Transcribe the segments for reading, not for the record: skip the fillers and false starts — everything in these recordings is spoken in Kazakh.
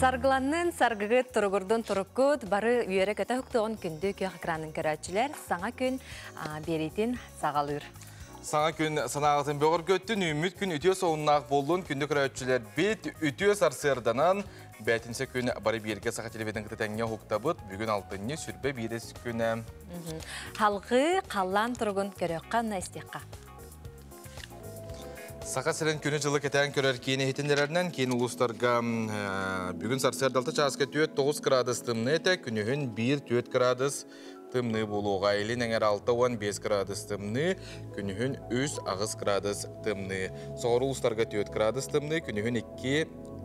Sargılanın sargıgıt turgurdun turukut barı üyere kötü huktuğun kündü köy ekranın körәчілер sana gün beritin sağalır. Sana gün sanağıtın böğür göttün, ümit gün ütüyor soğunluğu bolluğun kündü körәчілер bit ütüyor sarsırdanan Bәтінсе күн бары берге сақа телевизион кітетәңе хұқтабыт, бүгін алтынне сүрбе бейдес күні. Халқы қаллан тұрғын көріққан істеққа. Сақа сірін күні жылы кетәң көрер кейіне хетіндерерінен кейін ұлыстарға бүгін сарсырдалты часқа 9 градус тымны әті, күнігін 1-4 градус тымны болуға елін әңер 6-15 градус тымны, күнігін 3 градус тымны. Соғыр ұлыстарға 4 градус тымны, күнігін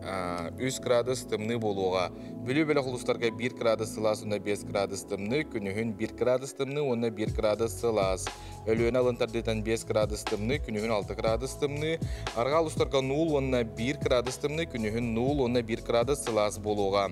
3 градус тымны болуға. Бөлі-бөлі құлыстарға 1 градус сылас, онна 5 градус тымны, күнігін 1 градус тымны, онна 1 градус сылас. Өліен алынтардетен 5 градус тымны, күнігін 6 градус тымны. Арға ұлыстарға 0, онна 1 градус тымны, күнігін 0, онна 1 градус сылас болуға.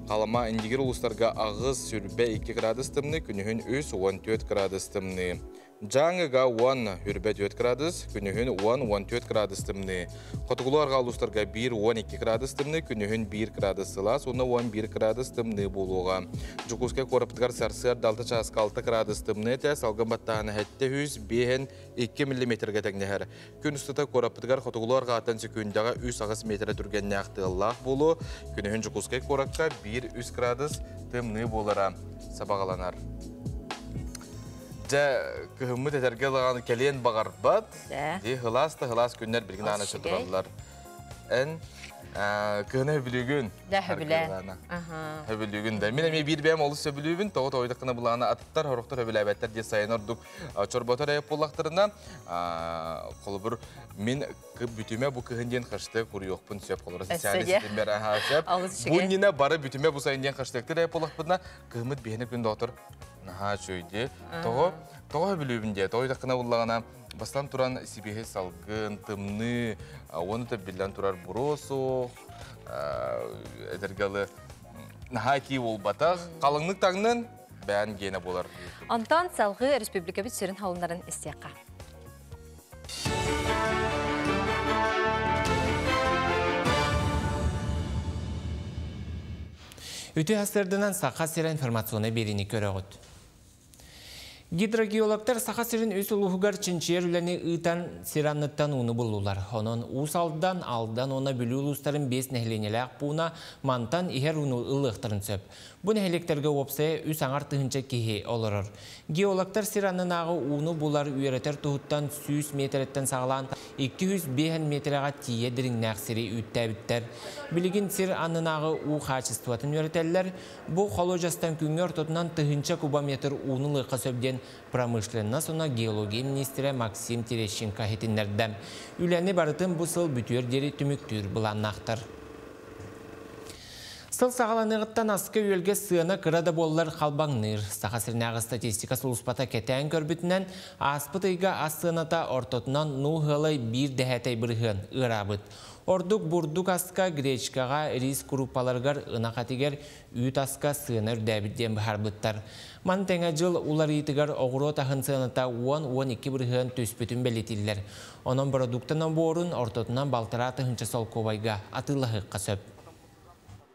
Қалама индигер ұлыстарға ағыз сүрбе 2 градус тымны, күнігін 3-14 градус тымны. Жаңыға 10-4 градус, күнігін 10-14 градус тымны. Қотығыларға ұлыстарға 1-12 градус тымны, күнігін 1 градус сылас, оны 11 градус тымны болуға. Жүкізге қорыптығар сарсыр далты часқа 6 градус тымны тәс, алғын баттағаны әтті 100-2 мм-ге тәңнәхір. Күн үстіті қорыптығар қотығыларға атын секундаға 3 метрі түргенне ақтығылақ болу, күнігін жүкізге қорыққа 1-3 градус тымны болыра сабағаланар. Күхімі тәтәрге лаған кәлен бағар бат, хылас күннер білген аны шытыралылар. Ән күхіні хөбілігін. Хөбілігін. Мен әме бір бәм олыс хөбілігін, тоғыт ойдыққыны бұлағына аттар, хорықтар хөбілі әбәттер де сайын ордық чорботар әйіп болақтарына. Қолы бір мен бүтіме бұл күхінден қашты құры еқпін сөп қолыры. Сәлесетін бәрі сөп. Бұл нені бары бүтіме бұл сайынден қаштықтыр әйіп болақпына күхіміт бейіні күнді отыр. Наға шөйде. Тоғы білуімде, тоғыдаққына бұлағына бастан тұран сибеге салғын, тымны, оны да білден тұрар бұросу, әдіргалы наға кей ол батақ. Қалыңлық тағынан бән гені болар. Антон салғы республика бүт сөрін халындарын істеққа. Үті астырдынан сақа сері информационы беріні көрі ғыд. Гидрогеологтар сақа сірін өз ұлығығар чинчер үләне ұйтан сиранныттан уны болулар. Онын ұс алдан оны бүлі ұлыстарын 5 нәхленелі бұна мантан ихер уны ұлықтырын сөп. Бұл нәхелектерге опсая үс аңар тұхынча кеге олырыр. Геологтар сиранның ағы уны бұлар үйеретер тұхыттан 100 метреттен сағылан 205 метрға тие дірің нәқсірі үттәбіттер. Білігін сир анның ағы у қачыстуатын үйеретелер. Бұл қолы жастан күнгер тұтынан тұхынча кубометр уны лыққа сөбден промышленна сона геология министрі Максим Терещенко хетиннерден. Үләні барытын бұл сыл бүтер дері түміктүр бұланнақтыр. Сыл сағаланығыттан асқы өлге сığına қырады болылар қалбаңныр. Сақасырнағы статистика сұлыспата кетән көрбітінен аспыт ұйға ас-сığıната ортотынан нұғылай бір дәхәтәй бірғын ұрабыт. Ордук бурдук аска гречкаға риск группаларғар ынақатигер үйт аска сığına үрдәбідден бұхарбыттар. Ман тәңі жыл улар етігер оғыру тағын сığınata 10-12 бірғын төспетін бәлетілер. Onun продуктынан борын ортотынан балтыра тұхынчы сол ковайға атылығыққа сөп.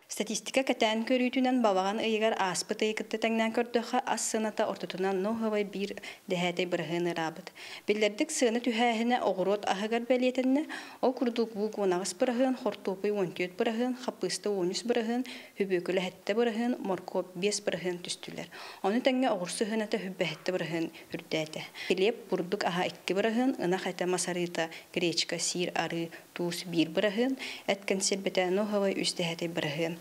Статистика кәтән көрүйтүнен бабаған ыйгар аспыт ыйкытты тәңнән көрдөхә ас сыната ортотунан нохавай бир дәһәтәй бирһыны рабыт. Билдердик сыны түһәһенә огырот аһыгар бәлетенне, о курдук бу конагыс бирһын, хортопый 14 бирһын, хапысты 13 бирһын, хүбөкөле хәтта бирһын, моркоп 5 бирһын түстүләр. Аны тәңгә огырсы хәнәтә хүбәһәтте бирһын үрдәтә. Келеп бурдук аһа 2 бирһын, ына хәтта масарыта, гречка, сир, ары, туз 1 бирһын, әткән себетә нохавай үстәһәтәй бирһын.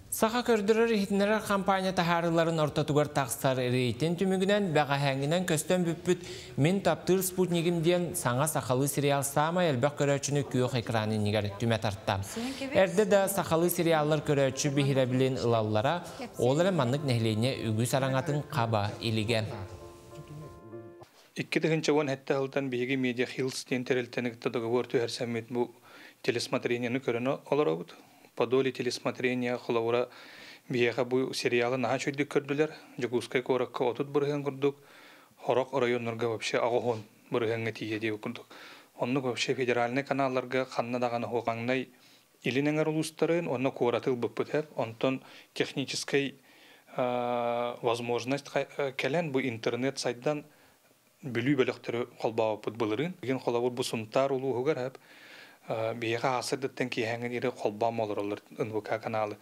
Сақа көрдірір хитінерер кампания тахарыларын ортатугар тақсар рейтен түмігінен бәға әңгінен көстен бүппіт мен таптыр спутнигімден саңа сақалы сериал сама әлбәқ көрәчіні күйоқ экранын негер түмет арттам. Әрді да сақалы сериаллар көрәчі бейхірі білен ұлалылара олары маннық нәхлейіне үгі сараңатын қаба еліген. 2-10 хәтті ғылдан бейгі медиа хилс ден тәрелтенікті договор әрсәмет бұл телесмотрениені көріні олар ауыд. Подоли телесмотрения қолауыра бейеға бұл сериалы наға чөйді көрділер. Жүгускай қораққа отыд бұрғын күрдік. Хорақ районларға вообще ағуғын бұрғынға тие деп күрдік. Онны вообще федеральный каналларға қанна дағаны хоғаңнай илинеңер улустарын онна куратыл быппытып, онтон технической возможность келен бу интернет сайттан бүлүй бөлөктөрү колбаапыт былырын. Ген колабыр бу сумтар улуугар хеп бияга асырдыттан кийһәңген ире колба молоролор НВК каналы.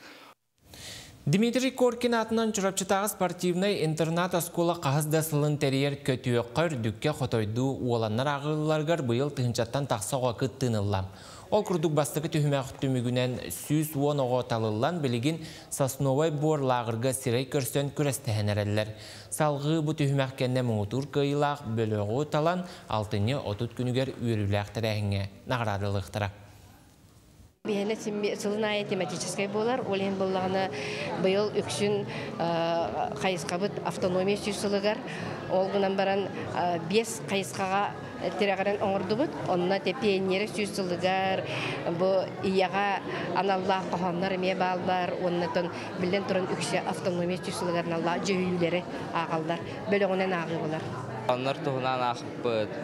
Дмитрий Коркин атынан чурапчытағы спортивный интернат-аскола қағызда сылын тәрер көтүйөкқыр дүкке қотойду уоланнар ағылыларғар бұйыл тұхынчаттан тақсаға күттінылла. Ол күрдік бастығы түхімәқ түмігінен сүйіс уон оға талылан білігін Сосновой бор лағырға сирей көрсен күрестіхен әрелілер. Салғы бұ түхімәқ кәнне мұңытур қиылақ бөліғу талан алтыны 30 күнігер үйіріләқтір әңге нағырадылықтыра. Бихене сылыная тематической болар, олен боллағына бұйыл үксін қайысқабыт автономия сүйсілігар, олғынан баран 5 қайысқаға тирағаран оңырды бұд, онына тепейнері сүйсілігар, бұл ияға аналлақ қоғамнар ме балдар, онына білден тұрын үксе автономия сүйсілігарын алла жүйілері ағалдар, бөлігінен ағы болар. Онлар тұғынан ақып бұд.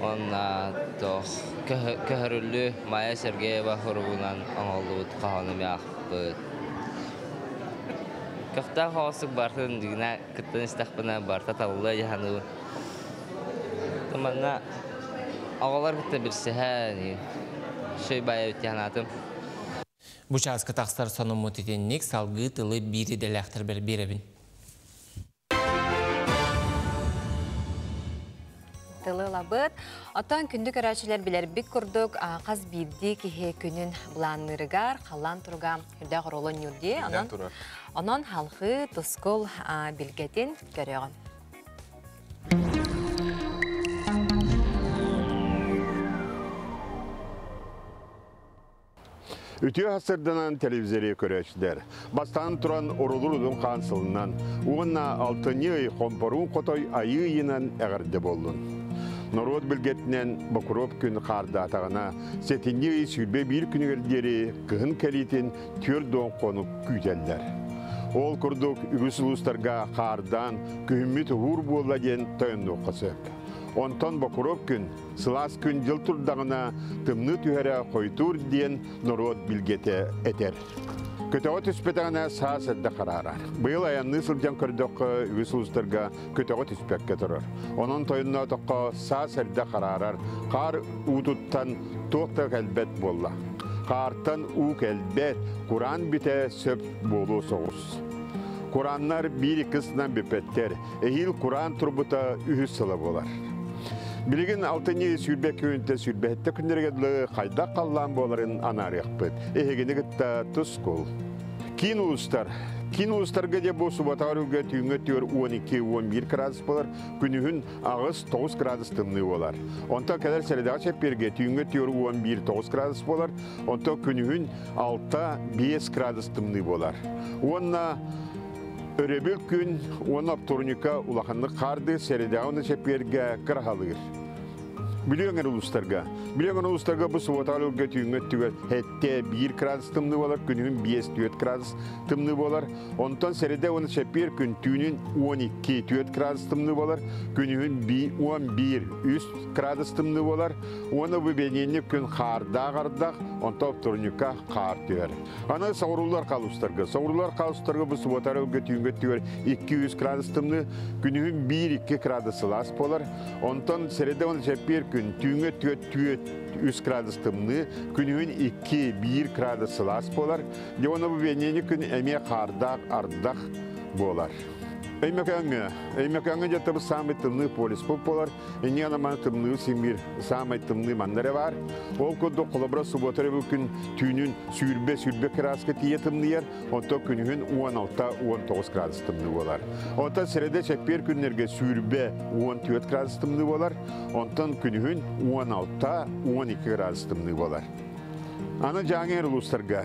Онна тоқ көхірілі Майя Сергеева құрығынан оңылуыд қағанымы ақпыд. Көқта қоғысық бартын дегіне күттін істақпына барта талылы яғаны. Тұманна оғалар күтті бірсіхән, шөй бая өттіғанатым. Бұшағызқы тақстар соны мұтетеннік салғы тылы бири дәләқтір бір беребін. Тылылабыт. Отан күндік әрәчілер білер бік күрдік қаз бирді кеге күнін бұланырығар, қалан тұрға үрді ғыролын үрде. Онан халқы тұскол білгетін көреген. Үтіе ғасырдынан телевизория көрәшілер. Бастан тұран орылыр ұдың қансылынан, оғынна алтыны қомпарун қотой айы енен әғірді болдың. Народ білгетінен Бакуров күн қарды атағына сетінне сүйбе бір күнігердері күн кәлетін түрден қонып күйтелдер. Ол күрдік үгісілістарға қардан күхіммет ғур болла ден тойын оқысып. Онтан Бакуров күн, сылас күн жыл тұрдағына тымны түйәрі қойтур ден народ білгеті әтер. Көтөғі түспетіғіне саас әдді қарарар. Бұйыл аянны сылжан көрдіқі үгісілістарға көтөғі түспекке тұрыр. Оның тойынна тұққа саас әдді қарарар. Қар ұтыттан тоқтық әлбет болла. Қартан ұқ әлбет, Құран біте сөп болу соғыз. Құраннар бір кісінен бепеттер. Әйіл Құран тұрбыта үхіс сылы болар. Білігін алтыны сүрбек күйінті сүрбәтті күндергедлі қайда қаллан боларын анарық бұд. Әйгені күтті тұс қол. Кейін ұлыстарға де бұл сұбатағар үлгі түйінгі түйір 12-11 градус болар, күнігін ағыз 9 градус тымны болар. Онта кәдер сәледағы шәпперге түйінгі түйір 11-9 градус болар, онта күнігін 6-5 градус тымны болар. Онна өребіл күн, оны аптурника улақанны қарды сәледағыны шәпперге қырғалығыр. Біліңер ұлыстарға бұл сұваталы үлгі түйінгі түгер әтте 1 градус тымны болар, күнігін 5-4 градус тымны болар. Онтан сәреде оны шәппер күн түйінін 12-4 градус тымны болар, күнігін 11-3 градус тымны болар. Оны бүбенені күн қардақ, онта аптурника қар түйер. Аны сауырулар қалыстарға бұл сұваталы үлгі түйінгі түгер 200 градус тымны, күнігін 1-2 градус лас болар. Онтан сәреде оны шәппер күн түйінгі түйет 3 градус тымны, күнігін 2-1 градус лас болар. Оны бүбенені күн әме қардақ, ардақ болар. Әймекаңы жаттабы самай тымны полис болар. Әне анаман тымны семир самай тымны мандары бар. Ол көдді қолабыра сұботары бұл күн түйінін сүрбе красқа тие тымны ер. Онта күнігін 16-19 градус тымны болар. Онта сәреде шәппер күнлерге сүрбе 14 градус тымны болар. Онтан күнігін 16-12 градус тымны болар. Аны жаңер ұлыстарға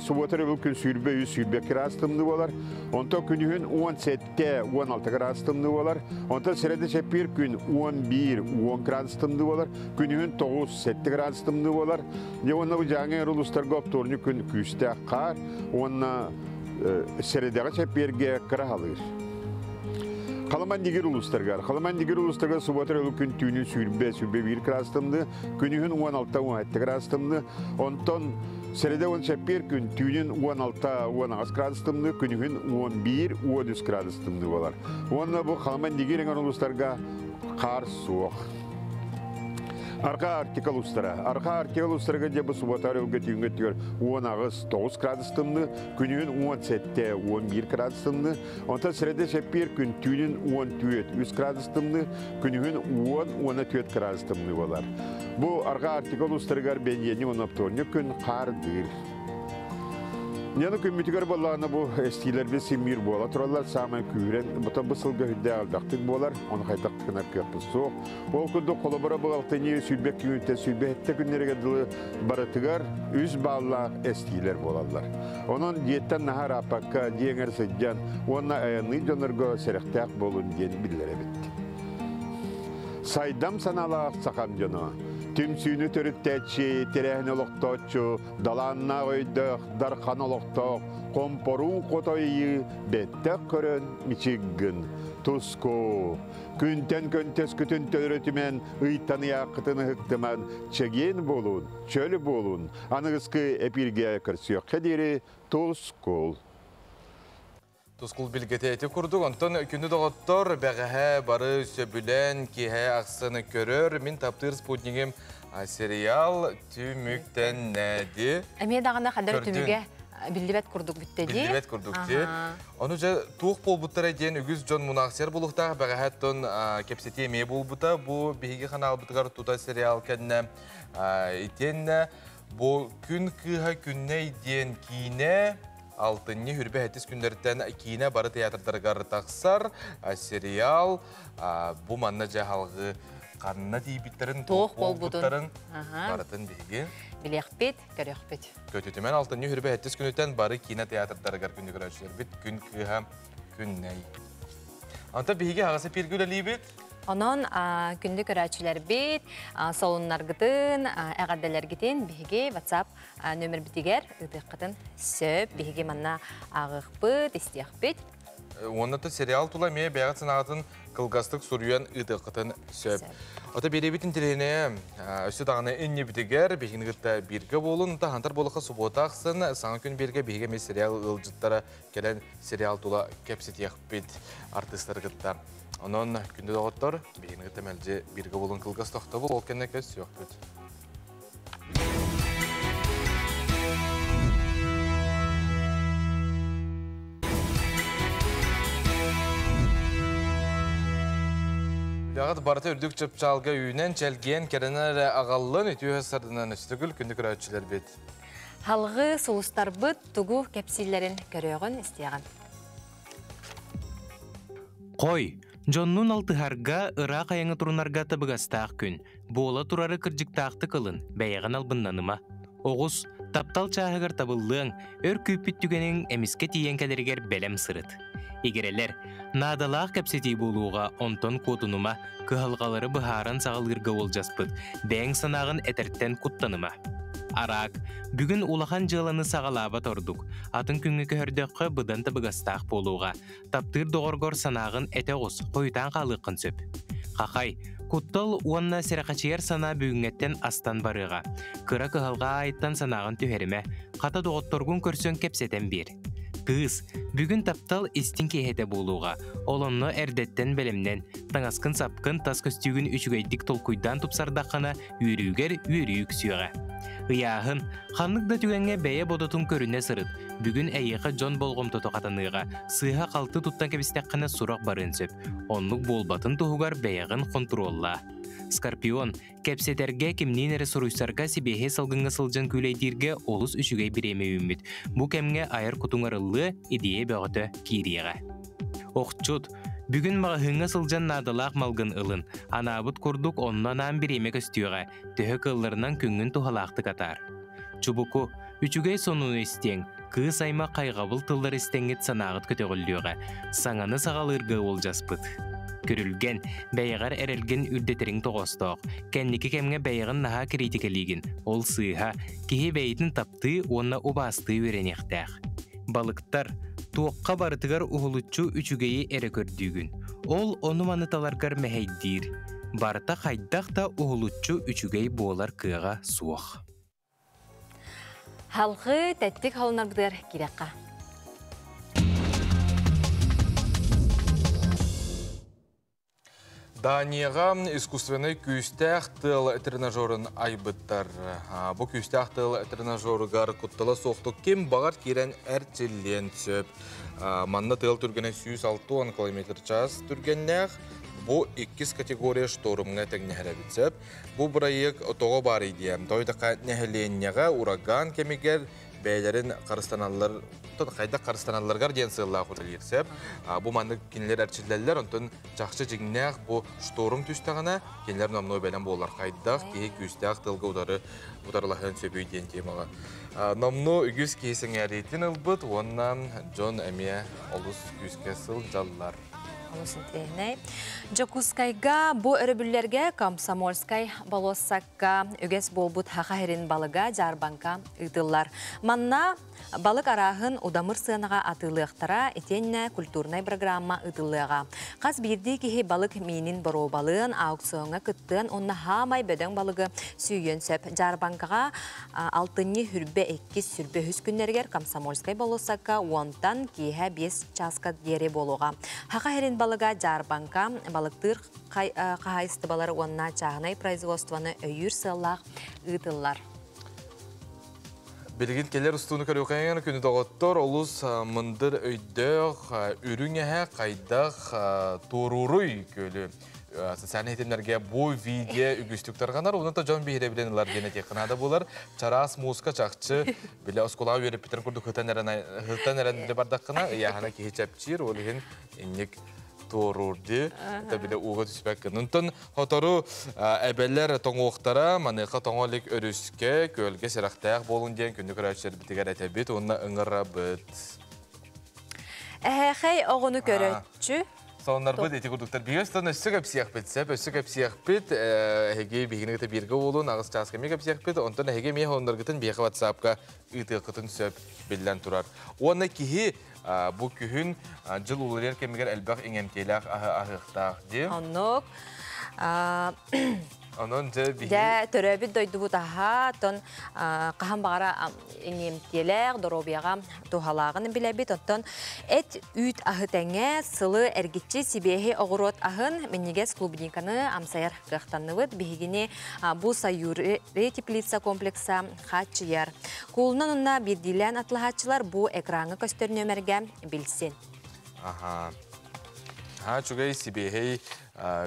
сұботары бұл күн сүрбе градус тымны болар. Онта күнігін 17-16 градус тымны болар. Онта сәреде шәппер күн 11-10 градус тымны болар. Күнігін 9-7 градус тымны болар. Оны жаңер ұлыстарға опторны күн күсті қар, оны сәредеға шәпперге қыра алыр. Kalamandigi uluslargar. Kalamandigi uluslarga subatır olu gün tüyünü sürbe bir krastımdı. Günühün 16-17 krastımdı. Ondan serede 11 gün tüyünün 16-16 krastımdı. Günühün 11-13 krastımdı olar. Onunla bu Kalamandigi uluslarga kar soğuk. Arka artikal ustara diye bu subatar ülke 10 ağız 9 gradustımdı, günün 17'te 11 gradustımdı. Ondan sırada bir gün tüyünün 14 3 gradustımdı, günün 10-14 gradustımdı olar. Bu arka artikal ustara ben yeni onaptorunu gün kardır. Yani kümmütüger bollağına bu eskiler bir simir bola turallar saman küren bu bısılga hüdde aldaktık bolar onu kaytaktıkına köpüs soğuk. O kudu kolabora bağaltını sürbek günüte sürbette günlere gedili baratıgar üz bağlaq eskiler bolallar. Onun diyetten nahar apakka diyener sıccan ona ayanı canırga serektak bolun diyen billere bitti. Saydam sanalaq sakam canı. Tüm suyunu törüttetçi, terehine oluktoçu, dalanna oyduk, darkan oluktok, komporun kotoyu, bettek körün miçiggin, tusko. Күнтен көнтес күтін төлретімен ұйттаны яқытыны хықтыман чеген болун, чөлі болун, анығызқы әпірге кірсіяқ қедері тұскол. Тұскол білгеті әті күрдік, онтан күнді доғыттыр бәғіға бары сөбілен кейі ақсыны көрір. Мен таптыр спутнигім сериал түміктен нәді. Әме дағына қадар түміге білдібет күрдік бүттеді? Білдібет күрдік де. Оны жа туық бол бұттар әден үгіз Джон Мунақсер болуқтақ бәғіға әттін кепсеті емей бол бұта. Бұл бейгі қанал бұтығар тута сериал кәдіне етен бұл күн кыға күнне еден кейіне алтынны хүрбе әтіс күндерден кейіне бары театрдарғар тақсар сериал бұл манна жағалғы қанына дейбіттерін, тоқ бол бұттарын барытын бейге. Білеқпет, көріқпет. Көтетімен алтынны хүрбе әтіс күндерден бары кейіне театрдарғар күнді көрәшілер біт күн кыға күннәй. Анта бейге ағасы пергілі лейбет? Onun gündük öğretçiler bit, solunlar gıdın, əğadələr gidin, bihigi WhatsApp nömer bitiger, ıdıq gıdın söp, bihigi manna ağıq bit, istiyaq bit. Onda da serial tula meye bəyət sınağıtın kılgastıq soruyan ıdıq gıdın söp. Ota beri bitin tilene, üstü dağına ünni bitiger, bihigini gıdda birge bolun, da hantar boluqa subotaqsın, sana gün birge bihige me serial ılcıttara gelen serial tula kepsitiyaq bit artistlar gıdda. Onun günde doğutlar, beyni temelci birge bolun kılgaz toxta bol, ol kenne kes yok bit. Dağıt barata ürdük çöpçalga üyünen çelgen kerenere ağallın ütüye sardından üstügül kündük röççiler bit. Halgı solustar bit, tugu kepsillerin görüyorun isteyen. Koy! Jon'nun altıharga Irak ayağını turunarga tabıgastaq gün. Boğla turarı kırcıktaqtı kılın, bəyağın albınlanıma. Oğuz, taptal çağıgar tabıllığın, ör küpüt tügenin emiske tiyenkeleriger belem sırıt. Egereler, nadalaq kapseti buluğa onton kodunuma, kıhalgaları bıharan sağılgırga oljaspıt, bәң sanağın etertten kuttanıma. Arak, bugün ulağan jılanı sağalaba torduk. Atın küngü köhördöqqü bıdan tabıgastaq boluğa. Taptır doğorgor sanağın eteğuz, koyutan qalıqın söp. Qaqay, kuttal uanna seraqaçıyar sana büyüngetten astan barıға. Kıra kıhalga ayttan sanağın tüherime, qata doğottorgun körsön kepseten bir. Kız, bugün taptal istin kehete boluğa. Olonno erdetten belemnen, tangaskın sapkın tas köstügün üçügeydik tolkuydan tupsardaqana yürüyük süyağa. Iyahın, xanlıqda tügenge beye bodotun körüne sırıt. Bugün eyiqa John bolğom totoqatanıға, sığha qaltı tuttan kebistaqına suraq barın söp. Onluk bolbatın tuhugar beyağın kontrolla. Skorpion, kepseterge kimninere soruysarga sibehe salgınga sılcan küleydirge olus üçügey bireme ümmüt. Bu kemge ayar kutungarıllı ideye bağıtı kiriyağa. Oqçut, bugün mağahınga sılcan nadalaq malgın ılın. Anabıt kurduk ondan bireme köstüyoğa. Töhö kıllarından küngün tuhalaqtı katar. Çubuku, üçügey sonunu isteyen. Kız ayma qaygabıl tıllar istenget sanağıt kötögüllüyoğa. Saŋаны sağalırga oljaspıt. Körülgen, bəyəğər erelgen ürdeterin toğostoq. Kenniki kemge bəyəğin naha kritikeligin. Ol sığha, kihi bəytin taptığı onna obastığı verenektäq. Balıktar, туокка барытыгар ухулуччу үчүгейи эре көрдүүгүн. Ол ону маныталаргар мэхейдир. Барыта хайдах да ухулуччу үчүгей болар кыга суох. Халқы тәттік халынарбыдыр керекқа. Данияға искусственный күйістәқ тыл тренажерын айбыттар. Бұл күйістәқ тыл тренажерығар құттылы соқтық кем бағар керен әртелен сөп. Манна тыл түргені 160 км/час түргеннәқ. Бұл 2 категория шторумға тәңнәхәрі бітсіп. Бұл бірайық отоға бар идеям. Тойдаққа нәхіленнеға ураган кемегер бәйлерін қарыстаналар, қайда қарыстаналарғар ден сыллағы құтыл ерсеп. Бұл маңды кенелер әрчілдәлілер, онтын жақшы жеңнәқ бұл шторум түстіғана кенелер намной бәлем болар қайдақ, кейі күстәқ тылғы ұдарылағын сөбей ден темаға. Намны үгіз кейсің әретін ұлбыт, оннан Джон әме олыс күзге сыл жаллар. Жокускайга бу өрөбүллерге Комсомольскай Болоссакка үгес болбут хахахерин балыга Жарбанка ыдыллар. Манна балык арахын удамыр сынаға атылыктара этенне культурный программа ыдылыга. Каз бирди кихи балык миинин боро балыгын аукционга кыттын, онна хамай бөдөң балыгы сүйөн сөп. Жарбанкага 6-ны хүрбе 2 сүрбе хүскүннергер Комсомольскай Болоссакка онтан кихе 5 часка дере болуга. Хахахерин балыга Жарбанка балыктыр кахайсты балар онна чағынай производствоны өйір сыллақ ыдыллар. Белгин келер ұстуыны көріқайын күні доғыттыр, олыс мұндыр өйдіғ, үріңе қайдақ торуруй көлі. Социальный хетемлерге бұл видео үгістіктер ғанар, оны та жон бейірі біленілер гене текінады болар. Чарас, музыка, чақчы, білі осколау өріп бітір күрді хыттан әрәнділі бардаққына, яғана кейі чәпчір, олығын еннек торурды, это биле уга түспәк. Нунтан хотору әбәлләр тоңуқтара, манықа тоңолик өрүске, көлге сирақтаяқ болын ден күнді көрәтшер бітігер әтәбет, онына ыңырра біт. Әхәй оғыны көрәтші? Сонар бұд еті күрдіктер. Бейістен өсі көпсияқ бітсеп, өсі көпсияқ біт, әхеге бейгінігіті біргі болуын, ағыз часқаме көпсияқ біт, онтан әхеге мей хондыргытын бейгі ватсапқа ұйтықытын сөп білден тұрар. Оны кихи bu kühün jıl ular kemger elbaq eňemtelak ahıqtaq di. Onok Onun bihi ja töröbit doydu daha ton qahan bagara eňemtelak dorobiyaga tohalagını bilebit onton et üt ahıtenge sılı ergitçi sibehi ogurot ahın Meniges klubnikany amsayar qaqtanıbıt bihigini bu sayuri teplitsa kompleksa haçyar. Kulundan onna birdilen atlıhaçılar bu ekranı gösternömerge bilsin. Aha. Ha çugay sibehi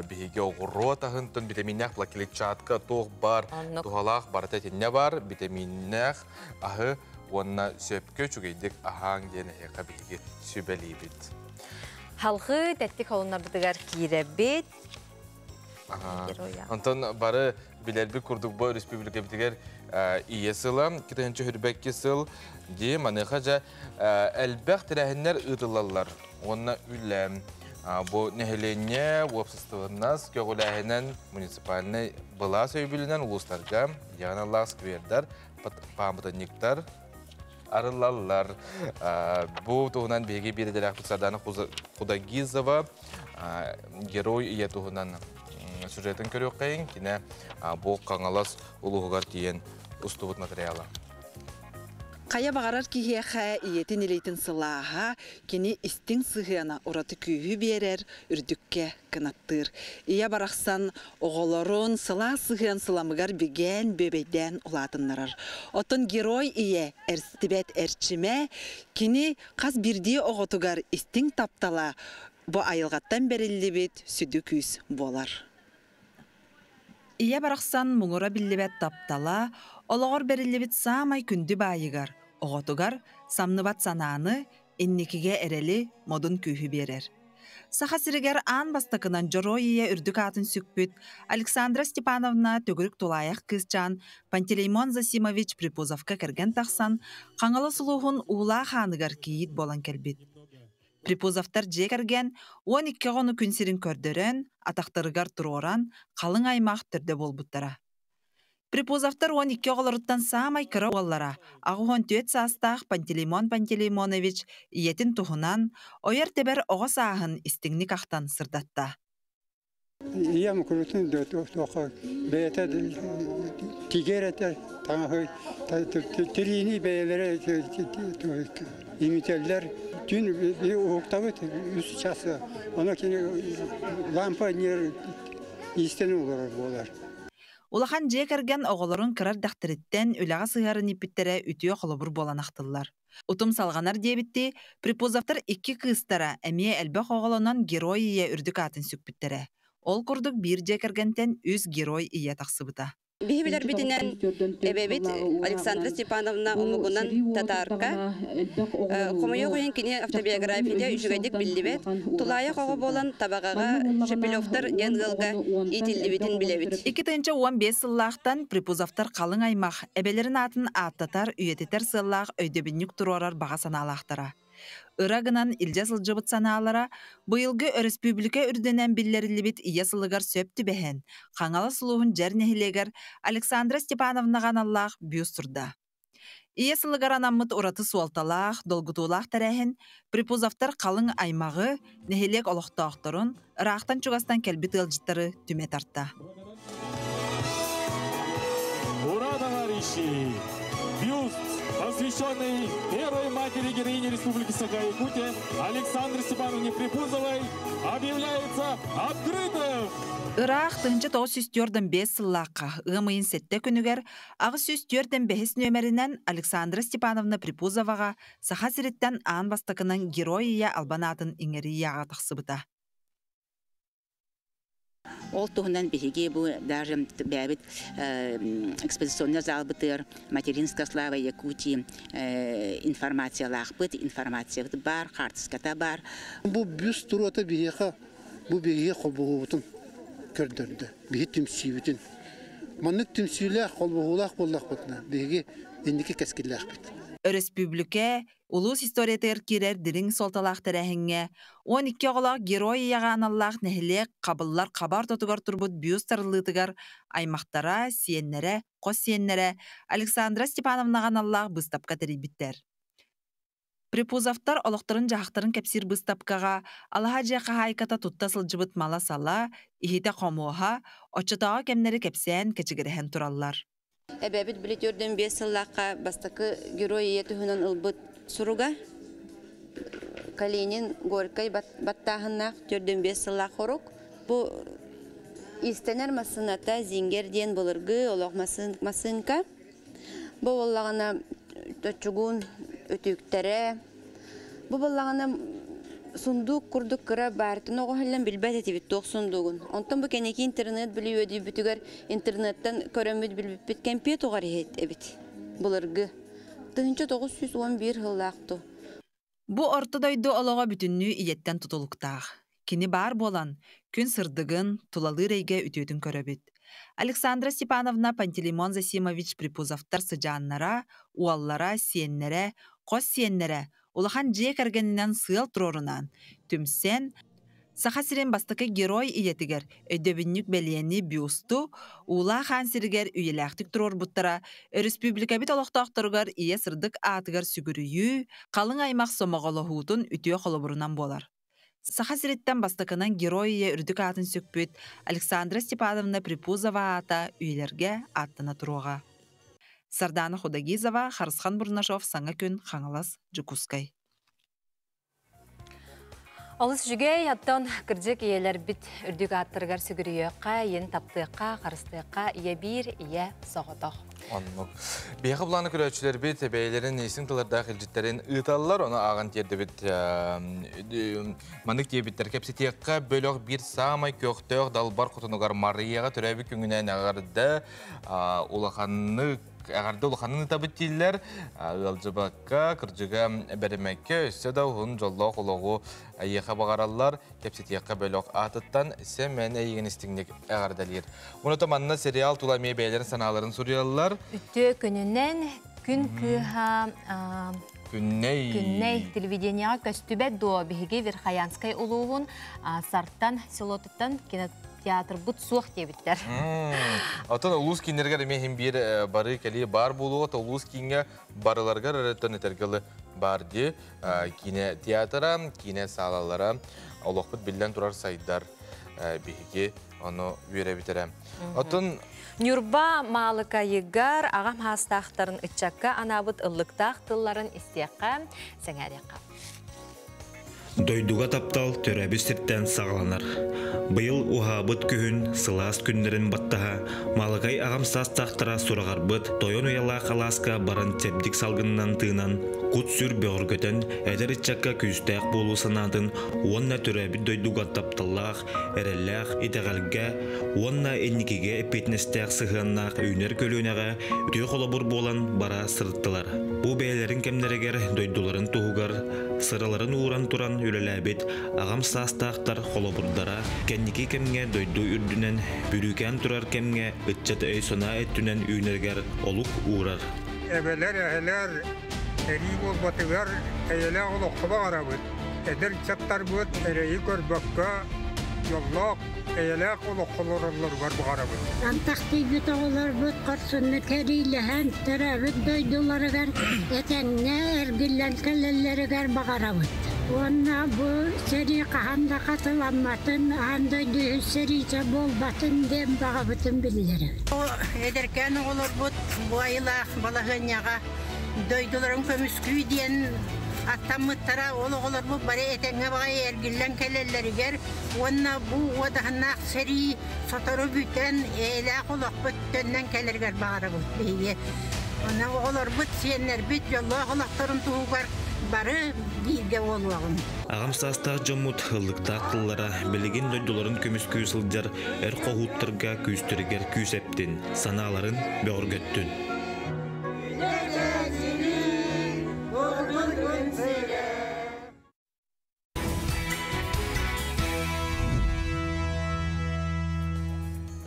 bihiге оғырот ағынтын витаминнәқ плакелетчатка тоқ бар, туғалақ баратетінне бар, витаминнәқ ағы онына сөпкі чүгейдік ағаң дені еқа бігі сөбәлей бет. Халқы тәттік олынардығар кейірі бет. Антон бары білербі күрдік бұл республика бітігер ие сылы, кетенші хүрбәкке сыл де маныға жа әлбәқ тірәхінлер ұтылалар, онына үләм. Bu nehilenye websitesinden kögülehinen munisipalne bala söybülünen uluslarga yağınallah skverder, pamıtaniktar arılallar. Bu tuğunan bilgi bir ederek tutsadanı Kudagizova geroy iya tuğunan süjetin körüyor kayın. Yine bu kanalas uluğugar diyen ustuvut materyala. Kaya bağarar ki hiyaka iyetin ileytin sılaha, kini istin sıhına oratı kühü berer, ürdükke kınattır. İya baraksan oğulorun sıla sıhın sılamıgar bigen bebeyden ulatınlarar. Otun geroy iye erstibet erçime, kini kaz birdiği oğutugar istin taptala, bu ayılgattan berilli bit südü küs bolar. İya baraksan muğura billibet taptala, Olağır berillibit samay kündü bayıgar. Oğutugar samnıbat sanağını ennikige ereli modun kühü berer. Saha siriger an bastakınan Joroyiye ürdük atın sükbüt, Aleksandra Stepanovna tögürük tolayak kızcan, Panteleimon Zasimovich Pripuzovka kergen taqsan, qangalı suluğun uğla xanıgar kiyit bolan kelbit. Pripuzovtar jekergen 12 gonu künsirin kördörön, ataqtırıgar turoran, qalın aymaq türde bolbuttara. Припузавтар 12 оғылырыттан самай кірі оллара. Ағуон төт састақ Пантелеймон Пантелеймонович иетін тұхынан ойыр тебер оғы сағын истіңні қақтан сырдатта. Иям күрітін дөтоқы бәйті тигереті таңы тіліні бәйлері имителер түн оқтауы үс часы. Она лампа нер истені олар. Улахан жекерген оғылырын кырар дақтырыттен үліға сығарын иппеттері үтіе қолыбыр болан ақтылар. Утум салғанар дебітті, Припузавтар 2 кыстара әмие әлбәқ оғылынан герой ие үрдік атын сүкпіттері. Ол күрдік бір жекергентен үз герой ие тақсыбыта. Бихибилер битинен эбебит Александра Степановна Умугунан татарка комойо коен кине автобиографияда үжүгәдик билдибет тулая кого болан табагага Шепелевтер янгылга итилдибитин билебит. 2-15 сыллақтан Припузавтар қалың аймақ әбелерін атын аттатар үйететер сыллақ өйдебіннік тұрорар баға саналақтара. Ирагынан илже сылжыбыт санаалара быйылгы республика үрденен биллерилибит ия сылыгар сөптү бэхэн. Қаңалы сылуғын жәрнехилегер Александра Степановнаған Аллах бюстурда. Ия сылыгар анаммыт ураты суалталақ, долгутулақ тәрәхін Припузавтар қалың аймағы нехилек олықтауқтырын ырақтан чугастан кәлбит ылжыттары түме тартта. Ура, товарищи! Бюст, посвященный первой матери героини Республики Саха-Якутия Александре Степановне Припузовой, объявляется открытым! Ирақ тыңчы 905 сыллаққа ығымайын сетте күнігер ағы 104-5 нөмерінен Александра Степановна Припузоваға саха сиреттен аан бастықының героия албанатын иңерияға тақсыбыта. Ол туһунан биһиги бу даже бәбит экспозиционный зал бытыр, материнская слава Якутии, информация бар, картската бар. Бу бюст турота биһиха, бу биһи холбугутун көрдөрдө. Биһи түмсүбүтүн. Маннык түмсүлэх холбугулах боллах бутна. Биһиги эндики кескиллах бит. Республика улус историятер кирер дирин солталақ тәрәхіңе 12 оғылақ герой яғаналлақ нәхілек қабыллар қабар тотугар турбут бюстарлытыгар аймақтара, сиеннере, қос сиеннере Александра Степановнағаналлақ бұстапқа тәрейбіттер. Припузавтар олықтырын жағақтырын кәпсір бұстапқаға алаға жақа хайката тұтта сылжыбыт мала сала, ихите қомуға, очытаға кәмнері кәпсен кәчігіріхен тураллар. Эбебит билетёрден 5 сыллаққа бастакы герой етуһунан ылбыт суруга Калинин Горькой баттағыннақ төрден 5 сыллақ хорук. Бу истенер масыната зингер ден болыргы олақ масынка. Бу боллағына төтчугун өтүктері. Бу боллағына сундук курдук кыра бартын оғылын билбәт етебет тоқ сундугун. Онтан бу кенеки интернет білі өді бүтігер интернеттен көрөмөд білбет біткен пет оғар ебет. Бұлырғы. Тыңчы 911 ғыллақты. Бу ортодойду олоға бүтінні иеттен тұтылықтақ. Кені бар болан, күн сырдығын тулалы рейге үтөтін көрөбет. Александра Степановна Пантелеймон Засимович Припузавтар сыжаннара, уаллара, сиеннере, қос сиеннере, улахан жек әргенінен сыл тұрорынан. Түмсен, саха сирен бастықы герой иетігер, өйдөбіннік бәлиені бюсту, ула хан сиргер үйеләқтік тұрор бұттара, республика бит олықтақтырғар ие сырдық атығар сүгірүйі, қалың аймақ сомағылығудың үтіе қолыбырынан болар. Саха сиреттен бастықынан герой ие үрдік атын сөкпөт Александра Степановна Припузова ата үйлерге аттына тұруға. Сардана Худагизова, Харысхан Бурнашов, Саңа күн, Хаңалас, Джукускай. Олыс жүгей аттан кірдік иелер бит үрдік аттырғар сүгіріеққа, ен таптыққа, қарыстыққа, ие бір, ие соғытық. Аннық. Бейқі бұланы көрәтшілер бит, бәйлерін несін тылардағы үлжіттерін ұйталылар, оны ағын терді бит маңық дебіттер кәпсі текқа бөліғ бір самай көқтөғ далбар құтынығар Марияға түрәбі күңінен ағарды олақанны Ағарды ұлықанын ұтабыт дейілер, ұлжыбаққа, күржіға бәрімәкке, өсі да ұғын жоллақ ұлығы айеқа бағаралар, кәпсетеққа бөліқ атыттан, сен мән әйеген істіңдек ағардалер. Оны таманына сериал тұламей бәйлерін саналарын сұриялар. Үтті күнінен күн күйға Күнней телевиденияға көстүбәт до беге Верхаянскай улуғын сарттан, селотыттан театр бұт суық дебіттер. Атын улус кинергер мехин bir бары кәлі бар болуға, улус кинге барыларғар әреттен етергілі барды кине театра, кине салалара, олықпыт білден тұрар сайдар бейге оны үйері бітері. Атын Нюрба малыка егар ағам хастақтарын үтчакка анабыт ыллықтақ тылларын истияққа сәңәрияққа. Дойдуға таптал төрәбістірттен сағаланар. Бұйыл уғабыт күхін сылас күндерін баттаға, малығай ағамсас тақтыра сұрағарбыт, тойон уяла қаласқа баран тепдік салғыннан тыынан, құт сүр бөғіргөтен әдір итчакка күстәқ болу санадын, онна төрәбіт дойдуға тапталлақ, әрәлләқ, итәғалға, онна энникеге петнестәқ сығаннақ өйнер көлінеға үтіе қолабыр болан бара сырыттылар. Бұл бәйлерін кемнерегер дойдуларын туғығар, сыраларын уыран туран үлеләбет, ағам састақтар қолабырдара, кәннеке кемге дойду үрдінен, бүрікен тұрар кемге үтчат өй сона әттінен үйнергер олық уырар. Әбәлер әхелер, әрі бол батығар, әйелі олыққыба қарабыд. Әдір чаттар бұд, әрейі көрбаққа, yollar, eylek olukkulurlar var bu arabı. Antakti büt oğullar büt karşını teriyle hem terabit doyduları ver, etenne ergillen kelleleri ver bu arabı. Ona bu seri kahanda katılanmatın, anda düğü serice bol batın dem bağıbıtın bilgileri. O ederken olur bu ayla balağınyağa doyduların kömüsküyü diyen Attamıttara olur bu bari etenge bağay ergillen kelleleri ger. Ona bu odahannak seri sotoru büten eylak oluk büttenden keller ger bağırı bu diye. Ona olur büt siyenler büt yolluğa olukların tuğugar barı birge oluğun. Ağamsasta jomut hıllıkta akıllara belegen doyduların kömüsküyü sılcar er qoğuttırga küstürger küseptin, sanaların böğürgöttün.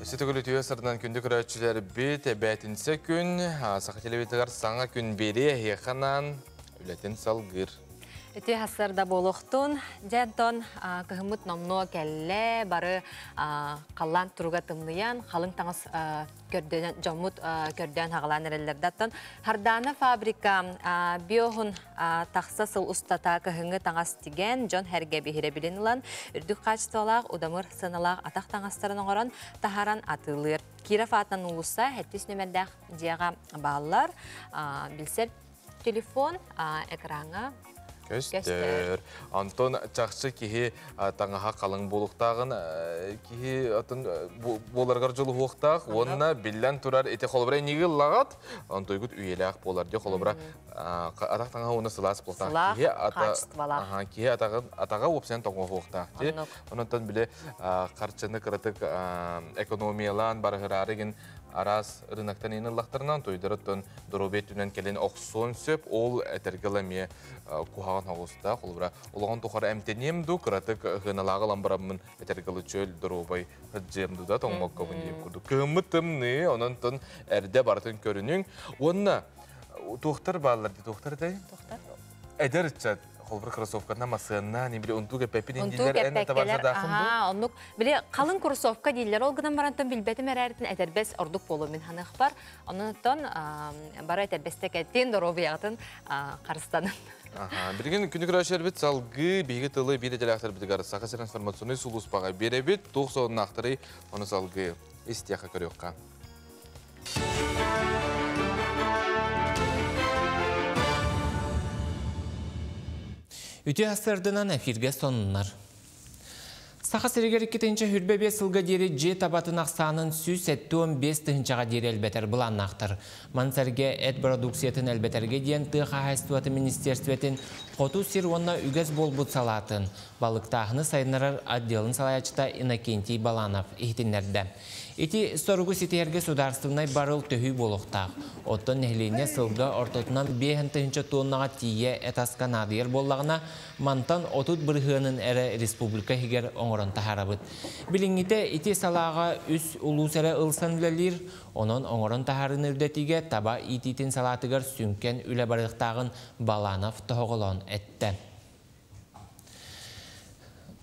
Сетігілі түйе сырдан күнді күрәтшілері бет әбәтінсе күн, сақы телевизор саңа күн бере еқанан үлетін салғыр. Эти хасарда болохтун, жантон кыхымыт номно келле бары қаллан туруга тымныян, қалың таңыз жомут көрден хағалан әрелердаттан. Хардана фабрика биохун тақса сыл устата кыхыңы таңыз тиген, жон әрге бейхире білін ұлан, үрдік қачталақ, удамыр сыналақ атақ таңастарын оңыран тахаран атылыр. Киров атынан ұлыса, әттіс нөмердәқ жияға бағылар, білсер телефон экранға Көстер. Антон чақшы кеге таңаға қалың болуқтағын, кеге боларғар жолы оқтақ, онына білден тұрар әте қолыбыра неге лағат, антойгүт үйелі-ақ болар де қолыбыра атақ таңаға оны сылас болтақ. Кеге атаға опсен тоңғы оқтақ. Онынтан біле қарчыны қырытық экономиялан барығырарығын арас рынақтан ені лақтарынан тойдырыттын дұробеттінен келен оқсон сөп, ол әтергіліме кухаған ағыста, қолыбыра олаған тұқары әмтенемді, қыратық ғыналағы ламбырамын әтергілі чөл дұробай ғыджемді да тоңмаққа бұндейіп күрді. Кымытымны, онын әрде бартын көрінің. Онына тоқтар балыларды, тоқтар дайын? Әдер үтчат. Қолбыр кроссовкана масыына, не біле, ұнтуға пәпін енділер әні табарса дақын бұл? Біле, қалың кроссовка дейлер, олғыдан барантын білбәтім әрәретін әдербәс ордық болу мен ханық бар. Онынтын бары әдербәстек әттен дұру яғытын қарыстанын. Бірген күні күрәшер бет салғы бейгі тылы бейді дәләқтар біді қарыса қасыр информационы сұлыс баға бере бет, тоқ соғын ақтыры оны салғы істияққа көрі оққа. Үте астырдынан әфирге сонынлар. Сақа сірегер 2-ші хүрбебе сылға дері же табатын ақсанын сүз 7-15-шіға дері әлбәтер бұланнақтыр. Мансарге әт продукциятын әлбәтерге дейін тұға хайстуаты министерстветін қоту сир онна үгіз бол бұд салатын. Балықтағыны сайынарар отделын салаячыта Иннокентий Баланов ехтенлерді. Эти сторгу сетерге сударственной барыл төхүй болуқтақ. Оттон нәхлене сылға ортотынан 5-ші тоннаға тие әтасқан адыер боллағына мантан отут бірғының әрі республика хигер оңырын тахарабыд. Біліңгіте эти салаға үс улус әрі ылсан үлелер, onun оңырын тахарын үрдетіге таба ититін салатығыр сүнкен үлі барықтағын Баланов тоғылон әтті.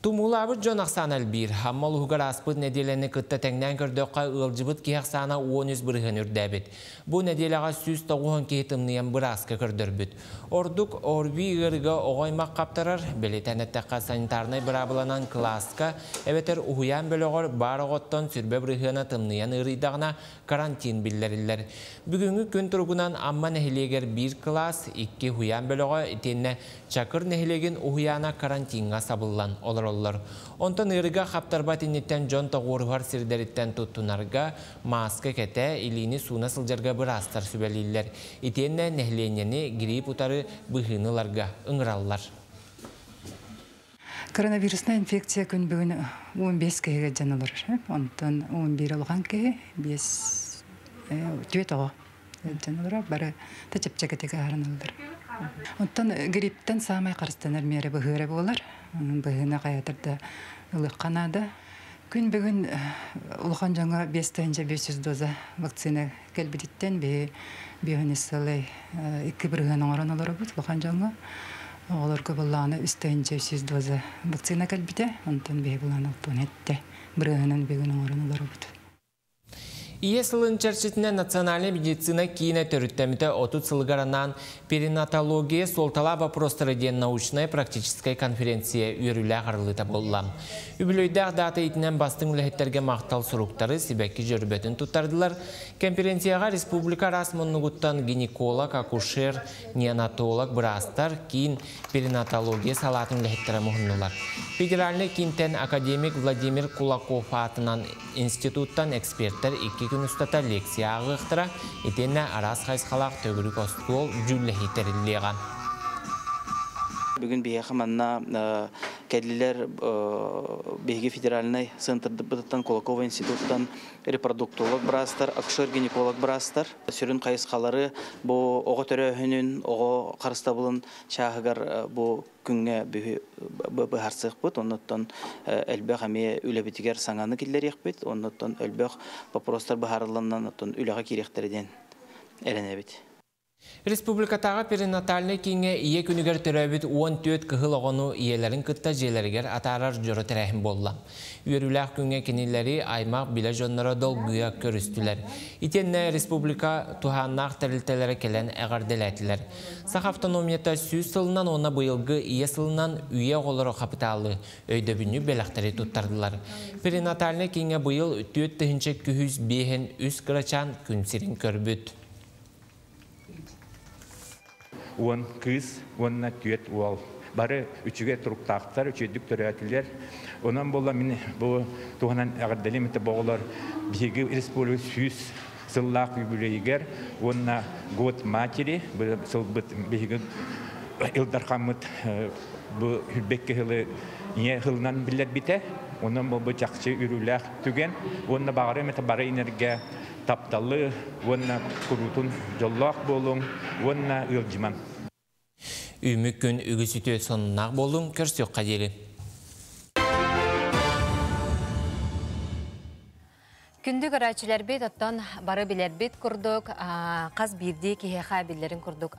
Tumulavı John Aksan Elbir, hammal uğgar aspıt nedeleni kıtta tengden kördöqqa ılcıbıt kiyaksana 13 bırıgın ürdäbit. Bu nedelağa süz toğuğun kehitimniyen bıraska kördürbüt. Orduk orbi ırga oğaymak kaptarar, belitenetteqqa sanitarnay bırabılanan klaska, eveter uhuyan bölüğür barağottan sürbe bırıgına tımniyen ırıydağına karantin billeriller. Bugünkü gün turgunan amma nehleger bir klas, 2 huyan bölüğü itenne çakır nehlegin uhuyana karantinga sabıllan olurlar. Ondan ırga kaptarbat innetten John Tağurvar sirderitten tuttunarga maske kete ilini suna sıljarga bırastar sübeliller. İtenne nehlenyeni grip utarı bıhınılarga ıngırallar. Koronavirusna infekция gün bugün 15 kege canılır. Ondan 11 olgan kege 5 tüet o canılır. Bara taçıpçaketege haranılır. Ondan gripten samay qarıstanır mere bıhıra bolar. Bıhına qayatırda ılık kanada. Gün bugün ulgan жаңа 5 tane 500 doza vaktsina kelbiditten be bionisali 2 bırhın oranılır bu ulgan жаңа. Oğlar köballağına 3 tane 500 doza vaktsina kelbide. Ondan be bulanı tonette bırhının bugün oranılır bu. Iyesılın çerçetine naциональный медицина кийіне төріттеміті 30 сылғаранан перинатология солтала вопростары ден научная практическая конференция үйірілі ғарылыта боллам. Үбілөйдәқ даты етінен бастың үләхеттерге мақтал сұруқтары себәккі жүрбетін тұттардылар. Конференцияға республика расмоннығыттан гинеколог, акушер, неонатолог, бұрастар, кейін перинатология салатын үләхеттері мұхынылар. Федеральный кинтен академик Владимир Кулаков атынан институттан эксперттер 2 gün ustata leksiya ağıqtıra, etenne aras xaysqalaq tөгірік ostol cüllehі terilliygan. Bugün bir yaxamanna kediler Beygi Federalnay Sıntırbıdıttan Kulakova İnstituttan reproduktolog brastar, akşör ginekolog brastar. Sürün kayısqaları bu oğa töröhünün, oğa qarıstabılın çağıgar bu günge bu harsıq bud. Ondan elbək əmeye ülebitiger sananı killer yaqbit. Ondan elbək vaprostar baharılandan üləğə kirekterden elenebit. Республикатағы перинатальный кеңе ие күнігер түрәбіт 14 кығыл оғыну иелерін күтті желергер атарар жұры тірәхім боллам. Үйеріләқ күнге кенелері аймақ біле жонлары долгуя көрістілер. Итенне республика туханнақ тәрілтелері келен әғарделәтілер. Сақ автономията сүйіз сылынан оны бұйылғы ие сылынан үйе ғолыры қапиталы өйдөбіні белақтары тұттардылар. Перинатальный кеңе бұйыл 4 түхінші күхіз бейін үз қырачан күнсерін көрбіт. Он кыз, он на түйет уал. Бары üçüge туруктактар, üçüdük törәтилер. Ondan bolla mini bu tuğanan әгәрдәлеметі боғылар биги республика süz сыллақ юбилейгер. Онна год матери, сылбыт биги илдар хамыт bu hülbekке hılı niye hılnan biller bite. Ondan bu çakçı ürülək tügen. Onna bağırı mete bara inerge taptalı, onna kurutun jollaq bolun, onna ılcıman. Ümük gün ügüsütü sonunaq bolun, körsüq qadeli. Күндік арачылар бет, оттан бары білер бет күрдік, қаз бірде кеге қабілерін күрдік.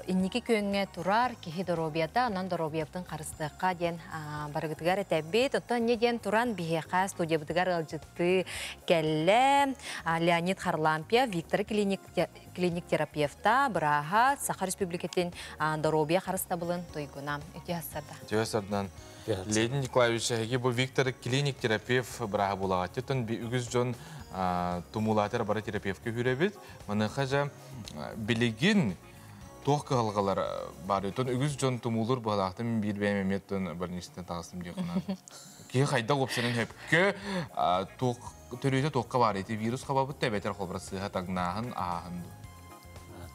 Инники көнге турар, кеге доробията, анан доробияптың қарыстыққа ден барығытығар әтәбет. Оттан неден туран бігеқа студия бұтығар алжытты кәлі Леонид Харлампия, Виктор клиник терапевта, Браға, Саха Республикетін доробия қарыста бұлын тойгуна. Өте асырда. Леонид Николаевич, бұл Виктор клиник терапевт Браға болаға. Тетін үгіз жон тумулатыр бары терапевтке хүребет. Мұны қажа білеген тоқ қағылғалар бар. Тон үгіз жон тумулыр бағалақты мен бір бәймеметтен бірнестен тағыстым дейқынан. Кей қайда қопсының өпкі төрейті тоққа бар еті вирус қабабытта бәтер қолбыра сыға тағнағын ағынды.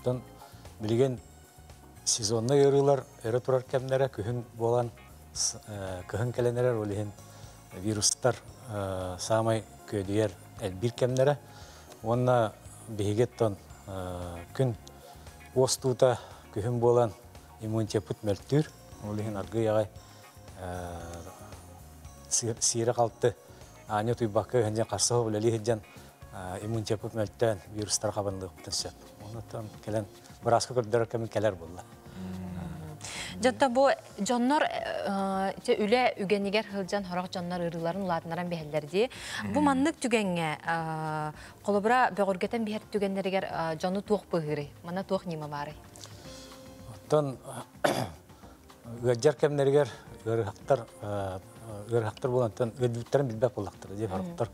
Тон білген сезонны ерілер, әрі тұрар кәмнері күхін болан кыһын кәленерер олиһин вирустар самай көдүер элбир кемнере онна бигеттон күн остута күһүн болан иммунитет мөлтүр олиһин аргы ягай сире калты аня туйбакка ханжа карсоо билели хеджан иммунитет мөлтөн вирустар кабындык тенсеп онотон келен браска көрдөр кем келер болла. Жотта бу жоннор үле үгенигер хылжан хорок жоннор ырыларын ладнаран бехеллерди. Бу маннык түгенге колобра бөгөргетен бихер түгеннеригер жону туох быгыры. Мана туох нима бары. Тон гажар кемнергер ырыхтар болантан өдүттерин билбеп болактыр деп характар.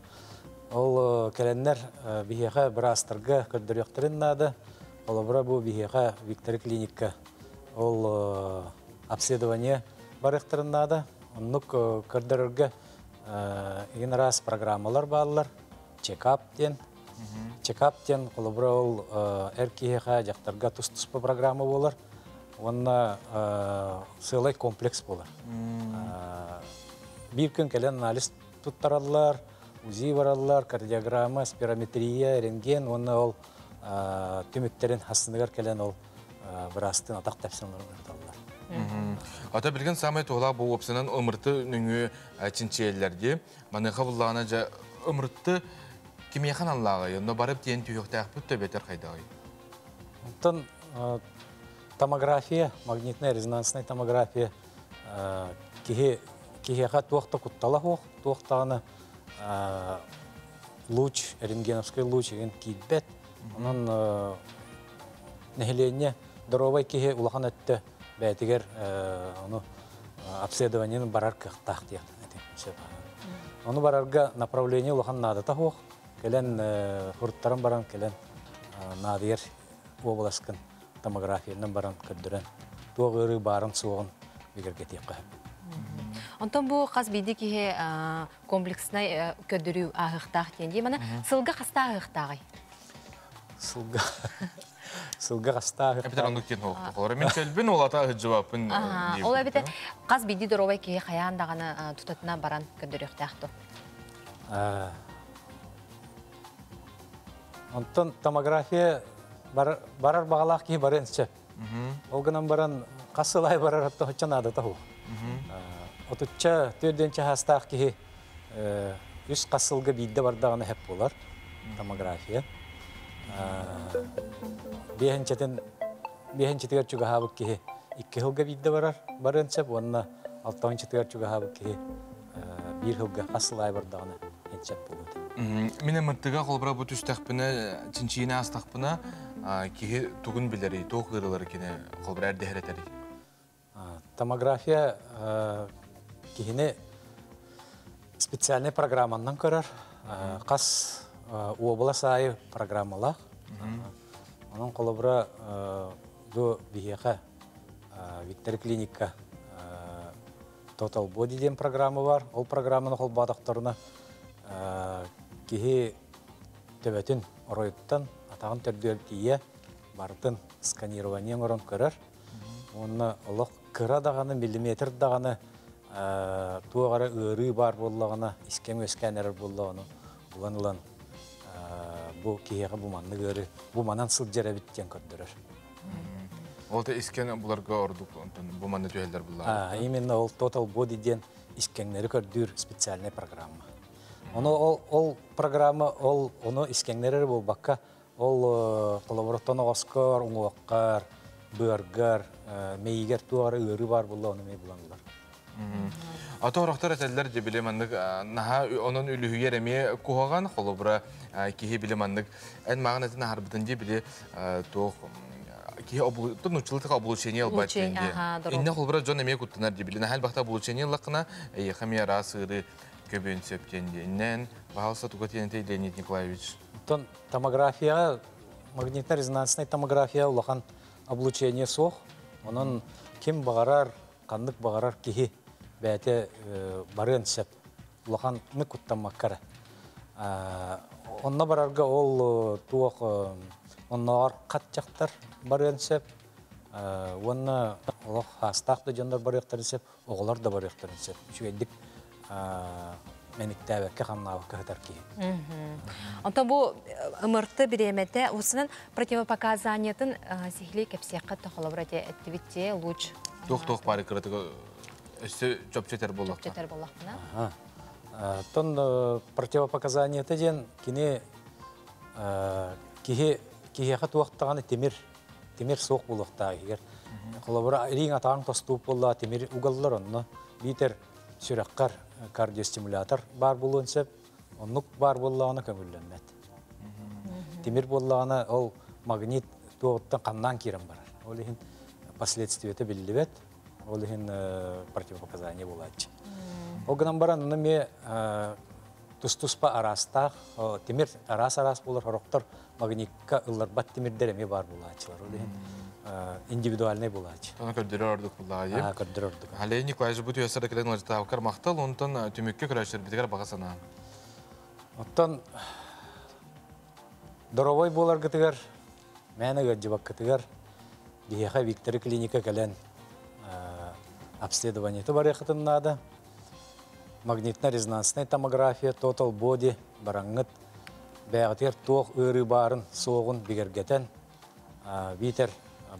Ол келеннер бихеха брастырга көддөрөктөрүн нады. Колобра бу бихеха Виктор клиникка. Ол обследование барыктырын нады. Оннук көддөрөргө ин раз программалар баалар. Чекап ден колобра ол эркиеха жактарга тус-туспа программа болар. Онна сылай комплекс болар. Bir gün келен анализ туттаралар, УЗИ баралар, кардиограмма, спирометрия, рентген, онна ол түмүттерин хасыныгар келен ол брастын атак тапсырмалар ырдалар. Ата билген самай тола бу опсынан ымырты нүңү чинчиелерди. Маны кабыллагана жа ымырты кимияхан аллагы, онда барып тиен түйөктак бүтө бетер кайдагы. Онтон томография, магнитная резонансная томография, кихеха туохта куттала хуох, туохтағаны луч, рентгеновский луч, еген кейбет. Онын нехелене дровай кихе улахан өтті бәйтігер обследованиянын барар кықтақ дейін. Оны барарға направление улахан надата хуох, келен хұрттарын баран, келен надығер обласкын томографияның баран көддірен. Туғы барын суығын бігерге тек қайып. Онтон бу қаз биді кеге комплекснай көддіру ағықтақ дейінде, мана сылға қаста ағықтағы? Сылға қаста ағықтағы. Әбітер оңдық кен оқты қолары. Мен сәлбін ол ата жауапын дейбін. Ол әбіті қаз биді дұровай кеге қаяндағаны тұтатына баран көддіру ақтақты? Онтон томография барар бағалақ кей барын сөп. Олғынан баран қасылай барар атты хотчан ады тағу. Отучча төрденче хастақ кей үс қасылғы бейді бардағаны әп болар, томография. Бейхенчетігер чуға хабық кей 2 жылға бейді барын сөп, онына 6-четігер чуға хабық кей 1 жылға қасылай бардағаны әнчеп болады. Мен әмірттіға қолбыра бұт үстәқпіні, чинчиіне астақпіні кей тұғын білері, тоқ ғырылары кені қолбыра әрді әретері? Томография кихine специальный программаннан көрөр. Қас уобыла сайы программалақ. Оның қолыбыра до бихеха Виктор клиникка Total Body ден программы бар. Ол программаны қол бадақтарына кихи төбетін оройттан атағын түрдер тие бардың сканированиен орын көрөр. Оны олық кыра дағаны, миллиметр дағаны туағары ұры бар болағына, искем өскәнер болағына, ұлан-ұлан бұл кейеға бұманны көрі, бұманан сыл жәрі біттен көрдірір. Олта искен бұларға ордық, бұманны түйелдер бұлар? Именно ол Total Body ден искенлері көрдір специальный программа. Ол программа, оны искенлері бол баққа, ол қолабыраттан оғаскар, ұңуаққар, бұарғар, мейгер туағары ұры бар болағына мей бұланылар. Ата орақтар әтәлілер де білемандық, оның үліхігер әме қоғаған қолыбыра кейі білемандық. Ән маған әтін әрбітін де біле тоқ нұчылықтық облучение албайт денде. Инне қолыбыра жон әме күттінар де біле. Әл бақта облучение лақына әйеқаме расыры көбен сөптенде. Иннен бағалса тұғатенете Леонид Николаевич. Томография, магнитно-резонансный томография ұлақан облучение соқ. Оның кем бағарар, қандық бағарар кейі бәте барын сөп. Ұлақан мұқ күттан маққары. Онна барарға ол туақ оннағар қат жақтар барын сөп. Онна олақ хастақты жандар барықтарын сөп, оғылар да барықтарын сөп. Шүйедік мәнікті әбәкке қамнауы көхітар кейі. Онта бұл ұмырты біреметі, осының противопоказаниятын сихли кәпсияққа тұқылыбырады әттівітте луч. Тоқ-тоқ бары кіратығы өсі жөпчетер болақ. Жөпчетер болақпына. Тон противопоказаниятын ден кеге қат уақыттағаны темір соқ болуқтағы. Kolabora irin atağın tostup bolla temir ugallar onu. Biter sürekkar kardiyostimülatör bar bulunsep, onluk bar bollağına kömürlenmet. Temir bollağına o magnit doğuttan kandan kiren barar. Olihin последствия belli Olihin противопоказания bulacak. O günden baran onu me tustuspa arasta, temir aras bulur horoktor magnitka ıllar bat temir deremi bar bulacaklar. Olihin individualne bulacak. Onu kördürürdük bulayı. Ha, kördürürdük. Haleyi Nikolay bu tüyeserde kilen olacak vakar maktal ondan tümükke kuraşır bitigar bakasana. Ondan Доровой болар гытыгар, мәне гыджыбак гытыгар, бияха Виктор клиника кален обследование бар якытыннады. Магнитно-резонансная томография, total body, бараңыт, бәғытер тоқ өрі барын, соғын бігергетен, Витер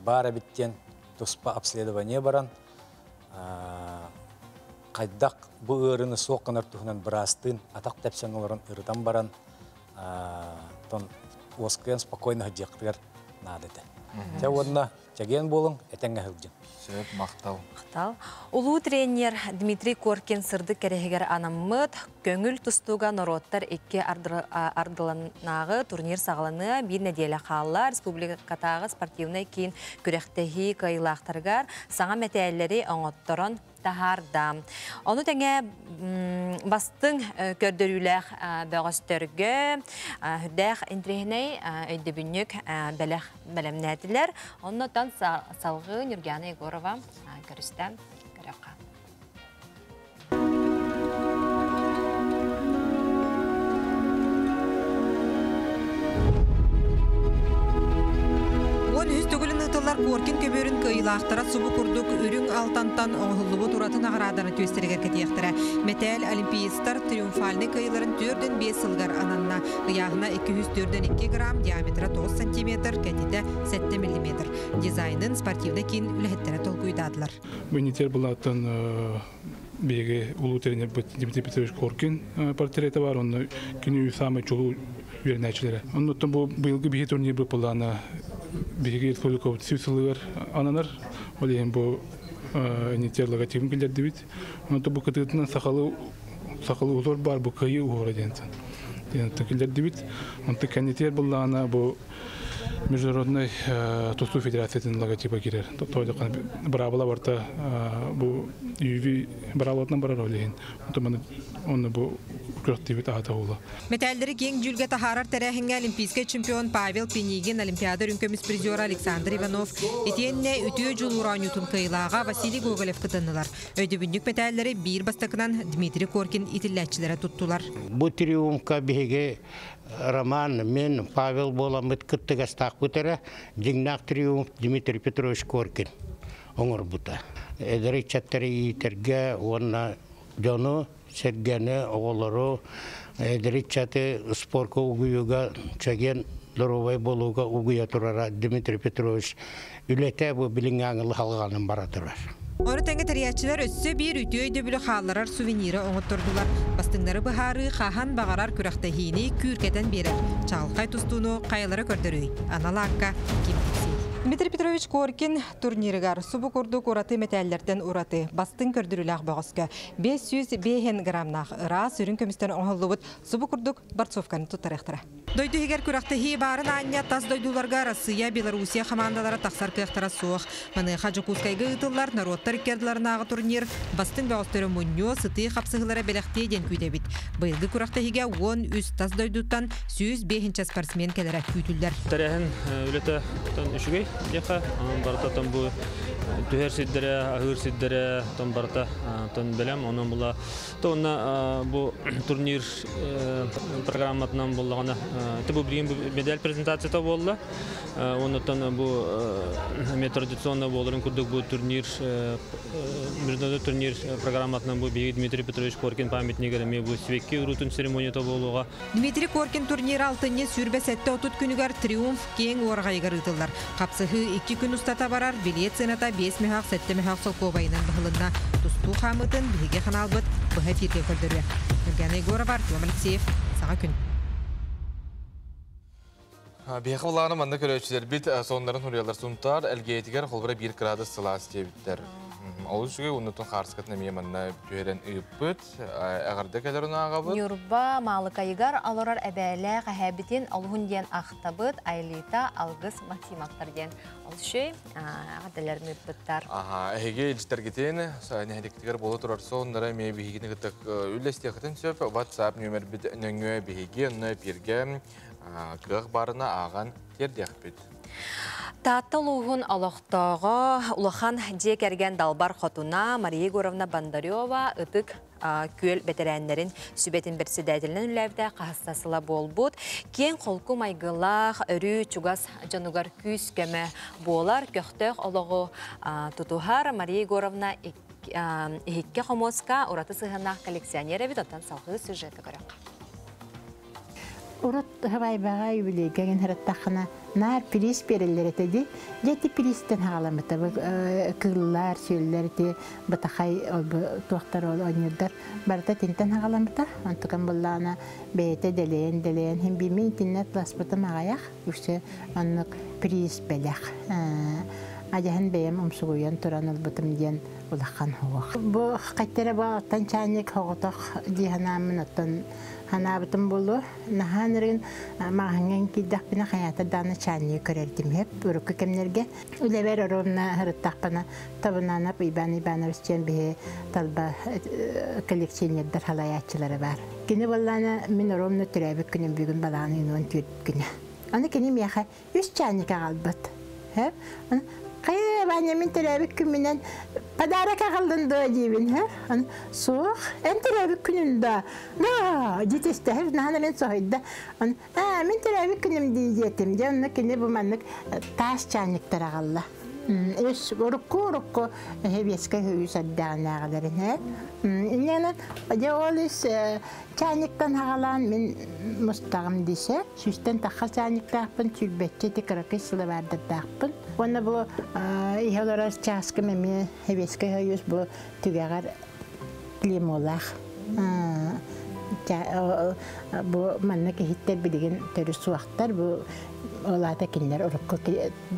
бара биттен туспа обследование баран, қайдақ бұл өріні соққыныр тұхынан бірастын, атақ тәпсен оларын ұрыдан баран, Оскен спокойно жектер надыды. Те онна чаген болың, этеңе хылжын. Сөп мақтал. Мақтал. Улуу тренер Дмитрий Коркин сырды керегер анаммыт, көңіл тұстуға нороттар екке ардыланағы турнир сағыланы бір неделі қалла республикатағы спортивный кейін күректегі кайылақтарғар саңа мәтәлері оңоттырын тахарда. Onu тәңе бастың көрдіріләқ бәғістіргі хүрдәқ интрихіней өйдебінік бәлемнәділер. Оннан салғы Нұрганы Егорова көрістен көріққа. Коркин көбөрүн кыйлаактара субу курдук үрүң алтантан оңхуллубу туратын аграданы төстергер кетияктара. Метел олимпиисттар триумфальный кыйларын 4-5 сылгар ананна. Ыягына 204-2 грамм, диаметра 9 сантиметр, кәдиде 7 миллиметр. Дизайнын спортивный кин үлэхеттері толкуйдадылар. Бенитер булаттан беге улуу тренер Дмитрий Петрович Коркин портреті бар, оны күні самый чулу вернәчілері. Оннан бұл быйылғы бейі турнир бұл плана беге республикалық сүйсілігер ананар, олейін бұл нетер логотипін келдерді бейт. Оннан бұл кытығытынан сақалы ұзор бар, бұл кайы ұғыр еденсін. Келдерді бейт. Оннан кәнетер бұл ана бұл Международный Тусту Федерациясының логотипі керер. Тойдыққан бұрабыла барта бұл UV бұралатынан барар олейін. Оны бұл күріқтебет ағата олы. Металдері кең жүлге тахарар тәрәхінге олимпийский чемпион Павел Пенигин, олимпиада рүнкөміс призер Александр Иванов, етенне үтіе жыл ұранютын кыйлаға Василий Гоголев кытынылар. Өйдібіндік металдері бір бастықынан Дмитрий Коркин итілләтчілері тұттылар. Бұл триумфка беге Роман, мен Павел боламыт кыттыгастақ бұтыры, деңнақ триумф Дмитрий Петрович Коркин оңыр бұта. Әдірі чаттары етерге, онна жону, сәргені, оғылыру, әдірі чаты спорка ұғыюға, чаген дұровай болуға ұғыя тұрара Дмитрий Петрович үлеті бұл білің аңылы халғанын бара тұрар. Оны тәңгі тәриятчылар өссі бір үті өйді білі қаларар сувенирі оңыттырдылар. Бастыңдары бұхары қахан бағарар күрақтахини күркетен берер. Чалқай тұстуыны қайылары көрдірі. Аналаққа кемтіксей. Дмитрий Петрович Коркин турнирігар субу күрдік ұраты метәллерден ұраты. Бастың көрдіріліғ бағысқа 500 грамнақ ұра сүрін көмістен оңғылы бұд субу күрдік Барцовканы тұттарықтыра. Дойду егер күрақтахи барын анья тас дойдуларға Россия, Белоруссия командалары тақсар күйақтара соқ. Маны Хаджикускайғы ұтылар, народтар керділарынағы турнир бастың бағыстыры мұньо сыты қапсығылары беләқте ден күйді бит. Бұйылғы күрақтахиге 10 үст тас дойдуттан 105 спортсмен келері күйтілдер. Тарихын үлеті үшігей деқа, барыта там бұл түхер сиддері, ағыр сиддері там барыта белем, оның бұла. Бұл турнир программатынан болғаны бұл бірген медаль презентацияда болды. Онықтан бұл традиционно болырын күрдік бұл турнир, международный турнир программатынан бұл бейгі Дмитрий Петрович Коркин памятнигері бұл свекке ұрутын церемонията болуға. Дмитрий Коркин турнир алтыне сүрбе сәтті отут күнігер триумф кең орғайғыр ұтылар. Қапсығы 2 күн ұстата барар, билет сената 5 мехақ, 7 мехақ солқо байынан бұғылына. Тұсту қамытын біге қаналбыт бұға фирге көрдірі. Нұрганы Егорова, Артем Алексеев, Саға күн. Бияқы бұлағына манда көрәтшілер бит сонларын хұрыялар сұнтар, әлгейтігер қолбыра 1 градус сылас тебіттер. Ол үшіге ұнытын қарсықытына мен манда түйерен үйіппіт, әғірді кәлер ұна ағабыт? Нюрба малықайығар алырар әбәлі қағабітен алғын ден ақтабыт, айлита алғыз математтар ден. Ол үші ағадаларын үйіппіттар. Әйге елжістер кетен, нәдіктігер болы тұрар соңдары мен бейгені күттік үлесте қытын сөп, WhatsApp нөмір біт нөңі бейге, үні берге қық барына аған тердеқ біт. Таттыл уғын алықтағы ұлыған дек әрген далбар қотуна Мария Егоровна Бандарева ұтық көл бәтерәнлерін сүбетін бірсі дәділінен үләвді қағыстасыла болбуд. Кен қолқы майғылақ, үрі, чугас, жануғар күз көмі болар көқтіқ олығы тұтуғар Мария Егоровна ехекке қомосқа ұраты сығына коллекционері бет оттан салғы сюжеті көрек. Урут хавай бага юбилей ген хараттахана нар приз берелер этеди. Жети призден хагаламыта кыллар, сөйллер те батахай тоқтар ойнырдар. Барта тинтен хагаламыта. Антыкан буллана бете делен хем би интернет ласпыта магаяк. Үсе аннык приз белек. Ажахан бем умсугуян тураныл бутым ден улахан хуак. Бу кайтера ба танчаник хоготок диханамын оттан Ханабытым болу, наханырын мағанген киддақпына хаята даны чанны көрердім хеп, үріккі кемнерге. Үлебер оромна хырыттақпына табынанап ибан өстен бе талба коллекционердер халаятчылары бар. Кені болланы мен оромна түрәбік күнім бүгін баланы үйнуын түріп күні. Аны кені мияқа 100 чанны кағалбыт. Қайбаны мен түрәбік күнінен подарок ағылдынды дейбін. Соқ, ән түрәбік күнінде. Жетесті, нағанырын соғыйды. Мен түрәбік күнім дейдетім. Оны кені бұманлық тас чанниктар ағылды. Өз ұрыққы хебескі хүйі сәддіған ағыларын. Инені ол өз чанниктан ағылан мен мұстағым десе. Сүстен таққа чанниктақпын, түлбетче текіріқи сылы бардырдақпын. Оны бұл ихаларас часкы мәме хебескі хүйіс бұл түгәғар климолақ. Бұл манна кехиттер білген түрі суақтар, бұл олата кендер ұрыққы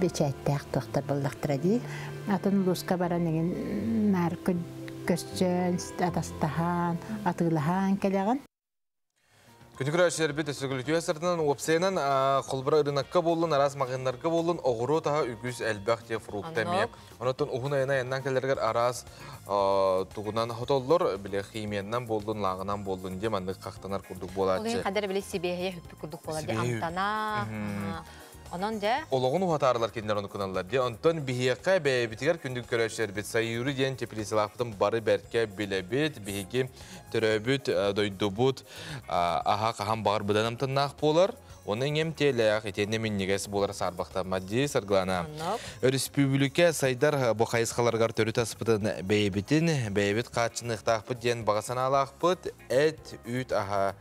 бечәйттәқ тоқтар болдақтыра дей. Атын лұсқа баран еген нар көсчен, атастахан, атылахан кәліған. Күнді көрәшілер бет өсіргілі түйесірдінің опсайынан қолбыра ұрынаққа болын, арас мағынларға болын, оғыру таға үгіз әлбәқ те фрукта ме. Онытын ұғын айына еннен кәлергер арас тұғынан хотоллар, біле химияннан болдың, лағынан болдың де маңдық қақтанар күрдік болады. Олың қадар біле Сибияға хүппі күрдік болады, амтана. Онан де? Олығын ұғатарылар кендер оны күналар де. Онтан бігеққа бәйбітігер күндік көрәшілер бет. Сайыры ден тепелеселақтың бары бәртке біле бет, бігеге түрәбіт, дойды бұд, аға қаған бағыр бұдан амтаннақ болар. Оның емтеліғ, етенде мен негесі болар сарбақта мадди сарғылана. Республика сайдар бұқайысқаларғар түрі таспыдың бәйбіт қатшынықтақпыд ден бағасан алақпыд, әт, үт, аға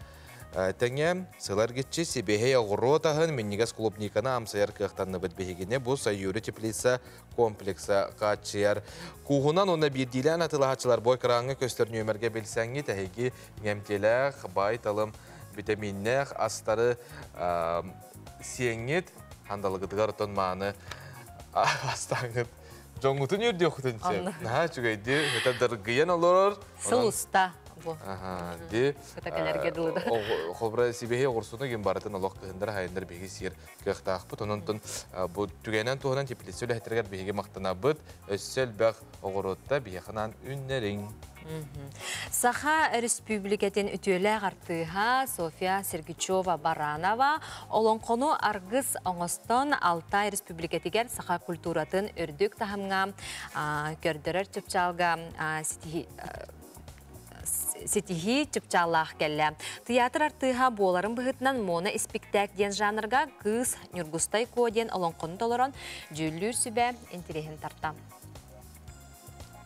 Тәңем, сылар кетші себехей оғыру тағын меннегес клубникана амсаяр кықтанны бұд бейгене бұл сайюры теплиса комплекса қатшияр. Куғынан оны бірдейлен атылағатшылар бой қыраңы көстерін өмірге білсәңі тәхеге немтеләқ, бай талым, витаминнәқ, астары сеңет, хандалығыдығар ұтын мағыны астаңыд. Жоңғытын өрде оқытын сәп. Наға чүгейді, өтәдір ғиян олар. Сыл ұста. Қолбыра себехе ғұрсуына ген баратын олық күйіндер хайындар беге сер көқтақ бұд. Онын түгенен туғынан тепелесі өләхтергер беге мақтана бұд. Өссел бәқ оғыротта бейханан үннерің. Саха республикатын үтөлі артыға София Сергичева Баранова олон қону арғыз оңыстан Алтай республикатигер саха культуратын үрдік тахымға көрдірір түпчалға сетихи чыпчаллах келле. Театр артыға боларын бұғытынан моно спектак ден жанрға кыз Нюргустай коден олонқын толырын жүллүр сүбе интерехін тарта.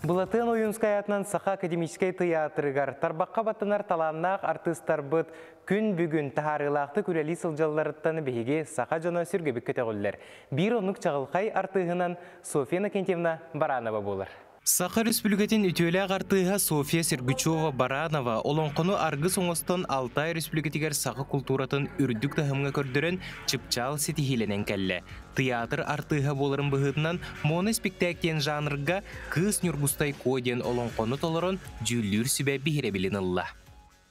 Бұлатын ойынскаятынан Саха академическай театрыгар тарбаққа баттынар таланнақ артыстар бұд күн бүгін тахарылақты күрелі сылжаларыттаны бейге Саха жона сүргебік көтеғілер. Бір онық чағылқай артығынан София Накентьевна Баранова болыр. Саха Республикатын үтөлі ағартыға София Сергучева-Баранова олонқыны арғы соңыстан Алтай Республикатигер сақы культуратын үрдік тахымға көрдірін чыпчал сетихиленен кәлі. Театр артыға болырын бұғытынан моны спектаклен жанрға кыз нүргустай коден олонқыны толырын жүллүр сүбә бігіре білін ұлла.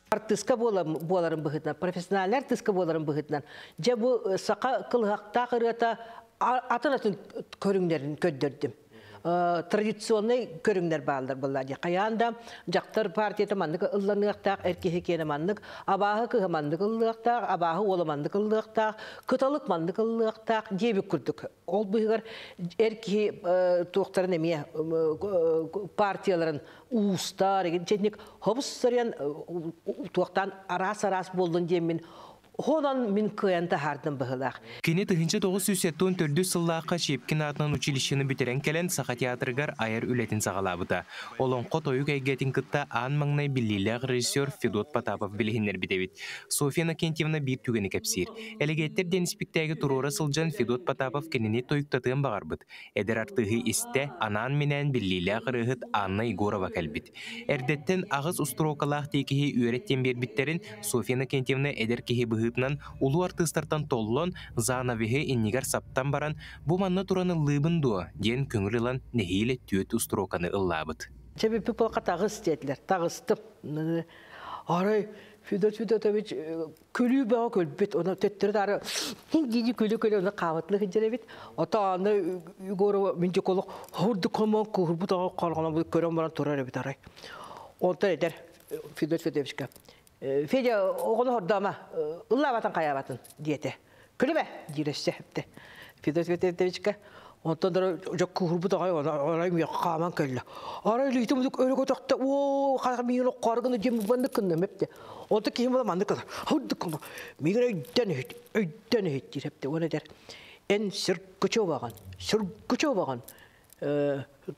Артыстка боларын бұғытынан, профессионалер артыстка боларын бұғытынан. Же бұл сақа қылғақта қырғата атын көріңдерін көддірдім. Традиционный көріңдер bağlıdır bunlar. Kayanda jaktır partiyete mandık ıllanıqtaq, erkehekene mandık, abahı kığı mandık ıllıqtaq, abahı oğlu mandık ıllıqtaq, kıtalık mandık ıllıqtaq debik kürdük. Ol buygar erkehi tuğtarın emeye partiyaların uustar, çetnik hobus sarıyan tuğtan aras boldun demin. Honan min kıyanta hardan bağılaq. Kene 1974 сыллаққа Шепкин атынан училищені бітірен келен сақа театрыгар айыр үлетін сағалабыда. Олонқо тойық әйгетін кытта аң маңнай біліліғ режиссер Федот Потапов білігінер бітевет. София Накентьевна бір түгені кәпсир. Әлігеттер денспектәгі тұрора сылжан Федот Потапов кеніне тойықтатығын бағарбыд. Әдір артығы істі анан менен біліліғ рығыт Анна Егорова кәлбіт. Әрдеттен ағыз устрокалақ текеге үйреттен бербіттерін София Накентьевна әдір кеге улу артыстартан толлон занавеге иннигар саптан баран бу манна тураны лыбын дуа ден көңілілан нехейле түйет устроканы ыллабыт. Чебе пиполка тағыз деділер, тағызтып. Арай, Федотович көлі бағы көлбет, оны төттірді ары, дейді көлі оны қабытлы хеджері бет. Ата аны Егорова менде қолық, ғырды қылман күрбіт аға қалғана бұл көрен баран тұрар бет арай. Онтан едер Федотовичка. Федя оғыны хордама, ыллабатын қаябатын дете. Күлі бә, дейрессе әпті. Федотовичка. Ondan da çok kurbu da arayım ya kaman kelle. Araylı item bu öyle kotakta o kadar milyon kargını cem bandık kındım hep de. Orada kim var bandık kadar. Hadi kındım. Migre öden hiç hep de o ne der. En sırkıçı vagan.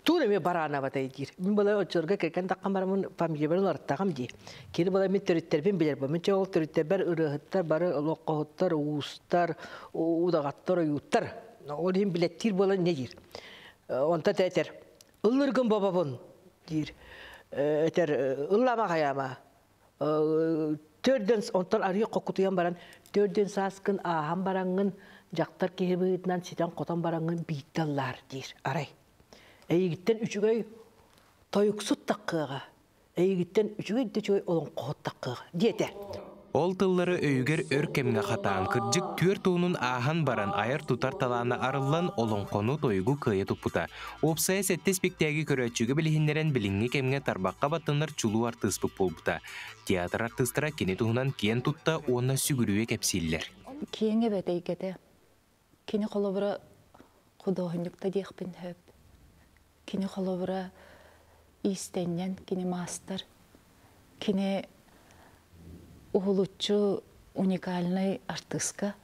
Tuğla mi barana batay dir. Min bala oturga keken takamaramın familyalarlar takam di. Kini bala min törütterben bilir bu. Min çoğul törütterber ırıhıttar, barı loqahıttar, uustar, udağattar, yuttar. Olayım bilettir bola nedir? Onta eter. Illırgın bababın dir. Eter ıllama kayama. Törden ontan arıya kokutuyan baran. Törden saskın aham barangın jaktar kehebiyetinden siten kotan barangın bittallar dir. Aray. Eygitten üçügey toyuksut takkıga. Eygitten üçügey de çoy olan kohut takkıga. Diyete. Ол тыллары өйгер өркемге қатаан кырджык түер туунун аахан баран айыр тутар талаана арыллан олонқону тойгу кыя туппута. Опсая сетте спектаги көрөчүгө билихиннерен билинги кемге тарбакка баттынар чулу артыспык болбута. Театр артыстыра кени туунан кен тутта онна сүгүрүүе кепсиллер. Киеңе бетейгеде. Кени холобура художникта диэхпин хөп. Кени холобура истеннен, кени мастер. Кени Улуччу уникальный артистка,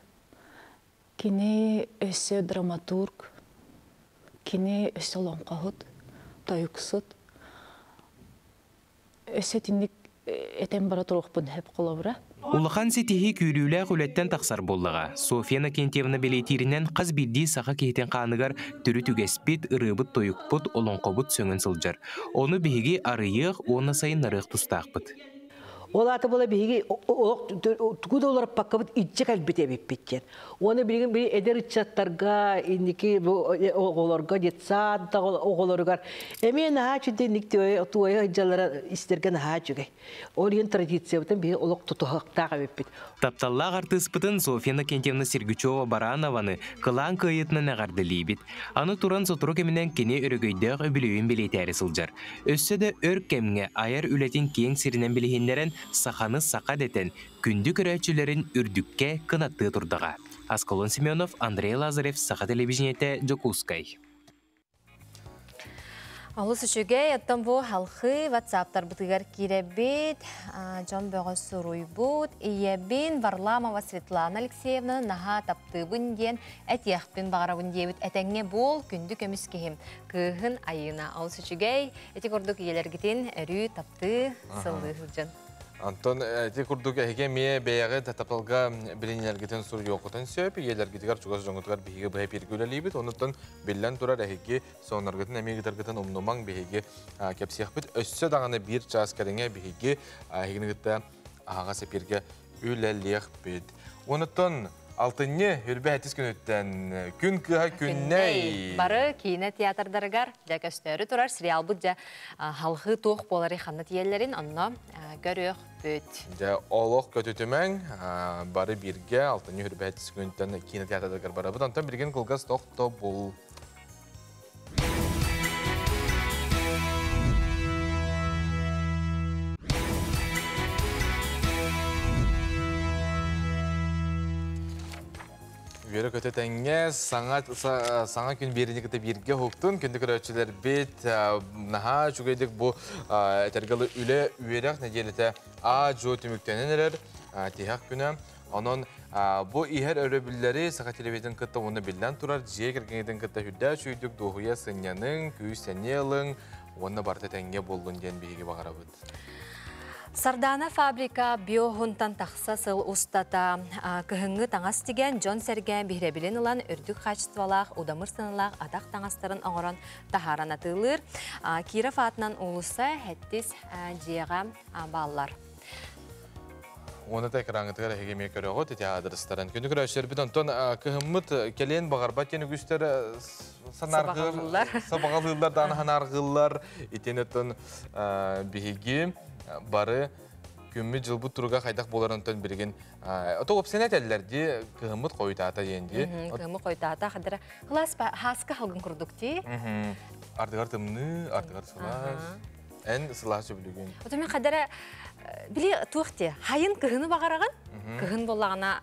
кини өсө драматург, кини өсө лонқахут, тойуксут. Өсө тинник этен бара туруқпын хеп қолабыра. Улахан сетихи күрүүлі құлеттен тақсар боллаға. София Накентьевна белетирінен қаз бидді сақа кейтен қанығар түрі түгеспет, ырыбыт, тойықпыт, олонқобыт сөңін сылжар. Оны бігі арыйық, оны сайын нарық тұстақпыт. Олаты бола биги тугу доллар паккабыт итче калбите биппеткен. Оны билген бир эдер итчаттарга индики оголорга детсад да оголоргар. Эмен хачыды никте туая жаллара истерген хачыгы. Орен традициябытын би олок тутуктага биппет. Тапталлаг артыспытын София Накентьевна Сергучева-Баранованы кылан кыйытына нагардылибит. Аны туран сотору кеминен кене өрөгөйдөг өбүлөйүн билетери сылжар. Өссө да өр кемге айыр үлетин кең сиринен билихиннерен сақаны сақа детен күнді көрәчілерін үрдікке кынатты тұрдыға. Асколон Семенов, Андрей Лазарев, Сақа телевизионете Джокускай. Алыс үшіге еттен бұл халқы ватсаптар бұтығар керебет, жон бөғі сұруй бұд, иебін Варламова Светлана Алексеевна наға таптыбын ден әтияқпен бағарабын дебіт әтәңе бұл күнді көміскейім күйін айына. Алыс үшіге әтек ордық елергетін әрі тапты сылды жын. Антон, те курдук эге мие бәяғы татапалға білінергетін сұр йоқытын сөп, елергетігер чугас жоңытығар бейге бәйі пергөлелейбіт, онытын біллән тұрар әхеге соңнаргетін әмегітаргетін ұмнымаң бейге кәпсияқ біт, өссі дағаны бір час кәріңе бейге әхегінігітті ағаға сәперге үләлеқ біт. Онытын алтынне үрбе әтіс күніттен күн кыға күнней. Бары кейіне театрдарығар, жәкәстері тұрар сериал бұд жа халқы тоқ болары қанны тиелерін, онына көріқ бүт. Жа олық көтетімен бары бірге алтынне үрбе әтіс күніттен кейіне театрдарығар бары бұд, онтан бірген қылғас тоқты бұл. Үйері көтетенге саңа күн беріне кіті бірге хоқтын, күнді көрәтшілер бет, наға жүгейдік бұл әтергілі үлі үйерек нәделеті А-жо түміктенен әрер тейхақ күні. Onun bu iher örübülleri sağa televizyon kıtta onu bilden turar. Jiye kirgeniden kıtta hüdda şuyduk doğuya sınyanın, küy sanyalın, onu barta tenge bolgun gen bihigi bağıra bud. Sardana fabrika biohuntan taqsa sıl ustata kıhıngı tаңас деген John Sergen bihrebilin olan ürdük kaçtvalaq, udamır sınılaq, adaq tаңастарын оңыран taharan atılır. Kira fatnan ulusa hettis jiyağa bağlar. Onu da ekranıtıqar hegeme körüğü tete adırıstaran. Kündü körüğüşler bir ondan kıhımmıt keleyen bağırbat yeni güçler sabağalırlar, danağanargıllar, itenetten bihigi bары күмі жылбы тұруға қайдақ боларынтын бірген. Тоғып сен әтәлілерде кығымыт қойтаата енді. Кығымыт қойтаата қадыра. Қылас ба хасқа қалғын күрдікті? Ардығар тымны, ардығар сылаш. Ән сылаш өбіліген. Отымен қадыра біле туықты. Хайын кығыны бағараған? Кығын болағына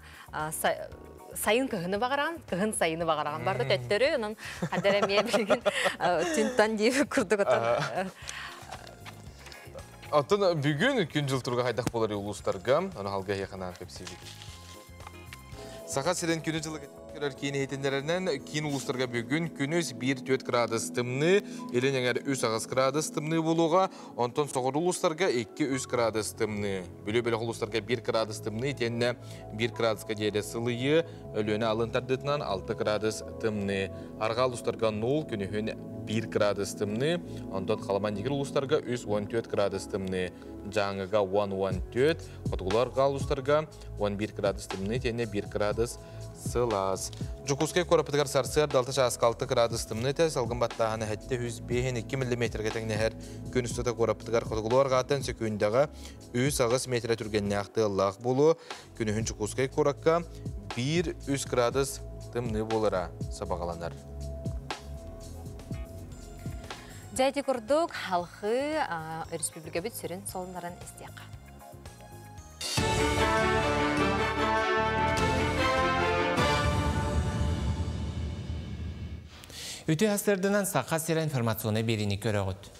сайын кығыны бағараған, кығын сайыны бағараған. Барды төттері, оның қадыра мие білген түнттан дейбі күрдік отын. Атын бүгін күн жыл тұрға қайдақ болары ұлыстарға, оны халға яқынан көпсейбек. Сақа сирен күні жылы көрер кейін ейтіндерінен кейін ұлыстарға бүгін күніз 1-4 градус тымны, елен әңер 3 градус тымны болуға, онтон соғыр ұлыстарға 2-3 градус тымны. Бөлі-бөлі ұлыстарға 1 градус тымны, тенне 1 градусқа дейді сылыйы, өліні алын тардытынан 6 градус тымны. Арға ұлыстарға 0 күнігін 1 градус тымны, онтон қаламан егер ұлыстарға 3-14 градус тымны. Жаңыға 1-14, қотығыларға ұлыстарға 11 градус тымны, тенне 1 градус сылас. Жукускай корапытығар сарсығар 6-6 градус тымны тәс, алғын баттағаны әтті 105-2 мм кәтіңнәр күн үстіді корапытығар қотығыларға атын сөкүйіндіға 3 метр түргенне ақты Аллах болу. Күнігін Жукускай коракка 1-3 градус тымны болыра сабағаланар. Жайты күрдік, халқы республика бүт сүрін солындарын істеққа. Үті астырдынан сақа сері информационы беріні көріғыд.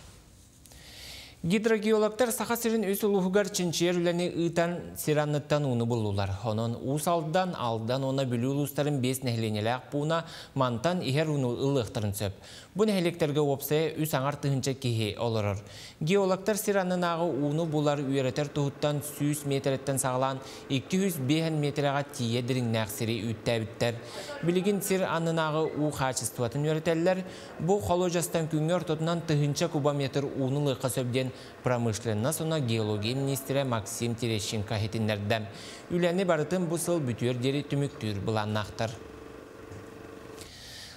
Гидрогеологтар сақа сирин өз ұлығығар чинчер үләне ұйтан сиранныттан уны болулар. Онын ұс алдан оны бүлі ұлыстарын 5 нәхленеләк бұна мантан ихер уны ұлықтырын сөп. Бұл нәхелектерге опсая үс аңар тұхынча кеге олырыр. Геологтар сираннынағы уны бұлар үйеретер тұхыттан 100 метреттен сағылан 205 метраға тие діріңнәқ сири үттәбіттер. Білігін сир аннынағы у қачыстуатын үйеретелер. Бұл қолы жастан күнгер тұтынан тұхынча кубометр уны лыққа сөбден промышленна сона геология министрі Максим Терещенко хетинлерден. Үләні барытын бұл сыл бүтер дері түміктүр бұланнақтыр.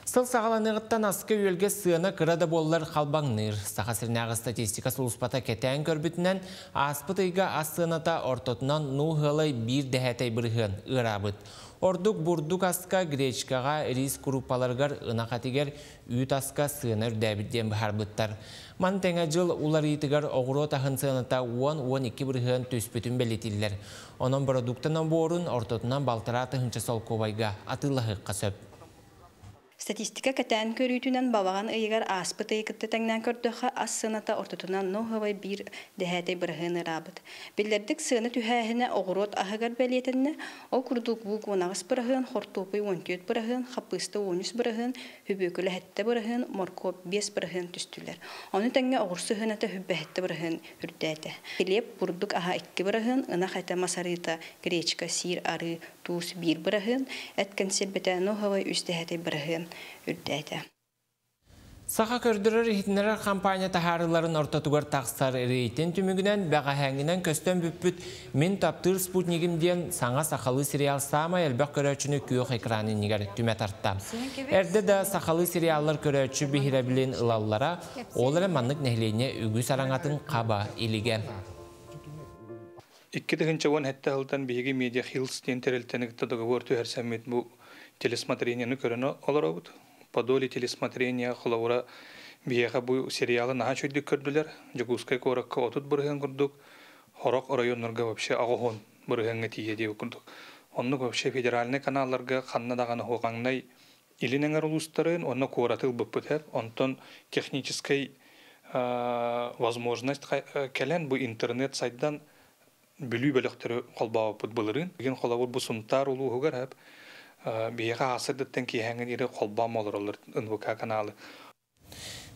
Сыл сағаланығыттан асқы өлге сığına қырады болылар қалбаңныр. Сақасырнағы статистика сұлыспата кәтән көрбітінен аспытыйға асығыната ортотынан нұғылай бір дәхәтәй бірғын ұрабыт. Ордук бурдук аска гречкаға риск группаларғар ынақатигер үйт аска сığına үрдәбідден бұхарбыттар. Ман тәңі жыл улар етігер оғыру тағын сığынata 10-12 бірғын төспетін бәлетілер. Оның продуктынан борын ортотынан балтыра тығынчы сол ковайға атылығы қасөп. Статистика кәтән көрүтүнән балаган ыйгар аспыт ыйкытты тәңнән көрдөхә ас сыната ортотунан ноховай бир дәһәтей бирһыны рабыт. Билдердик сыны түһәһенә огырот аһыгар бәлетенне, ол курдук бу конагыс бирһын, хортопый 14 бирһын, хапысты 13 бирһын, хүбөкөле хәтте бирһын, моркоп 5 бирһын түстүләр. Аны тәңгә огырсы хәнәтә хүбәһәтте бирһын үрдәтә. Хилеп бурдук аһа 2 бирһын, ына хәтә масарыта гречка, сир, ары, туз 1 бирһын, әткән себетә ноховай үстәһәтей бирһын. Саха көрдірер ихтінерер кампания тахарыларын ортатугар тақсар рейтен түмігінен бәға әңгінен көстен бүппіт мен таптыр спутнигім ден саңа сақалы сериал сама әлбәқ көрәчіні күйіқ экранын негер түмет арттам. Әрді да сақалы сериаллар көрәчі бейхірі білен ұлалылара олары манлық нәхлейіне үгі сараңатын қаба иліген. 2-10 хәтті ғылдан бейгі медиа хилстен терелтенік тадығы өрті әрсәмет бұл телесмотрениені көріні олар ауыд. Подоли телесмотрения қылауыра бейеға бұл сериалы наға чөйді көрділер. Жығускай қораққа отыд бұрығын күрдік. Хорақ районларға вообще ағуғын бұрығынғы тиеде күрдік. Онны вообще федеральный каналларға қанна дағаны хоғаңнай илінеңер ұлыстарын, онны қоратыл бұппытып. Онтон технической возможность кәлен бұл интернет сайттан бүлі бөліқтері қолбауы бұд бұлырын. Еген қолауыр бұл сұнтар ұлу ғығар әп. Бейға асырдыттен кейхәңін ері қолбам олар олар НВК каналы.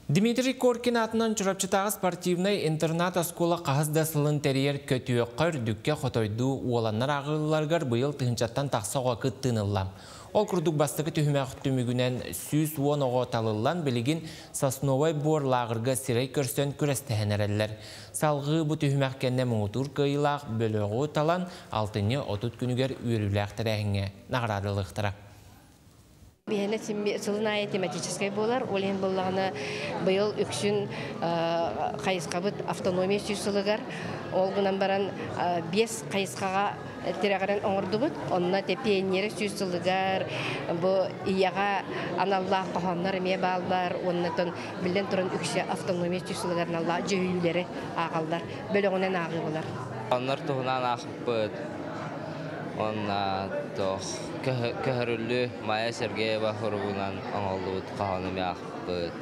Дмитрий Коркин атынан чұрапчытағы спортивный интернат аскола қағызда сылын тәрер көтіөққыр дүкке қотойду оланнар ағылыларғар бұйыл тұхынчаттан тақсаға күттініллам. Ол күрдік бастығы түхімә құттымігінен сүйіс уон оға талылан білігін Сосновой бор лағырға сирей көрсен күрестіхен әрелілер. Салғы бұ түхімә кәнне мұңытур қиылақ бөліғу талан алтыны 30 күнігер үйіріләқтір әңге нағырадылықтыра. Бейіне сылынайы тематическай болар, олен болағына бұйыл үксін қайысқабыт автономия сүйсілігар. Олғынан баран 5 қайысқаға тирағаран оңырды бұд, онына тепейнері сүйсілігар, бұл ияға аналлах қоғанлар ме балдар, оннатон білден тұрын үксе автономия сүйсілігарын алла жүйілері ағалдар, бөліғінен ағы болар. Онлар тұғынан ақып бұд. Онна тоқ көхірілі Майя Сергеева құрығынан оңылуыд қағанымы ақпыд.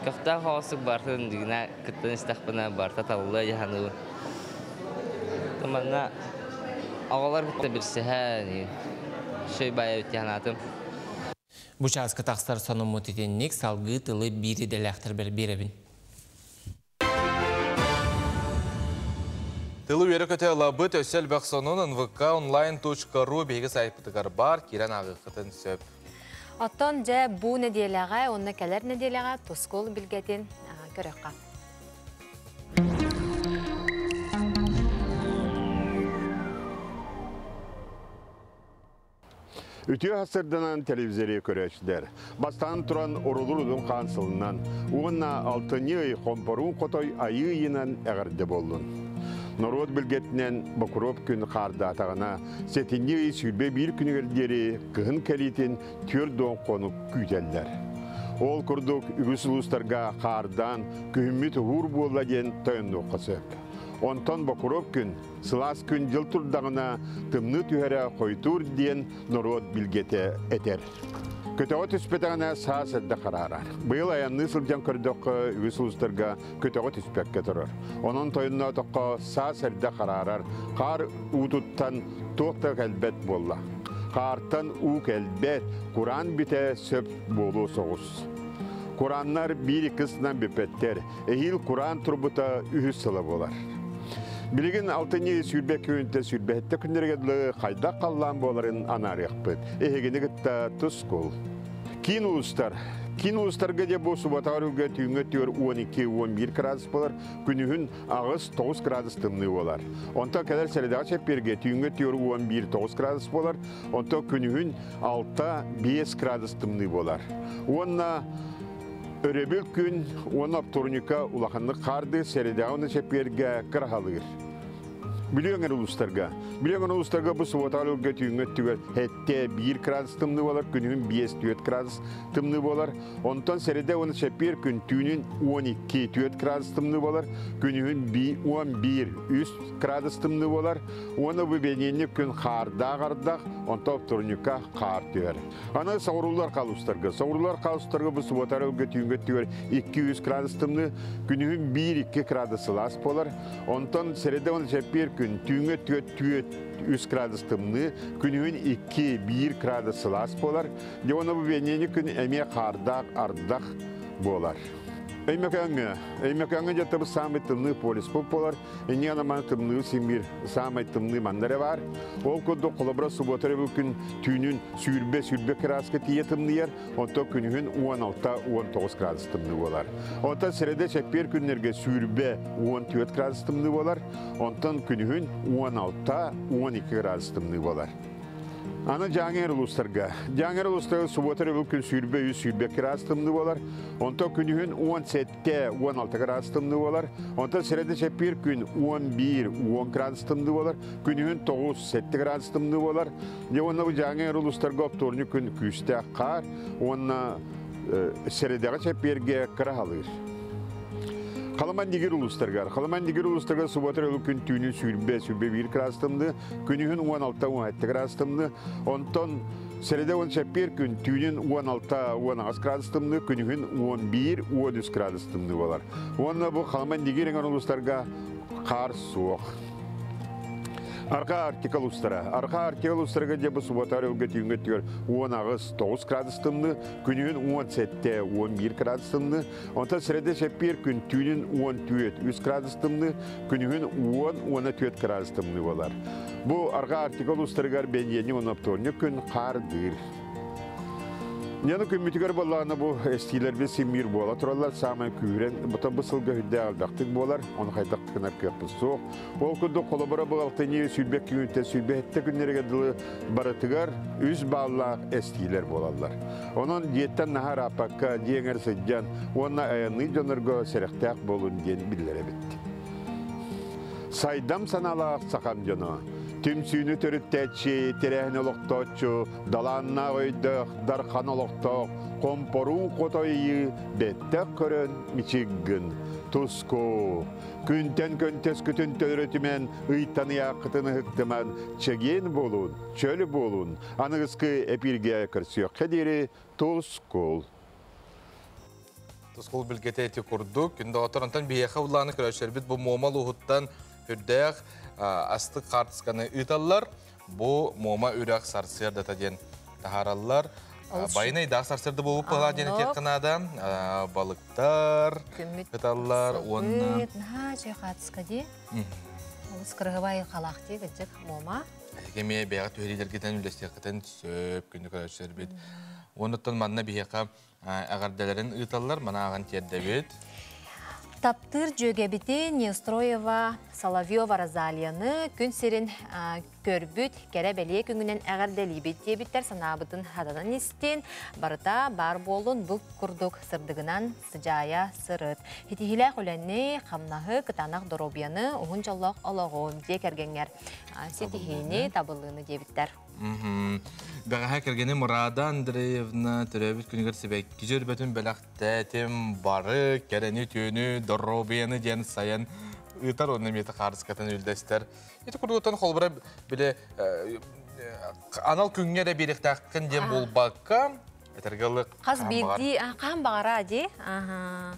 Көқта қоғысық бартын дегіне күттін істақпына барта талылы жағануы. Тұманна оғалар күтті бірсіхән, шөй бая өттіғанатым. Бұшасқы тақстар соны мұтетеннік салғы тылы бири дәләқтір бір беребін. Тылы өрі көте лабыт өсел бақсонын nvkonline.ru бейгі сайпытығар бар, керен ағықытын сөп. Оттан жа бұ неделяға, онына кәлер неделяға тұскол білгетін көріққа. Үтіе ғасырдынан телевизория көрәшілер. Бастан тұран орылырудың қансылынан, оғына алтыны ай қомпарун қотой айы енен әғірді болдың. Народ білгетінен Бақыров күн қарды атағына сетінне ай сүрбе бір күнігердері кығын кәлетін түрден қонып күйтелдер. Ол күрдік үгіс ұлыстарға қардан күхіммет ұғыр болла ден тойынды қысып. Онтан Бақыров күн, сылас күн жыл тұрдағына тымны түйәрі қойтур ден народ білгеті әтер. Көтеғі түспетіғіне саас әдді қарарар. Бұйыл аянны сылжан көрдіқі үгіс ұлыстарға көтеғі түспекке тұрыр. Оның тойынна тұққа саас әдді қарарар. Қар ұтыттан тоқтық әлбет болла. Қартан ұқ әлбет, Құран біте сөп болу соғыз. Құраннар бір қысынан бепеттер. Әйіл Құран тұрбыта үхіс сылы болар. Білген алтыны сүрбек күйінті сүрбәтті күндергедлі қайда қаллан боларын анарық бұд. Әйгені күтті тұс қол. Кейін ұлыстар. Кейін ұлыстарға де бұл сұбатар үлгі түйіңі түйір 12-11 градус болар. Күнігін ағыз 9 градус тымны болар. Онта кәдер сәледағы шәпперге түйіңі түйір 11-9 градус болар. Онта күнігін 6-5 градус тымны болар. Онна Өребіл күн, оны аптурника улақынны қарды сәредауыны шәпперге қырғалығыр. Biliyorlar uluslarga. Biliyorlar uluslarga bu suvatarlı götüğünü tüver. Hette 1 gradus tımlı olar, günün 5-4 gradus tımlı olar. Ondan seride onu şepir gün tünün 12-4 gradus tımlı olar. Günün 11 üst gradus tımlı olar. Onu bu benyenli gün karda, ondan turnuka kar tüver. Ana savrular kaluslarga. Savrular kaluslarga bu suvatarlı götüğünü tüver 200 gradus tımlı. Günün 1-2 gradus las polar. Ondan seride onu şepir gün tüğüne tüet 3 gradus tımlı, günün 2-1 gradus las polar. Ona bu benyenli gün emeğe ardak bolar. Eymekangı jatabı samay tımlı polis polar. Eni anaman tımlı simir samay tımlı mandare var. Ol kodu kolabra subotere bu gün tüğünün sürbe kraska tiye tımlı yer. Onta günün 16-19 gradus tımlı bolar. Onta serede şepir günlerge sürbe 14 gradus tımlı bolar. Ontan günün 16-12 gradus tımlı bolar. Ana Canger uluslarga subotere bu gün sürbe gradus tımlı bolar. Onta günün 17-16 gradus tımlı bolar. Onta serede şepir gün 11-10 gradus tımlı bolar. Günün 9-7 gradus tımlı bolar. Ona bu Canger uluslarga optorunu gün küste kar. Ona seredege şepirge kara alır. Kalaman digir uluslarga subotere bu gün tüğünün sürbe 1 gradus tımlı. Günün 16-17 gradus tımlı. Ondan serede on şepir gün tüğünün 16-16 gradus tımlı. Günün 11-13 gradus tımlı bolar. Ona bu kalaman digir uluslarga kar soğuk. Arka artikal uluslarga de bu subotere bu götüğünü tüver 19 gradus tımlı. Günün 17-11 gradus tımlı. Ondan serede şepir gün tüğünün 14 gradus tımlı. Günün 10-14 gradus tımlı bolar. Bu arka artikal uluslarga benyenli onaptorunu gün kardır. Yani kümmütüger bollağına bu estiler ve simir bola turallar samay küren buta bısılga hüdde albaktık bolar onu haydak kınar köpü soğuk. Ol kudu kolabora bağaltani sülbek günüte sülbehette günlere dılı baratıgar üz bağlaq estiler bolallar. Onun diyetten nahar apakka diyenger sıccan ona ayanı dönürgö serektak bolun diyen billere bitti. Saydam sanalaq sakam canı. Tümsüğünü törüttetçi, terehine oluktoçu, dalanna oyduk, darkan oluktok, komporun kotoyu, bettek körün, miçiggin, tusko. Günten köntes kütün törütümen, ıytanı yakıtını hıktıman, çegen bolun, çölü bolun, anıgıskı epirge kırsıyor. Kediri, tuskol. Tuskol bilgete eti kurduk. Günde otorantan bir yaka ulanı kırışır. Biz bu muğmal uhuttan hürdek, astık kartıskanı ıtallar. Bu muğma ürak sarsıyer data diyen taharallar. Bayınay dağ sarsırdı bu pıla diyen tek kanada. Balıktar, ıtallar. Ha, çay kartıska diye. Olus kırığı bayı kalak diye gıcık muğma. Kemeye beyağı tüheliler giden ülestekten söp günde kırışır bit. Onuttan manna bir yaka ağardelerin ıtallar. Mana ağan tiyerdebit. Таптыр жөгебіті Нестроева, Соловьева Розалияны күн серін көрбіт кәрі бәлие күнгінен әғірдәлі беттебіттер санабытын хаданан істен барыта бар болын бұл күрдік сырдығынан сыжая сырыт. Хетихілі құләнне қамнағы қытанақ доробияны ұғын жаллақ олағуын дек әргенер сетихейіне табылыны дебіттер. Бәғаға кергені Мұрада Андреевна түрәбіт күнігер себек кежер бәтін бәліқтәтім бары кәрәні түйіні доробияны ден сайын ұйтар оны меті қарыз кәтін үлдәстер. Еті күрдіғыттан қолбыра біле анал күнгері беріктәқін ден болбаққа Қаз білді, қан бағара де.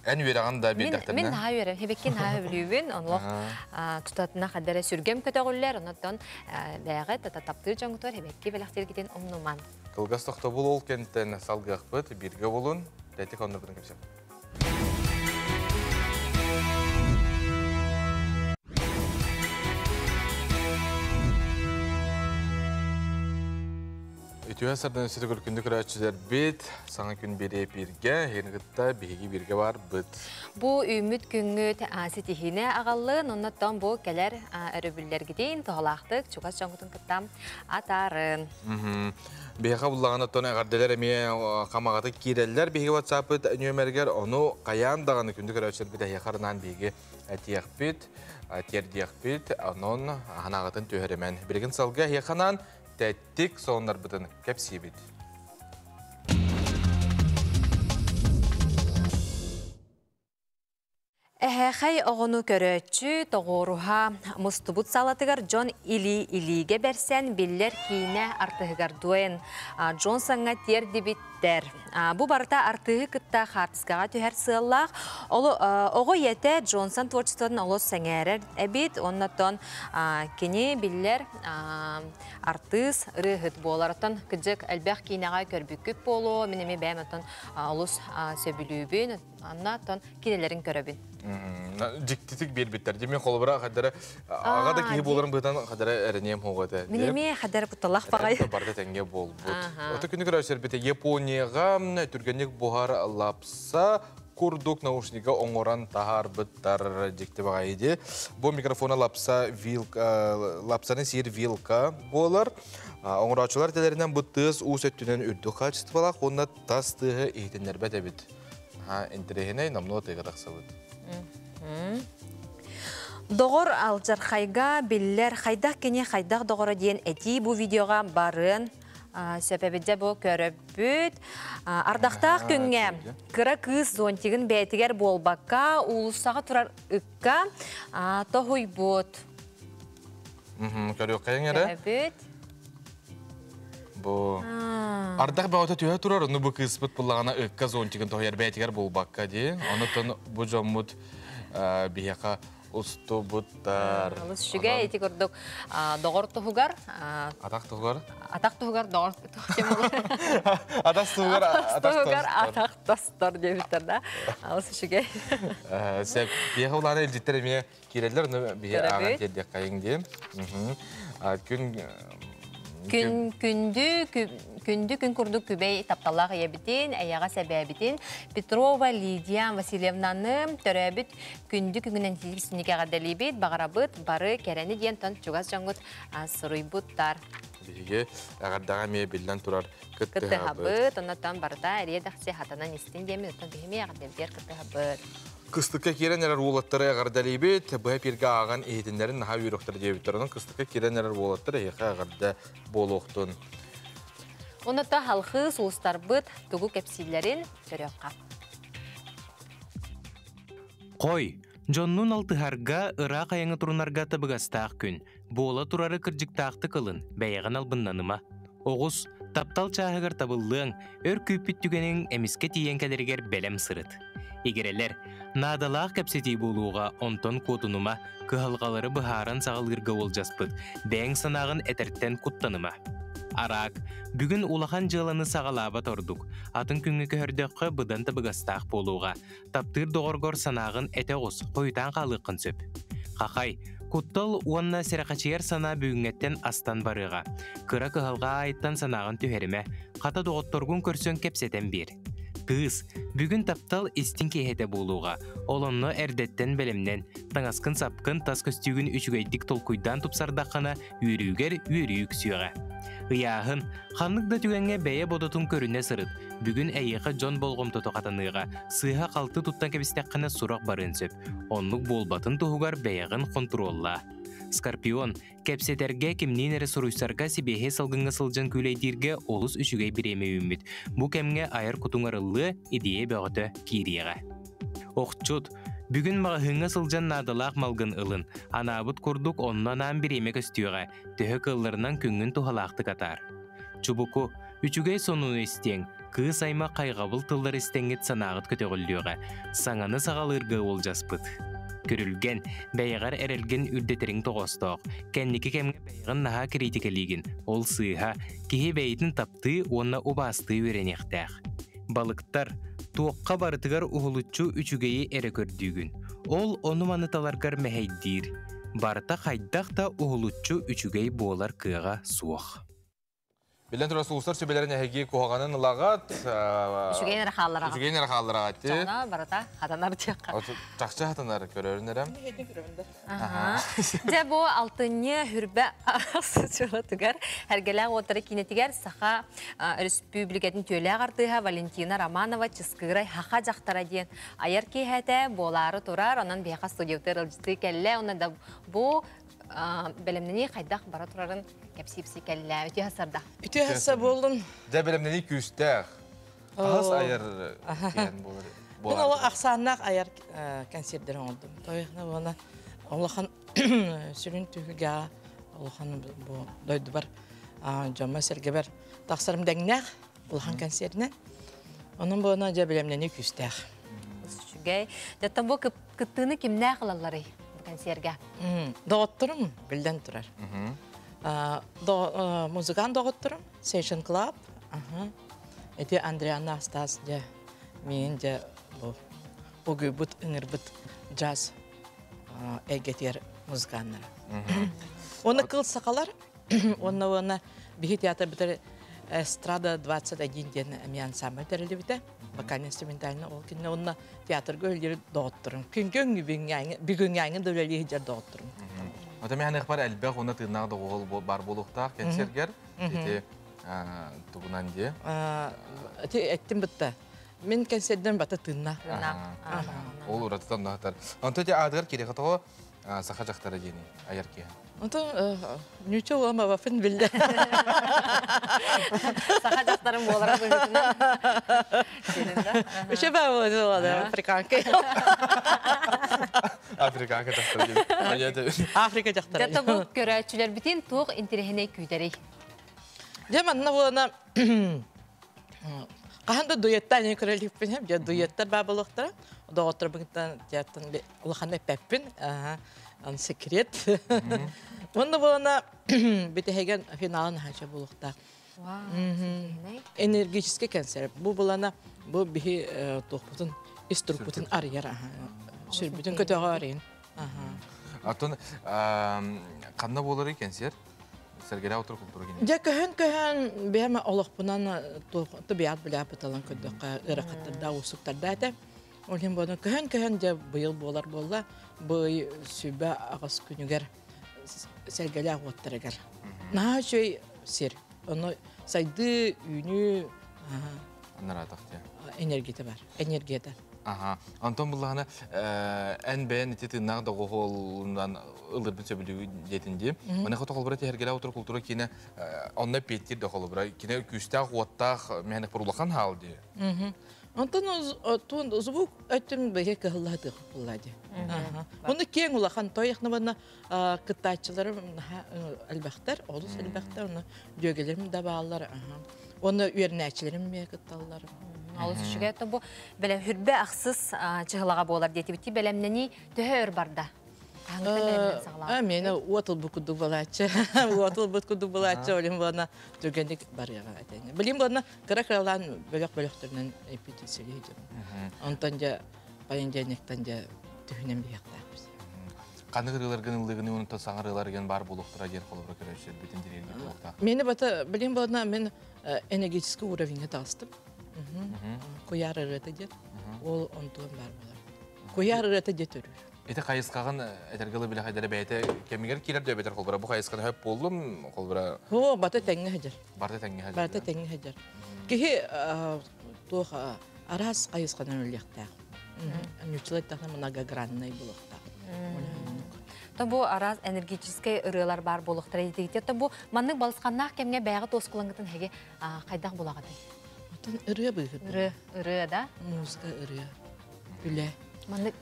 Ән өріған да бердіқтіріне? Мен наға өрі, хебеккен наға білуін, онлық тұтатына қадары сүргем көтіғылер, онаттан бәғі таптыр жаңғытыр, хебекке бәліқтер кетен омнуман. Қылғас тоқты бұл ол кенттен салғы ақпыт, бірге болын, дәйтік онды бұдың көпсем. Ütüye sardan üstü gülkünde kıraççılar bit, sana gün biri birge, hengitta bihigi birge var bit. Bu ümit güngüt asit ihine ağallı, ondan bu keler örübüller gideyin, toğalaqtık, çuqas çoğutun kıttam atarın. Bihaqa bullağına tonu əqardelər əmiyə qamağatı kireller, bihigi WhatsApp-ı nömerger, onu qayan dağını kündü kıraççılar bit, əyyaqarından bihigi ətiyaq bit, ətiyaq bit, onun hanağıtın tühərəmən. Birgin salgı əyyaqanan təttik sonlar bıdın kəpsi bit. Әхәй оғыну көрөтчі тоғыруға мұстыбыт салатығар Джон Илиге берсен беллер кейіне артығығар дуэн. Джон саңа тер дебиттер. Бұ барыта артығы күтті қартысқаға түйер сығылақ. Оғы еті Джонсон творчестводан олы сәңәрер әбит. Оннаттан кені беллер артыз рығыт боларытын күджік әлбәқ кейінеға көрбүккік болу. Менеме бәйметтен олыс сөбілүүбін. Аннаттан келелерін көрөбін. Диктитик бербиттер. Демен қолыбыра қадары ағада кейі боларын бұдан қадары әрінем хоғады. Менеме қадары бұтталақ бағай. Барды тәңге бол бұд. Оты күні көрәшер біті Японияға түргенек бұғар лапса күрдік наушниға оңыран тағар бұттар дикті бағайды. Бұл микрофона лапсаны сер вилка болар. Оңырачылар тәлерінен бұттыз ұс өттінен үрді қачыстывалақ, онда тастығы ейтіндер бәді біт. Интерегеней намно тегадақ сабыд. Доғыр алжар қайға білер қайдақ кене қайдақ доғыры дейін әти бұл видеоға барын сөпәбедде бұл көріп бүт. Ардақтақ күнге кіра кыз зонтигін бәйтігер болбаққа, ұлысаға тұрар үкка тоғуй бұд. Көрі қайын әрі? Көріп бүт. Ардақ бәуата түйе тұрар, оны бұл кыспыт бұлағана үкка зонтигін тоғыр бәйтігер болбаққа дейін. Оны бұл жаммұд бияқа ұсты бұттар. Алыс шүге еті көрдік доғыр тұғығар. Атақ тұғығар? Атақ тұғығар доғыр тұғығар. Атақ тұғығар, атақ тастар дебіттер да. Алыс шүге. Бияқа ұлағына елдеттер әме керелер, оны бия аған кердек қайың дейін. Күнді күн күрді күбей тапталақ ебітін, әяға сәбәбітін Петрова Лидия Васильевнаны төрәбіт күнді күнінен тезілсінеге ғадалибет, бағарабыт, бары кәрәні дейін тон чуғас жаңғыт сұрый бұттар. Біге әғардаға мей білден тұрар күтті ғабыт. Оннаттан барда әредақсы хатанан істін деймін, оттан бігіме ғадалбер күтті ғабыт. Кыстыққа керен әрі олаттары әғардалейбет, бұға перге аған ейтіндерін наға үйріқтір дебіттірінің кыстыққа керен әрі олаттары еқа әғарда болуқтын. Онытта халқы соғыстар бұд түгі кәпсилерін көріққа. Қой, Джоннун алтығарға ұрақ аяңы тұрынарға табығастақ күн. Бола тұрары кіржіктақты қылын, бәйіған албыннаныма. Оғыз, таптал чағығыр табыллың, өр күйпіт түгенің әміске тиенкелергер бәлем сырыт. Егерелер, надалақ кәпсети болуға онтон котынума, күхалғалары бұхаран сағалғырға ол жаспыд, бәң санағын әтәрттен құттаныма. Арақ, бүгін улахан жыланы сағалаба тордық, атын күнгі көрдіққа бұдан табығастақ болуға, таптыр доғырғыр санағын әтеғыз, қойтан қалыққын сөп. Қақай, құттал уанна сәрақачияр сана бүгінгеттен астан барыға, кыра күхалға айттан санағын түхеріме, қата доғытторғын көрсен кепсетен бір. Кыз, бүгін таптал истин кейхеті болуға, олонны әрдеттен бәлемнен, таңасқын сапқын тас көстігін үшігейдік толкуйдан тұпсардаққана үйрігер үйрүйік сүйіға. Ыяғын, қанлықда түгенге бәйе бодотын көріне сырыт, бүгін әйеқі Джон болғым тұты қатаныға, сыйға қалты тұттан кәбістеққана сұрақ барын сөп, онлық болбатын тұғығар бәйеғін контролла. Скорпион, кәпсетерге кемнен әрі сұруйсарға себеге салғынға сылжан күлейдерге олыс үшігей біреме үміт. Бұ кәмге айыр құтыңарылы идея бәғыты кириеға. Оқтчут, бүгін мағығыңа сылжан надалақ малғын ылын. Анабыт құрдық оннан біреме көстіуға, түхі қылларынан күнгін тұхалақты қатар. Чубуку, үчігей сонуны істең, кыз айма қайғабыл тылдар істеңгет санағыт көтеғілдіуға, саңаны сағалырғы ол жаспыт. Көрілген, бәйіғар әрелген үрдетерің тоғыстық. Кәннекі кәмге бәйіғын наға критикалигін. Ол сыйға, кеге бәйітін тапты, онна обасты өренектәқ. Балықтар, туаққа барытығар ұғылытчу үчігейі әрі көрдігін. Ол оны маныталарғар мәхейдір. Барыта қайдақ та ұғылытчу үчігей болар кыға суақ. Билен турасы улустар сөбелерин әһеги куһаганын лагат. Үчүгейин рахалларага. Үчүгейин рахалларага ти. Жана барата хатанар тиякка. Чакча хатанар көрөрүнөрөм. Же бу алтынны хүрбә асычыла түгәр. Һәргәләг отыры кинетигәр саха республикатын төлә гардыга Валентина Романова чыскырай хаха жактара дигән. Аяр киһәтә болары турар, анан бияка студиятер алҗты келлә, аны да бу белемнени кайдак бара турарын кепсипси келлә. Үтә хасарда. Үтә хаса булдым. Дә белемнени күстәк. Кас аяр кен булыр. Мен ала аксаннак аяр концерттер оңдым. Тояхна бана Аллахан сүрүн түгүгә Аллахан бу дойду бар. Жама сергебер таксарым дәңнәк Аллахан концертне. Onun bana cebilemleni küstək. Şügey. Dəttən bu kıttığını kim nə qılarları bu konserge? Dağıttırım, bildən turar. Muzikan dağıttırım, Session Club. Eti Andrea Anastas, min de bu gübüt, ıngırbıt, jazz egetir muzikanları. Onu kıl sakalar, onu bir teatr bitir Эстрада 21 ден әме ансамбль тәрелі біті. Вокально инструментальны ол кенне онна театр гөлдері доғыттырым. Күн бүгін яңы дөлелі хеджер доғыттырым. Ота мен бар әлбәқ оны тыйнағы доғыл бар болуқтақ кәнсергер. Эти тұғынан де. Әттім бітті. Мен кәнсерден баты тыйна. Ол ұратыдан нағытар. Онта де адығар керек атығы сақа жақтары дені аяр кейін. Ondan nüçe olama vafın bildi. Saha jaqtarım bolara bölütüne. Üçe ben oldu Afrikanka. Afrikanka jaqtarı. Afrika jaqtarı. Jatta bu görəçülər bütün toq interehine küydərik. Jamanna bona Qahanda duyettan ne körelip benim ya duyettar babalıqtara. O da otur bugünden jattan ulxanı peppin. An sekret. Onda bana bitehegen finalın haşa bulukta. Enerjik kanser. Bu bulana bu bir tohputun istruputun arıyara. Sürbütün kötü arayın. Atın kanna boları kanser. Sergele otur kulturu gene. Ja köhön bema Allah bunan tabiat bile aptalan kötü ıraqatlarda usuklarda da. Olim bana köhön ja bıyıl bolar bolla. Bu sübe ağız günüger sergele ağıttırıgar. Naha şey sir. Onu saydı ünü Onlara tahtya. Enerjide var. Enerjide. Aha. Anton bullahana en beğen ititinağ da qoğolundan ılır bütse bilüğü detindi. Bana xota qolbara hergele otur kultura kine onna pettir de qolbara kine küstaq ottaq mehnek burulakan haldi. Ondan звук ötüm bege kıhılladı bulladı. Onu keng ulakan toyaqna bana kıtayçılarım elbaqtar, olus elbaqtar onu dögelerim de bağlar. Onu üyernəçilerim me kıtallarım. Alыс şügətdə bu belə hürbə axsız çıxılağa bolar deyəti biti beləmnəni töhör barda. Meni otul bukudu balaçı. Otul bukudu balaçı olim bana dögendik var ya. Bilim bana karakralan bölük-bölüklerinin epitisiydi. Ondanca bayıncanıktanca tühünem bir yakta. Kanıgırılar gınıldığını unutan sağırılar gen bar buluqtıra gen qolubra körəşir bütün direlgi buluqta. Meni bata bilim bana men energetik uровне tastım. Koyar öğretecek. Ol ontuğum var bolar. Koyar öğretecek törür. Ete qayısqağın etergılı bile haydara bəyete kemiger kiler döbeter qolubra. Bu qayısqağın höp boldum qolubra. Ho bata tengi hajar. Barda tengi hajar. Barda tengi hajar. Kihi tuh aras qayısqağın ölyaqta. Nüçlet taqna многогранный buluqta. Bu araz energetik ırılar bar boluqtara deydi. Bu manны balısqannaq kemge bəyə tosqulangıtın hege qaydaq bulaqadı. Irıya bıgıdı. Irıya da? Muzika ırıya. Üle. Manны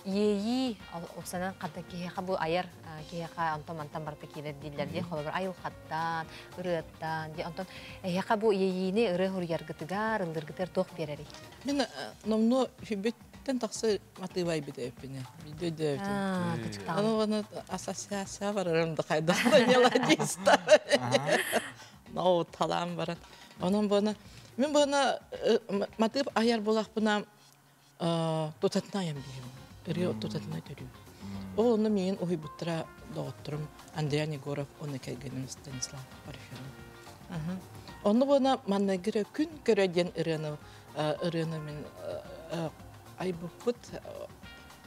yeyi olsanan qadda kiheqa bu ayar kiheqa antam barta kiler diller diye xolabır ayıl xattan, ırıattan diye antam heqa bu yeyini ırı huryargıtıgar, ılırgıtır toq bereri. Men nomno hübbetten taqsı matывай bide öpüne. Bide de öpüne. Onu bana asasiyasiya var aramda qaydaqda melodista. No talam var. Onun bana men bana matıb ayar bolaq buna tutatnayam diyem. Rio tutatnay törüyor. O onu men oy butra doğutturum. Andrei Negorov onu kelgenim Stanislav Parfyanov. Onu bana manna göre gün göreden ırını min ay bu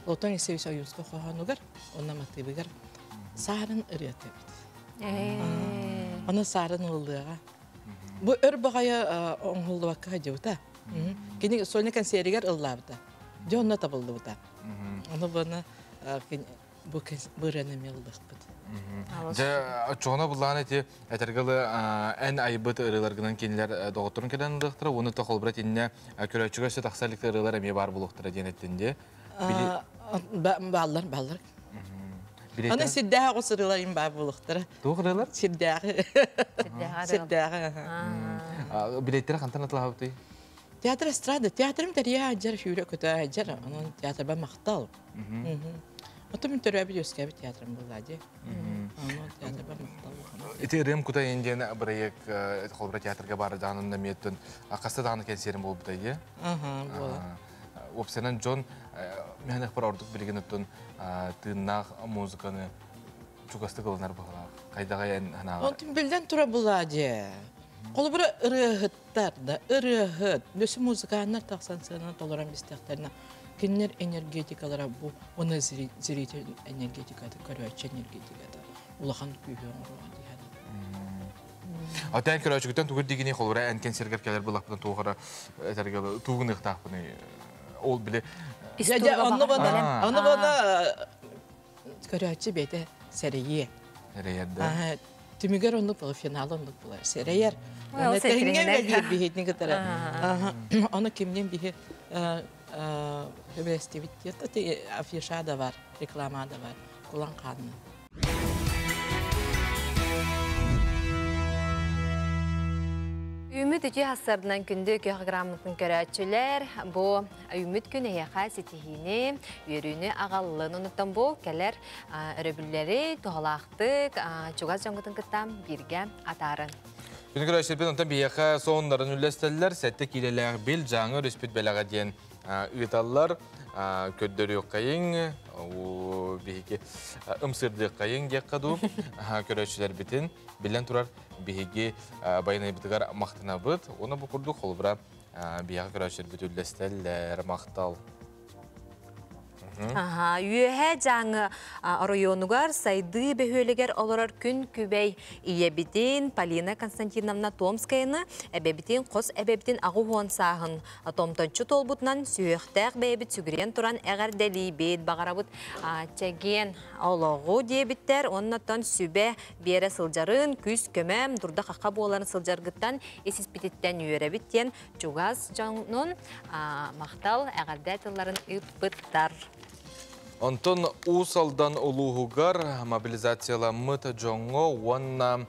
Lotan sevişe Yunus'ta kohanugar, ona matibigar. Sarın ırıya Ona sarın oldu. Bu bağaya onhuldu vakka hacıvda. Kini solnekan serigar ıllavda. Jonna tabıldı buta. Onu bana bu renem yıldık bud. Çoğuna bulan eti etergalı en ayıbıt ırılargından kendiler doğuturun kelen dıktır. Onu da kolbret inne köröçüge ise taksallıkta ırılar emi bar buluqtıra diyen ettinde. Ballar. Ana siddaha qosırılayım bar buluqtıra. Doğrular? Siddaha. Biletleri kantan atla hafti? Teatr estrada. Teatrım teriya hacer, şüre kötü hacer. Onun teatr ben maqtal. Otum interview yoska bir teatrım buladı. Ama teatr ben maqtal. Iti rem kuta yenjene bırayık kolbra teatrga barı dağınında miyettun. Kasta dağını kenserim bol butayı. Opsenan John mehanek bir orduk bilgin öttün tığınaq muzikanı çok astı kılınar bağlar. Kaydağa en hana. Otum bilden tura buladı. Kolbra ırıhıttar da ırıhıt. Lösü muzikanlar taqsan sığınan tolaran bisteklerine. Kinler energetikalara bu, ona zirite energetikada, körüyatçı energetikada. Ulağan kүйüğün ruhan diyadi. Atayan körüyatçıktan tuğur digini kolbra en kenserger keler bulaqpıdan tuğara etergalı tuğun ıhtaqpını ol bile. Onu bana körüyatçı beyde seriye. Seriyerde. Tümüger onluk bulu, final onluk bulu. Seriyer. Onu tehingen bir bihidini kadar. Onu kimden bihi Hübesti bitti. Afişa da var, reklama da var. Kullan kanını. Ümit üçü hasarından kündü köyagramlıkın körәтчеләр bu ümit günü yaqa sitihini yürüyünü ağallığını unutan bu keler örübülleri tuğalaqtık çugaz jonğutun kıttam birge atarın. Günü körәтчелер ondan bir yaqa sonların üllesteller sette kileler bil жаңы rüspüt belaga diyen ıtallar köddörü kayın o bihiki ımsırdı kayın yakadu körәтчелер bitin bilen turar bihigi bayına bitigar maqtına bit onu bu kurdu kolbra biyaqa körәтчелер bütüllesteller maqtal. Üyehe жаңы rayonугар сайды бөхөлегер олорар күн күбей иебитин Полина Константиновна Томскаяны эбебитин қос эбебитин ағу хуан сағын томтончу толбутнан сүйіқтәқ бәйбіт сүгірен туран әғар дәлейбет бағарабыт чәген олығы дебіттер оннаттан сүбе бере сылжарын күз көмәм дұрда қаққа боларын сылжарғыттан есіспететтен үйеребіттен чугаз жаңын мақтал әғарда тыларын ұтбыттар. Антон Усалдан улуғығар мобилизацияламыт жоңы уанна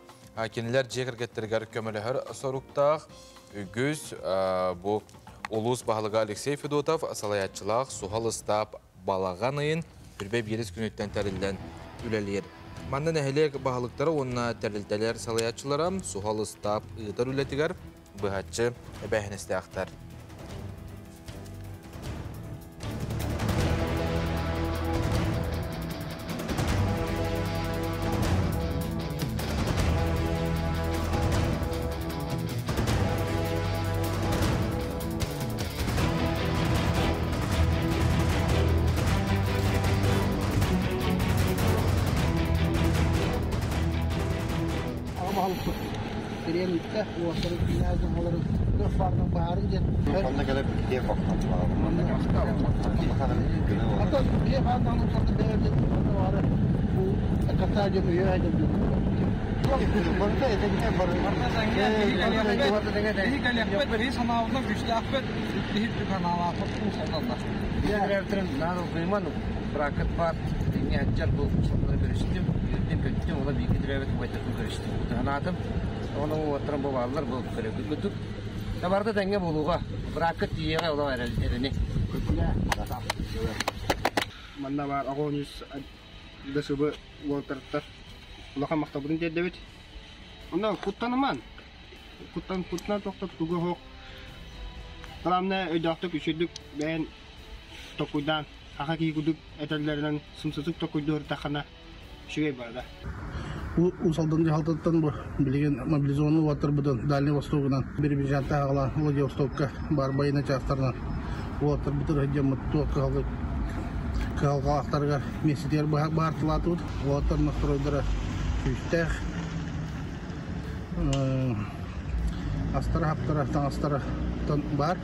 кенілер жекіргеттергер көмілігір соруқтақ үгіз бұл улус бағылыға Алексей Федотов салаятчылақ суғал ұстап балағанайын үрбе беріз күнеттен тәрілден үлелер. Маннан әхелек бағылықтары онына тәрілтелер салаятчылара суғал ұстап ұйытар үлетігер бұғатчы бәхіністі ақтар. Bırakıp var, dünya bu sonuna görüştüm. Yürüdüm, ona bir gidirevet görüştüm. Anladım. Onu oturan bu varlar bu götürdük. Tabarda denge buluğa. Bırakıp diye ola verildi. Manda var agonus da subu voltartar. Ulaka maktabın dedebet. Onda kuttanman. Kuttan toktak tugu hok. Kalamna ödaktık üşüdük ben tokudan Akaki kuduk etellerden sımsızlık tokuydu takana şüge barda. Усалдан жалтаттан бу билген мобилизованный ватыр будан Дальний Востогынан бир жанта ала Владивостокка бар байына чактарынан ватыр бутыр жамыт тоқалды калгалактарга меситер бартылатып ватыр настройдара үстәх астара хаптара таңастара бар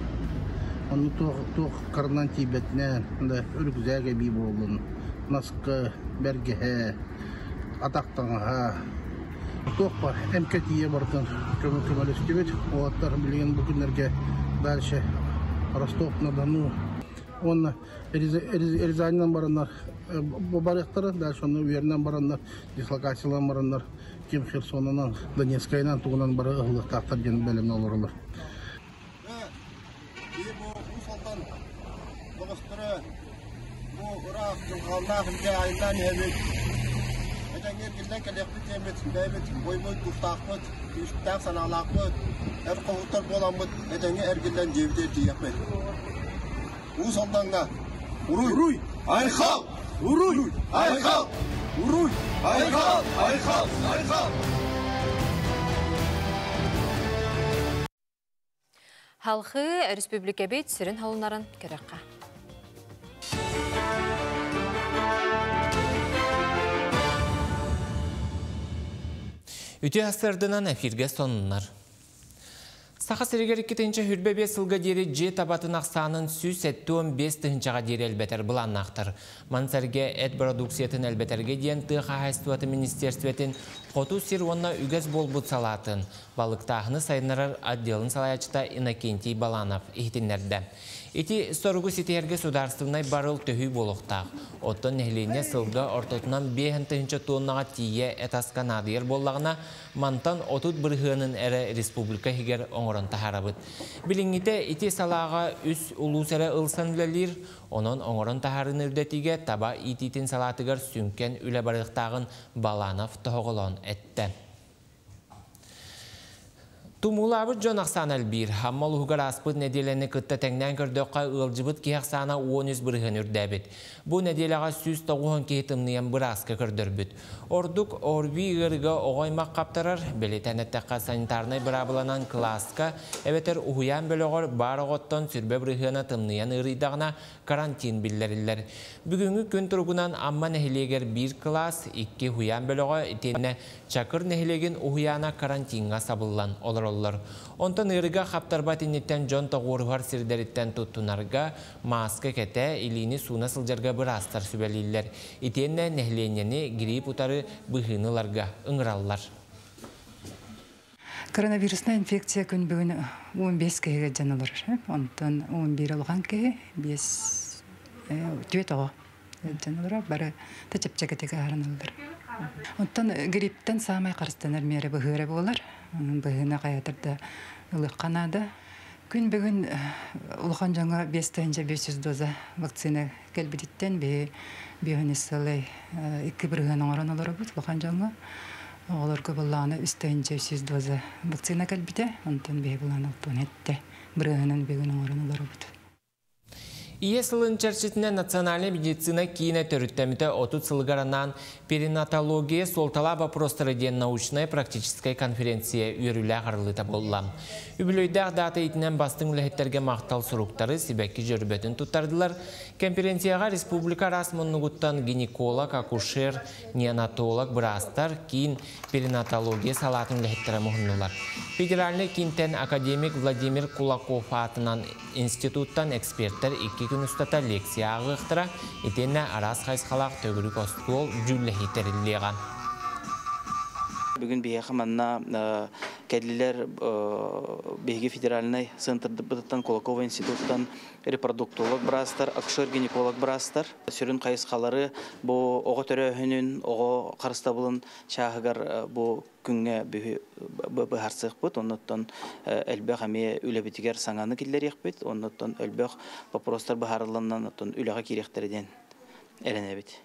оны тоқ карнан тибетне да үргүзәгә би болдун наскы бергеһе атақтаңа тоқ бар МКТ бартын көмөлөстүбүт оаттар билген бу күннерге дальше Ростов-на-Дону он Рязаньнан барандар барыктары дальше оны уернен барандар дислокациялан барандар Ким Херсонынан Донецкайнан тугунан бары ылыктактар жөн белем олорлар. Эдәңгә килгән кәләкте темет, дәйбет, бойбой туфтакмыт, үстәп саналакмыт, әр кавыттар боламыт, эдәңгә әргелән җевде тиякмыт. У солданга, уруй, айхал, уруй, айхал, уруй, айхал, айхал, айхал. Халқы республика бет сирен халынарын керекка. Үте астардынан эфирге сонынар. Сақа сірігер 2-ші хүрбебе сылға дері же табатын ақсанын сүз әтті 15-шіға дері әлбәтер бұланнақтыр. Мансарге әт продукциятын әлбәтерге дейін тұға хайстуаты министерстветін қоту сир онна үгіз бол бұд салатын. Балықтағыны сайынарар отделын салаячыта Иннокентий Баланов ихтінлерді. Эти сторгу сетерге сударственной барыл төхүй болуқтақ. Оттон нәхлене сылға ортотынан 5-ші тоннаға тие әтасқан адыер боллағына мантан отут бірғының әрі республика хегер оңырын тахарабыд. Біліңгіте ити салаға үс улус әрі ылсан үлелер, onun оңырын тахарын үрдетіге таба ититін салатығыр сүнкен үлі барықтағын Баланов тоғылон әтті. Тумулабы Джон Ақсан әлбір, хаммал ұғығар аспыд неделені күтті тәңнен көрдіққа ұлжыбыд кейақсана 10 бірғын үрдәбіт. Бұл неделеға сүз тоғуын кейтімниян бір асқы көрдірбіт. Ордық орби ғырға оғаймақ қаптырар, белетәнеттіққа санитарнай бір абыланан класқа, әбетер ұғыян бөліғыр бар оғыттан сүрбе бірғына тымниян ұридағына карантин білдерілер. Бүгінгі күн тұрғынан амма нәхілегер бір класс, 2 ұғыян бөліғі етені чакыр нәхілеген ұғыяна карантинға сабылан олар. Онтан ырыга хаптарбат иннеттен жон тоғырғар сирдеріттен тұттунарға маска кәті илini суна сылжарға бір астар сүбәлілер. Итенне нәхленені грипп ұтары бұғыныларға ұңыраллар. Коронавирусна инфекция күн бүгін 15 кәйге жанылыр. Онтан 11 алған кәйге 5 түйет оға жанылыр. Бары тәчепчәкетеге арынылдыр. Онтан грипптен самай қарыстанар мәрі бұғыры болар. Бұғына қаятырда ұлық қанады. Күн бүгін ұлған жаңа 500 доза вакцина кәлбедеттен бейхонесілі 2 бірген оңыран олары бұд. Ұлған жаңа оларға бұллағаны 300 доза вакцина кәлбеде. Онтан бей бұланы ұлтуын әтті біргенін бейген оңыран олары бұд. Ие сылын чарчетіне национальный медицина кейіне төріттеміті 30 сылғаранан перинатология солтала вопростары ден научная практическая конференция үйірілі ағарылыта болылам. Үбілойдақ даты етінен бастың үләхеттерге мақтал сұруқтары себәккі жүрбетін тұттардылар. Конференцияға республика расмоннығыттан гинеколог, акушер, неонатолог, бірастар, кейін перинатология салатын үләхеттері мұхыннулар. Федеральный кейінтен академик Владимир Кулаков атынан институттан эксперттер 2 күн ұстата лекция ағықтыра, етені арас қайсқалақ төгірік остуол жүлі хейтерілдеған. Бүгін бейе қаманна кәділер бейге федеральный центрды бұтыттан Кулакова институттан репродуктолог бірастар, акушер-гинеколог бірастар. Сүрін қайсқалары бұл оғы түрі өйінін, оғы қарыстабылын шағығар бұл күнге бұхарсық бұд. Оннаттан әлбәқ әме үләбетігер саңаны келдер еқ бұд. Оннаттан әлбәқ вопростар бұхарыланнан үліға керектерден әріне бұд.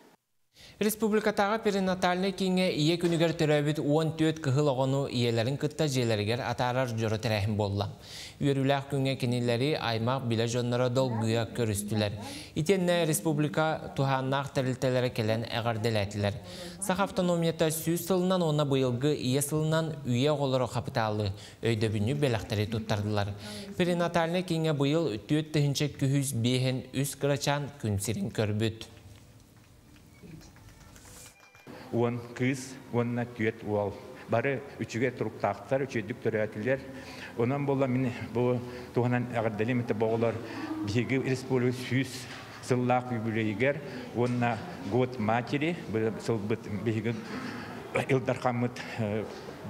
Республикатағы перинатальный кеңе ие күнігер түрәбіт 14 кығыл оғыну иелерін күтті желергер атарар жұры тәрәхім болла. Үйеріләқ күнге кенелері аймақ біле жонлары долгуя көрістілер. Итенне республика туханнақ тәрілтелері келен әғарделәтілер. Сақ автономията сүйіз сылынан оны бұйылғы ие сылынан үйе ғолыры қапыталы өйдөбіні белақтары тұттардылар. Перинатальный кеңе бұйыл 4 күхіз бейін үз қырачан күнсерін көрбіт. Он кыз, он натюет уал. Бары üçüge туруктактар, üçüdük törәтилер. Ondan bolla mine bu туганан агырдалым ите боглар биги республика сүз сыллак юбилейгер, онна год матери, бу сылбыт биги илдархамыт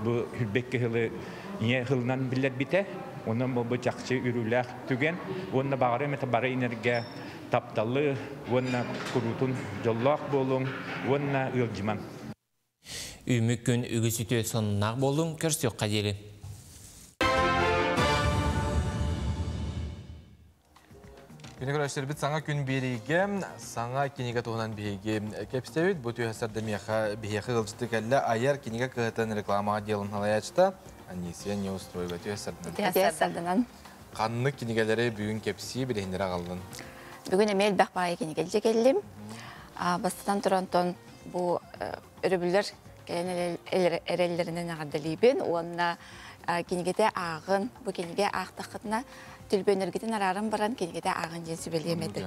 бу хүлбекке хылы не хылнан билер бите. Ondan бу чакчы үрүләк түген, онна багары мете бары энергия тапталы, онна курутун жоллак болуң, онна ылжыман. Үмік күн үгісіті сонынақ болуң көрсек қадері. Күні көрәштер біт саңа күн береге, саңа кенеге туғынан бейге кепстеуіт. Бұт үйәсәрді бейхі ғылжыты кәлі айар кенеге кығытын реклама делін халаячта. Анисия не устроiga түйәсәрдінен. Қанны кенегелері бүгін кепсі бірейіндері қалдың? Бүгін әмел бәқпағы кенегелже келдім. Бастыдан тұран тон бұл үрібілер әрелерінен ағадалейбін. Онына кенегеде ағын, бұл кенеге ақтақытына түлбөнергетін арарын баран кенегеде ағын жен сөбелемеді.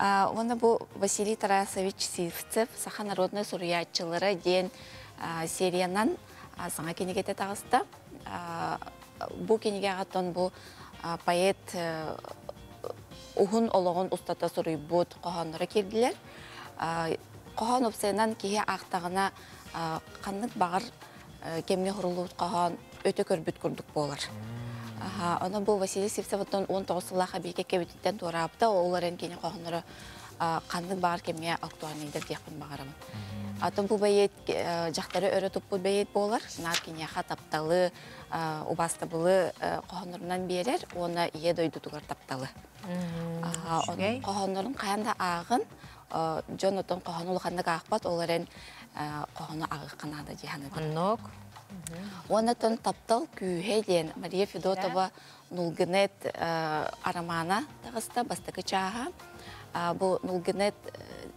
Оны бұл Василий Тарасович Сивцев, Саха народной суриятчылары ден сериянан саңа кенегеде тағысты. Бұл кенеге ағаттон бұл поэт ұғын олығын ұстата сұруй бұд қоғанлары керділер. Қоған опсайынан кейе ақтағына қанлық бағыр кемне құрылу қоған өте көрбіт көрдік болар. Оны бұл Василий Сивцеваттан 19 сылаға бейке кебетіттен туарапты, оларын кене қоғанлары қанлық бағыр кемне актуальнейдер дейқпін бағарамын. Атын бұл бәйет жақтары өрі тұппыл бәйет болар. Нар кенеға тапталы, убастабылы қоғанларынан берер, оны ие дойдудығар тапталы. Қоғанларын қаянда ағын, Джонатан қоғаны ұлғандық ақпат, оларын қоғаны ағы қанады дейханы. Қаннық. Онатын таптал күйе ден Мария Федотова нулгінет арамана тағыста бастықы чаға. Бұл нулгінет,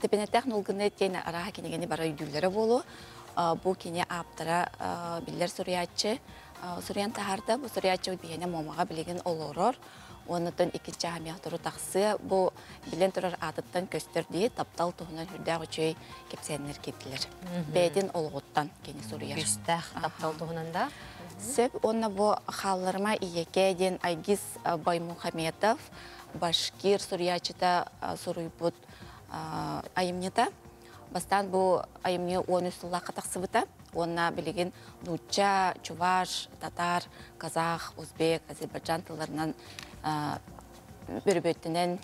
тепенеттәк нулгінет ден араға кенегені бара үйділері болу. Бұл кене аптыра білдер сұриятчы. Сұриян тағарда бұл сұриятчы бейіне момаға білеген олорор. Онытын екінші ағамияқ тұру тақсы, бұл білен тұрар атыттан көстер дейі таптал тұғынан хүрдәғі чөй кепсәнлер кеттілер. Бәйден олғыттан кені сұрияр. Көстәқ таптал тұғынан Сөп, онына бұл қалырма иекеден Айгиз Баймухаметов, Башкир сұриячыта сұруй бұд айымнета. Бастан бұл айымне 13 сыллаққа тақсы бұта. Онына білеген Нуча, Чуваш, Татар, Казах, Узбек, Азербайджан тыларынан бір-бөттінен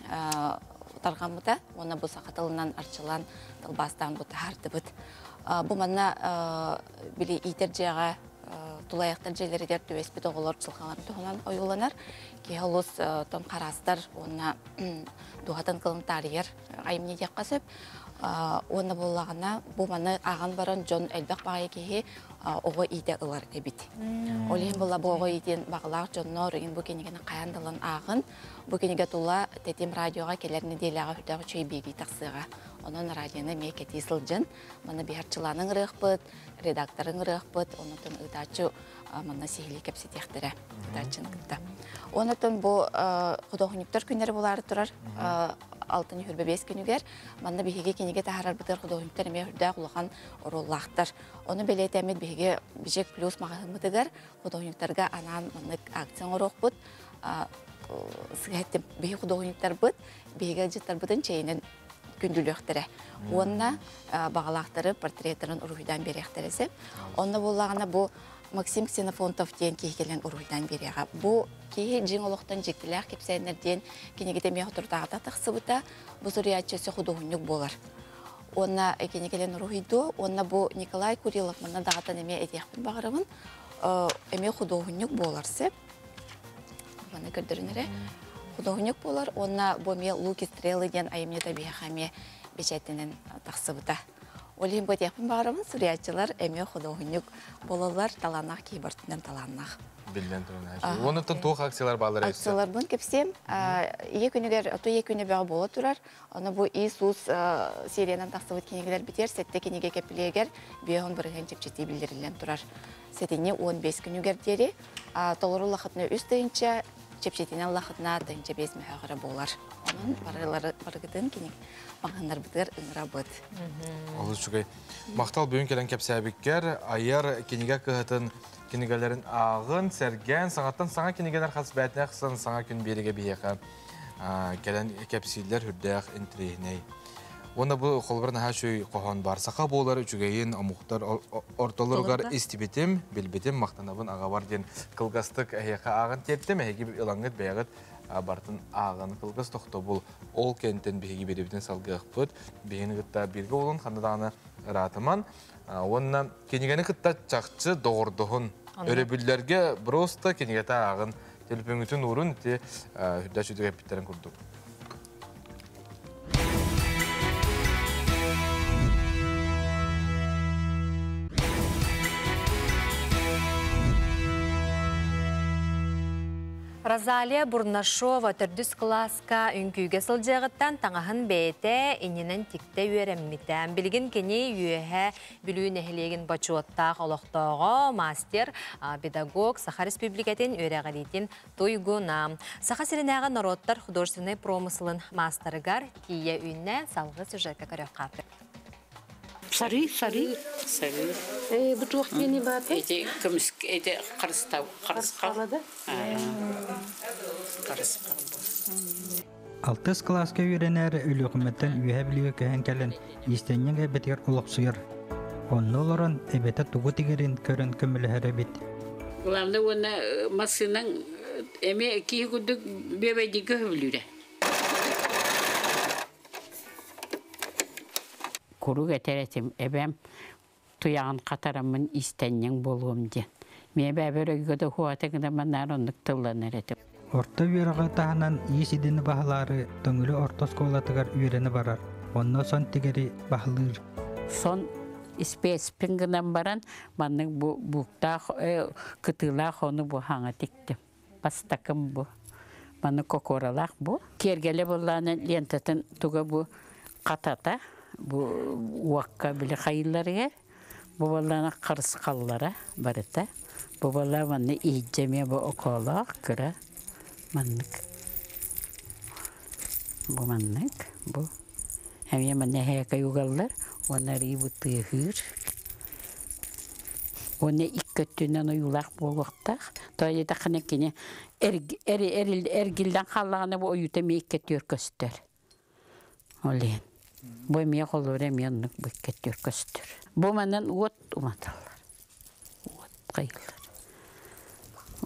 тарған бұта. Оны бұл сақатылынан арчылан тылбастан бұта харды бұт. Бұл манна білі итер жеға тулаяқтар жерлергер төвеспет оғылар чылғаларын тұғынан ойыланар. Кейхолыз тон қарастар, оны дұғатын қылың тарияр айымне дек қасып. Оны болағына бұл маны аған баран Джон әлбәқ бағай кейі оғы иде ұлар әбіт. Олейін бұла бұл оғы иден бағылақ Джоннор үйін бұл кенегені қаяндылын ағын. Бұл кенеге тұла тәтем радиоға келеріне дейліға хүрдіғі чөй бейбей тақсыға. Оның радионы мекет есіл жын. Маны бейхарчыланың рық бұд, редакторың рық бұд. Онытын ұдачы маны сейлі кәпсетектірі. Ұдачын күтті. Онытын бұл құдоғынықтар күндері болары тұрар. Алтын хүрбе 5 күнігер. Манна бейге кенеге тахарар бұтыр құдоғынықтар әме хүрді құлаған ороллақтар. Оны белет әмет бейге бежек плюс мағағын бұтығар. Құдоғынықтарға анан маннық акцион ороқ бұд. Сығайтты бейге құдоғынықтар бұд. Бейге жыттар бұдын чейінен күнділіқтірі. Онына бағалақтары портреттерін ұрғыдан беректіресі. Онына болағына бұл Максим Ксенофонтов ден кейгелен ұрғыдан береға. Бұл кейі жин олықтан жектілер кепсәйнерден кенегеде меғ тұрдағыда тақсы бұта бұл сұриятчысы құдығынық болар. Онына кенегелен ұрғыду, онына бұл Николай Курилов мұнна дағатан әме әдеқпін бағырымын әме құдығынық боларсы. Бұны көрдірінері құдығынық болар. Онына бұл ме Луки Стрелы ден айымне табиғаме бешәтінен тақсы бұта. Олин бөтекпін бағырымын сүриятчылар әме художник болалар таланақ кейбіртінен таланақ. Билден тұрын. Онытын тоқ акциялар бағылар әйсі? Акциялар бұн кепсем, екі күні бағы бола тұрар. Оны бұл Иисус сериянан тақсывыт кенегелер бітер, сәтті кенеге кепілегер, бейон бірген чепчеті білдірілен тұрар. Сәтіне 15 күнігер дері, толыру лақытыны үстейінше, чепчетінен лақытына тайынша 5 мәғыры болар. Оның барғытын кенег мағандар бітір ұңыра бұд. Олы жүгей. Мақтал бүйін келен кепсәбіккер, айар кенеге кығытын кенегелерін ағын, сәрген, саңаттан саңа кенегелер қас бәтіне қысын саңа күн береге бейеқі келен кепсейлер хүрдәқ интрейней. Онда бұл қолбырын әшөй қоған бар. Сақа болар үчігейін амуқтар ортолырғар истибетім, білбетім, мақтанабын аға бар ден қылғастық әйеқі ағын теттім, әйеге илаңғыт бәйғыт бартын ағын қылғыз тоқты бұл ол кенттен бейге беребітін салғық бұд. Бейіні ғытта берге олын қандадағаны ратыман. Онна кенегені ғытта чақчы доғырдығын өребілдерге просто кенегеті ағын телепеңітін ұрын хүрдә жүдігі әппеттерін күрдік. Розалия Бурнашова төрдүс класска үнкүйге сылжағыттан таңағын бәйті иненен тікті үйеріммітен. Білген кені үйеге білуін әхілеген бачуаттақ олықтағы мастер, педагог, Саха Республикатын үйрәғалетін Тойгуна. Саха сиренәға народтар художественный промыслын мастерігар тие үйінне салғы сюжетке көрек қапыр. Сары. Бұл уақыт мені баты? Эти көміск, эти қарыстау. Қарысқалады? Қарысқалады. Алтыс класска үйренәрі үлі үкіметтен үйе білігі кәйін кәлін истеннен әбетер ұлық сұйыр. Онны оларын әбеті тұғы тегерін көрін көмілі әрі бет. Бұламды оны масының әме кейі күдік бебедегі өбілірі. Kuruq eteretim, ebem tuyağın qataramın istenyen bolğum den. Мен бәбір өйгөді хуатығында манар онлық тыллан әреtim. Орта үйеріға тағынан ес едені бағылары төңілі орта сколатығар үйерені барар. Онна сон тегері бағылыр. Сон испеспінгінен баран, манның бұқтақ күтілақ оны бұ хаңа тектім. Бастақым бұ. Манның кокоралақ бұ. Кергелі болғаны лентатын тұға бұ қатата. Bu uakka bile hayırları bu vallahi karıs kallara barıta bu vallahi manne iyicemiye bu okula kıra manlık bu manlık bu hem ya manne heyaka yugallar onlar iyi bu tığır onu ilk kötünden o yulak bulukta toyda takına kine ergilden kalağına bu oyutemi ilk kötüyor göster olin. Bu emiye kolları emiyanlık büyük göster. Bu menden ot umatallar. Ot kayılır.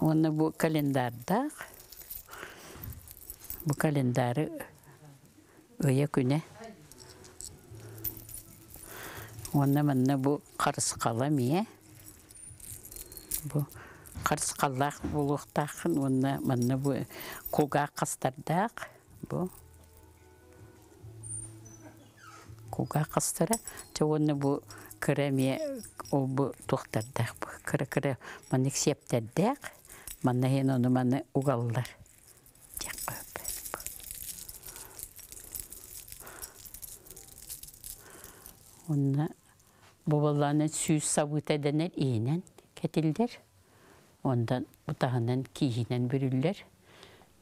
Onu bu kalendarda, bu kalendarı öye güne. Onu menden bu karıskalamıya. Bu karıskalak buluktakın. Onu menden bu kuga kastardak. Bu. Kuga kastara, çoğunlu bu kremiye o bu tohtardak bu kırı manik septerdak, manna hen onu manna ugallar. Onu babalarının süs sabut edenler iyinen ketildir. Ondan utağından kihinen bürüller.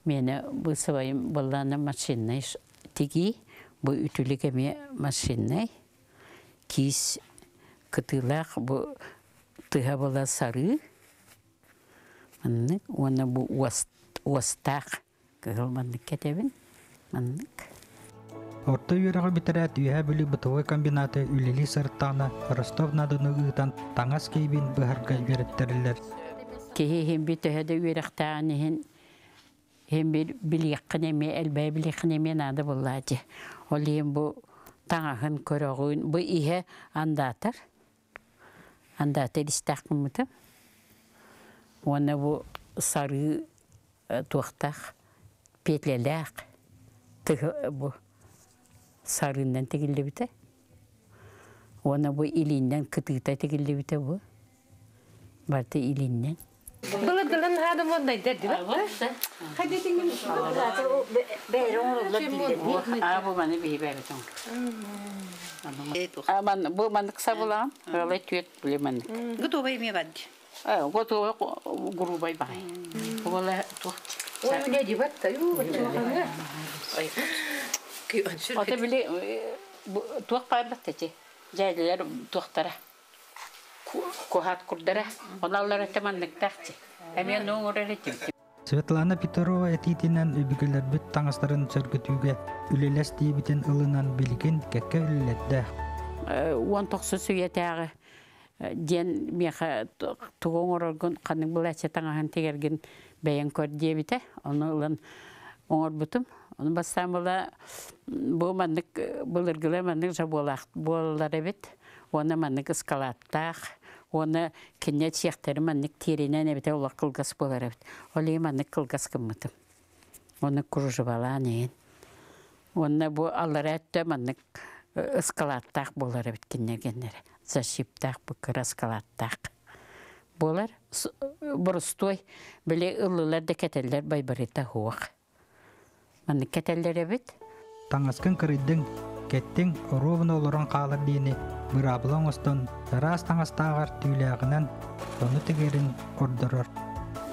Mene bu sıvayım babalarının maşinine tigi. Bu ütülük eme maşinne, kis kıtılak bu tıha bala sarı, manlık, ona bu vastak, kılmanlık ketebin, manlık. Orta yürüğü bitiret üye bili bıtıvı kombinatı üleli sırtağına Rostov nadını ıtan tangas keybin bıharga yöretteriler. Kehi hem bir tühede yürüktağını hem bir bilyakıneme, elbay bilyakıneme nadı bulladı. Olayım bu tağın körüğün, bu ihe andatır. Andatır istakımıdım. Ona bu sarı tuğtak, petlelek, bu sarından tegildi bite. Ona bu ilinden kıtıta tekildi bite bu. Barta ilinden. Bılı dılın hadım ondaydı değil mi? Hadi dingin. Bu bana bir verdim. Bu bana kısa bulan. Öyle tüyet bile bana. Gotovo mi vardı? Gotovo grubay bay. Böyle tuh. O ne diyor tabii. O da bile tuh paylaştı. Cahiller tuhtara. Kuhat kurdara. Onlarla temanlık tahtı. Hemen oraya Svetlana Petrova etitinden öbüküler büt tanışların sörgütüge üleles diye biten ılınan bilgin kekke ülelette. 19 süyetəği den meha tuğun orgun kanın bulaşça tanıhan tegergin beyan kör diye bite. Onu ılan oğur butum. Onu bastan bula bu manlık bulurgıla manlık jabollar evet. Ona manlık ıskalattaq. Ona kennet şehteri manlık terine ne bite ola kılgas bolar evet. Olay manlık kılgas kımıtım. Onu kurucu bala neyin. Ona bu allara ette manlık ıskalattaq bolar evet kennergenlere. Zaşiptaq bu kır ıskalattaq. Bolar burustoy bile ıllılar da keteller baybarita hoğaq. Manlık keteller evet. Tangasken kırıydın kettin oruvun oluran qalır diyeni bırabılan ostan taras tangastağar tüyleğinden onu tegerin ordurar.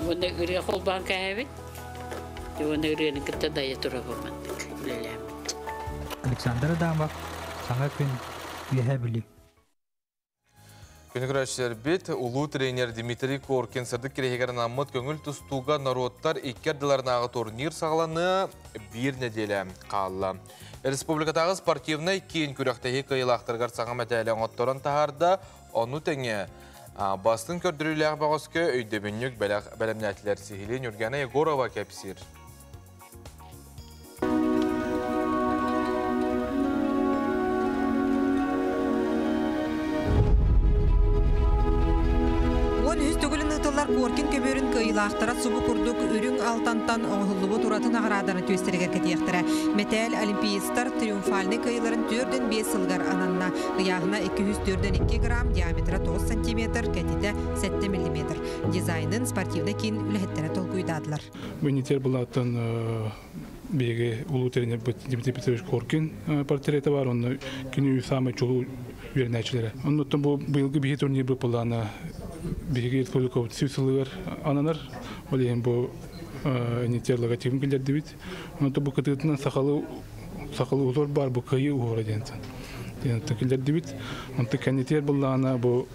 Bunu ırıya kolban kahvet. Bunu ırıyanın kıtta daya duramadık. Aleksandr Adamov, sana gün üyebilip. Күні күрәшілер бет, ұлу тренер Дмитрий Коркин сырдық керегерін аммыт көңіл тұстуға народтар иккерділернағы турнир сағаланы бір неделі қалы. Республикатағы спортивный кейін күрәқтегі қиылақтырғар саңа мәтәлі оңыттырын тағарда, оны тәңе бастың көрдіріліғ бағызкө өйдебіннік бәлемнәтілер сихилен үргені Егорова кәпсір. Коркин көбөрүн кыйлаахтара субу курдук үрүң алтантан оңхуллубу туратын аграданы төстергер кетиектире. Метел олимпиистар триумфальный кыйларын 4-5 сылгар ананна. Ыяхына 204-2 грамм, диаметра 9 сантиметр, кәтите 7 миллиметр. Дизайнын спортивный кин үлэхеттере толкуйдадылар. Венитер булаттан беге улуу тренер Дмитрий Петрович Коркин портрети бар, оны күнү самый чулуу үйренәчилери. Онуттан бу быйылгы бии турнир бу плана беге республика сүйсілігер ананар, олейін бұл нетер логотипін келдерді бит. Онуттан бу кытыытынан сақалы ұзор бар, бу кайы ұғыр еденсін. Келдерді бит. Онуттан кәнетер бұл ана бұл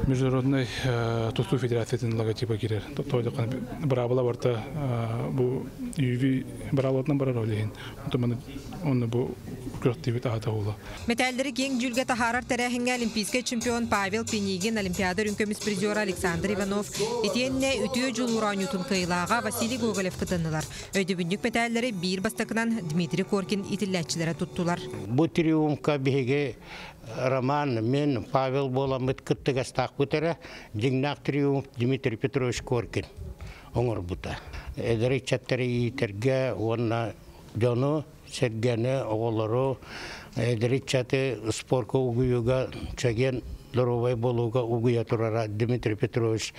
Международный Тусту Федерациятын логотипа керер. Тойды қаны бұрабыла барта бұл үйі бұрабылатынан барар олейін. Оны бұл күріқтебет ағата олы. Металдері кең жүлге тахарар тәрәхінге олимпийский чемпион Павел Пенигин, олимпиада рүнкөміс призер Александр Иванов, етенне үтіе жулуран ютун кыйлаға Василий Гоголев кытынылар. Өйді металдері бір бастықынан Дмитрий Коркин итілләтчілері туттулар. Бұл триумфка беге Роман, мен Павел боламыт кыттыгастақ бұтары, жыңнақ триумф Дмитрий Петрович Коркин оңыр бұта. Әдірі чаттары етерге, онна жону, сергені, оғылыру, әдірі чаты спорка ұғыюға, чаген дұровай болуға ұғыя тұрара Дмитрий Петрович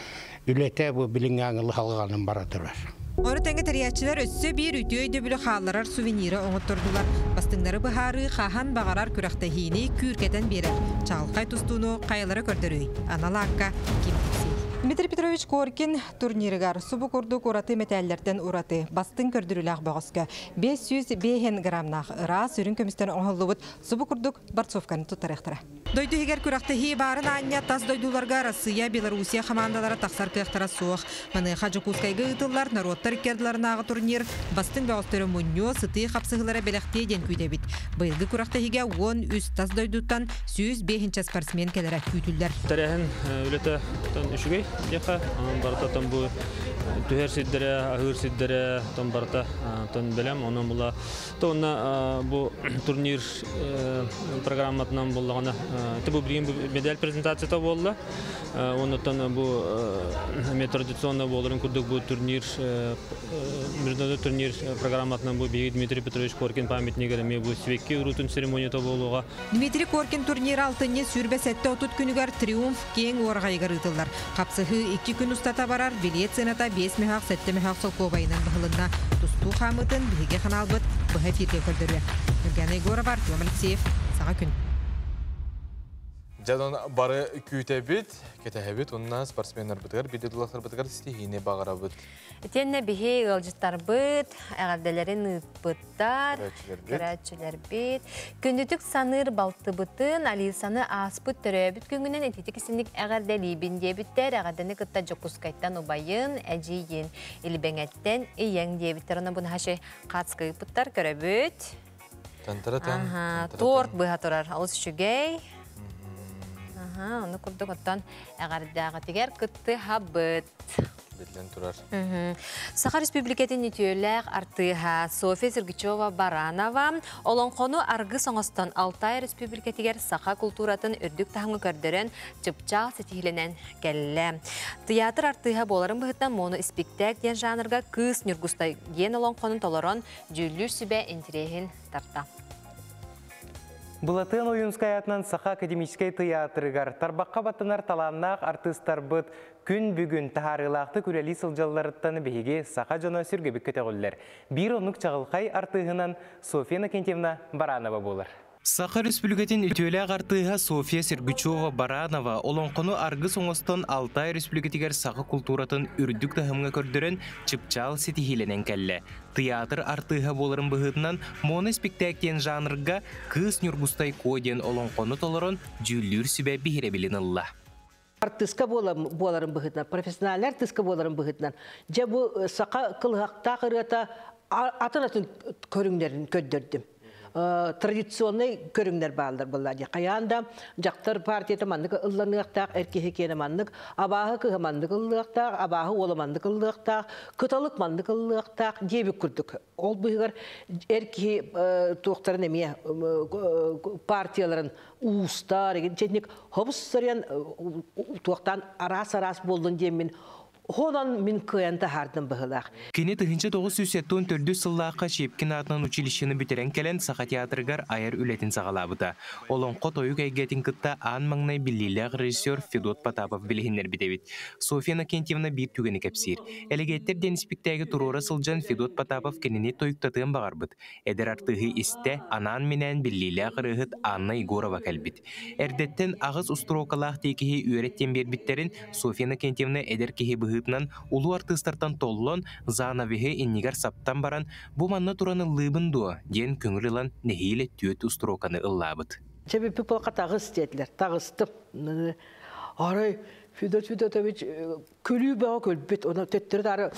үлеті бұл білің аңылы қалғанын бара тұрар. Оны тәңі тәрiyatçılar өссі бір үті өйді білі қалырар сувенирі оңыттырдылар. Бастыңдары бұхары қахан бағарар күрақтахини күркетен берер. Чалқай тұстуыны қайылары көрдірүй. Аналаққа кемтіксей. Дмитрий Петрович Коркин турнирігар субу күрдік ураты метәллерден ураты. Бастың көрдіріліғ бағысқа 500 грамнақ ыра сүрін көмістен оңғылуыд субу күрдік Барцовканы тұттарықтыра. Дойду егер күрақтахи барын анья тас дойдуларға Россия, Белоруссия командалары тақсар күйіқтара соқ. Маны Хаджикускайғы ұтылар, народтар икерділерінағы турнир бастың бағыстыры мұньо сыты қапсығылары беліқте ден күйдебіт. Бұйылғы күрақтахиге 10 үз тас дойдуттан 105 спортсмен келері күйтілдер. Тарихын үлеті үшігей деқа, барытатан бұл Tüher siddere, ahır siddere, ton barta, ton belem, onun bula. Tonna bu turnir programmatından bullağına, bu bir medal prezentasyada buldu. Ondan bu tradisyonel boların kurduk bu turnir, международный turnir programmatından bu bir Dmitri Petrovich Korkin pametine gelme bu svekki urutun seremoniyata buluğa. Dmitri Korkin turnir altınne sürbesette otut günügar triumf keng orgaygar ıtıllar. Kapsıhı 2 gün ustata barar, bilet senata 5 mehaq 7 mehaq solkobayından bıhılına tustu xamıtın bihige kanalbıt bıha firge köldürüyor. Nurgana Igorova, Artyom Alekseyev, Sağa Gün. Jadon bары kütebit, ketehebit, ondan sportsmenler bıtıgar, bidedulaklar bıtıgar, stihine bağıra bıt. Tenne bihi ılcıttar bıt, ağabdelerin bıttar, kıraççılar bit. Gündütük sanır baltı bıtın, alisanı aspıt töröbüt güngünen etitik isinlik ağardeli bin diye bitter, ağardeni kıtta jokuskayttan ubayın, eciyin, ilbengetten, iyen diye bitter. Ona bunu haşe katskı bıttar köröbüt. Tantaratan. Tort bıha torar, alış şügey. Onu kurduk ottan ağardağı tiger kıttı habıt. Bilden turar. Saha Respubliketin nitiyöler artığa Sofya Sirgiçova Baranova olan konu argı soğustan Altay Respubliketiger saha kulturatın ürdük tahımı kördüren çıpçal setihilenen gelle. Tiyatr artığa boların bıhıttan mono ispektak diyen janrga kız nürgusta gen olan konun toloron cüllür sübe intirehin tarta. Бұлатын ойынскаятынан Саха академический театрыгар тарбаққа баттынар таланнақ артыстар бұд күн бүгін тахарылақты күрелі сылжаларыттаны бейге Саха жона сүргебік көтеғілер. Bir онық чағылқай артығынан София Накентьевна Баранова болыр. Саха Республикатын үтөлі ағартыға София Сергучева Баранова олонқыны арғы соңыстан Алтай Республикатигер сақы культуратын үрдік тахымға көрдірін чыпчал сетихиленен кәлі. Театр артыға болырын бұғытынан моны спектаклен жанрға кыз нүргустай койден олонқыны толырын жүллүр сүбе бейребілін ұлла. Артыска боларын бұғытынан, профессионалер артыска боларын бұғытынан. Же бұл сақа қылғақта қырғата атын көріңдерін көддірдім. Традиционный көріңдер bağlıdır bunlar. Kayanda jaktır partiyete mandık ıllanıqtaq, erkehekene mandık, abahı kığı mandık ıllıqtaq, abahı ola mandık ıllıqtaq, kıtalık mandık ıllıqtaq diyebik kürdük. Ol buygar erkehi tuğtarın emeye partiyaların uustar, çetnik hobus sarıyan tuğtan aras boldun diyemin Hodan min kıyanta hardan bağılaq. Kene 1994 сыллаққа Шепкин атынан училищені бітірен келен Саха театрыгар айыр үлетін сағалабыда. Олон қот ойық әйгетін күтті аң маңнай біліліғ режиссер Федот Потапов білігінер бідевет. София Накентьевна бір түгені кәпсир. Әлігеттер ден спектайғы тұрора сылжан Федот Потапов кеніне тойықтатығын бағарбыд. Әдір артығы істі анан менен біліліғ рығыт Анна Егорова кәлбіт. Әрдеттен ағыз ұстырокалақ текеге үйреттен бербіттерін София Накентьевна әдір кеге улу артыстартан толлон занавеге иннигар саптан баран бу манна тураны лыбын дуа ден көңілілан нехейле түйет устроканы ыллабыт. Чебе пиполка тағыз деділер, тағызтып. Арай, Федотович көлі бағы көлбет, оны төттірді ары,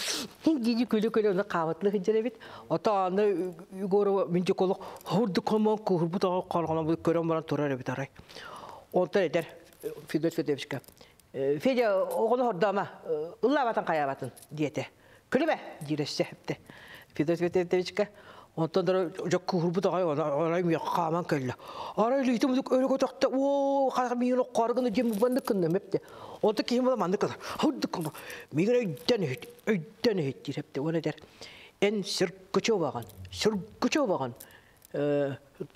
дейді көлі оны қабытлы хеджері бет. Ата аны Егорова менде қолық, ғырды қылман күрбіт аға қалғана бұл көрен баран тұрар бет арай. Онтан едер Федотовичка. Федя оғылы хордама, ыллабатын қаябатын дiyete. Күлі бә, дейрессе әпті. Федотовичка. Ondan da çok kurbu da arayım ya kaman kelle. Araylı itim öyle kotakta o kadar milyon kargını cem bandı kındım hep de. Orada kim var mandı kadar. Hadi kındı. Migre öden hep hep de o ne der. En sırkıçı vagan.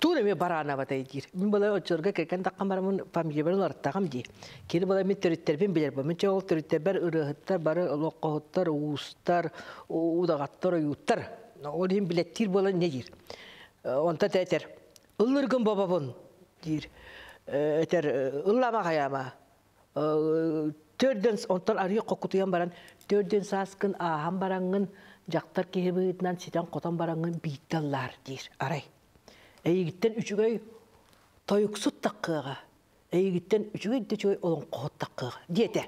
Tuğla mi barana batay dir. Min bala oturga keken takamaramın familyalar takam di. Kini bala mit törütler ben bilir. Min çoğul törütler ber ırıhıtlar, bar loqahıtlar, uustar, udağatlar, yuttar. Olayım bilettir bola nedir? Onta teter. Illırgın bababın dir. Eter ıllama kayama. Törden ontan arıyor kokutuyan baran. Törden saskın aham barangın jaktar kehebiyetinden siten kotan barangın bittallar dir. Aray. Eygitten üçügey toyuksut takkıga. Eygitten üçügey de çoy olan kohut takkıga. Diyete.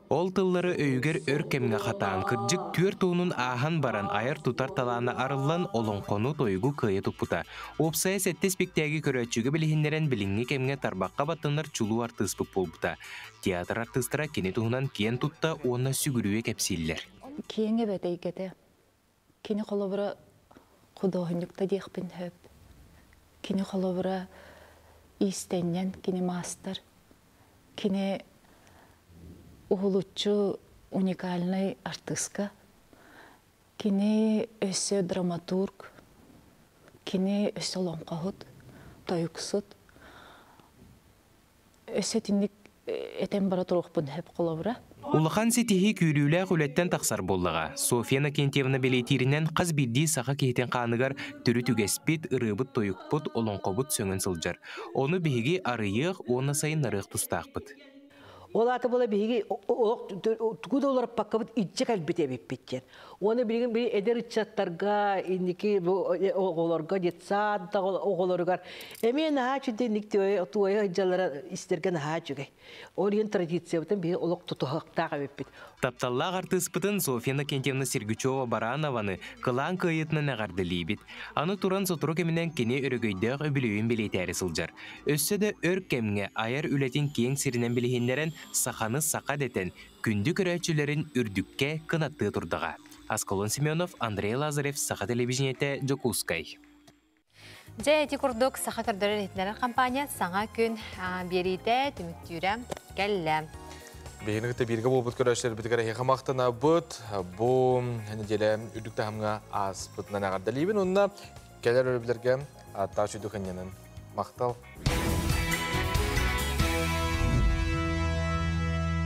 Ол тыллары өйгер өркемге қатаан кырджык түер туунун ахан баран айыр тутар талааны арылан олонкону тойгу кыя туппута. Опсая сетте спектаги көрөчүгө билихиннерен билинги кемге тарбакка баттынар чулу артыспык болбута. Театр артыстыра кене туунан кен тутта уонна сүгүрүүе кепсиллер. киеңе бәтейгеде. Кини қолыбыра құдоғынюкта дейқпін хөп. Кини қолыбыра истеннен, кини мастер. Кини уғылучу уникальный артистка. Кини өсі драматург. Кини өсі лонқағыт, тойықсыт. Өсі тінік этен бара тұрықпын хөп қолыбыра. Улахан сетихи күйлүүләк үлеттен тақсар боллаға. Софья Накентьевна белетирінен қаз бидді сақа кейтен қанығар түрі түгеспет, ырыбыт, тойықпыт, олонқобыт сөңін сылжар. Оны бігі арыйық, оны сайын нарық тұстақпыт. Ол аты бола биги тугу доллар паккабыт итче калбите биппиттер. Оны билген бир эдер итчаттарга инники оголорга детсад да оголоргар. Эмен хаачыды никте туая жаллара истерген хаачыгы. Орен традициябытын бир олок тутуактага биппит. Тапталлақ артыспытын Софья Накентьевна Сергючева Баранованы кылан кыйытны нағарды лейбит. Аны туран сотыру кемінен кене өрігөйдөк өбілеуін білетәрі сылжар. Өссі де өр кемге айар үлетін кең сирінен білігендерін сақаны сақа детен күнді көрәтшілерін үрдікке кынатты тұрдыға. Асколон Семенов, Андрей Лазарев, Сақа телевизионеті Джокускай. Жәйті күрдік Сақа көрдірі ретінері компания саңа күн берейді түміктүйрі кәлі. Бейінігіті бірге бұл бұт көрәшілер бітігері хеқамақтына бұт, бұл әнеделі үрдікті хамға аз бұтынан ағарды лейбін. Онына кәлер өріблерге аттау шүйді қыненің мақтал.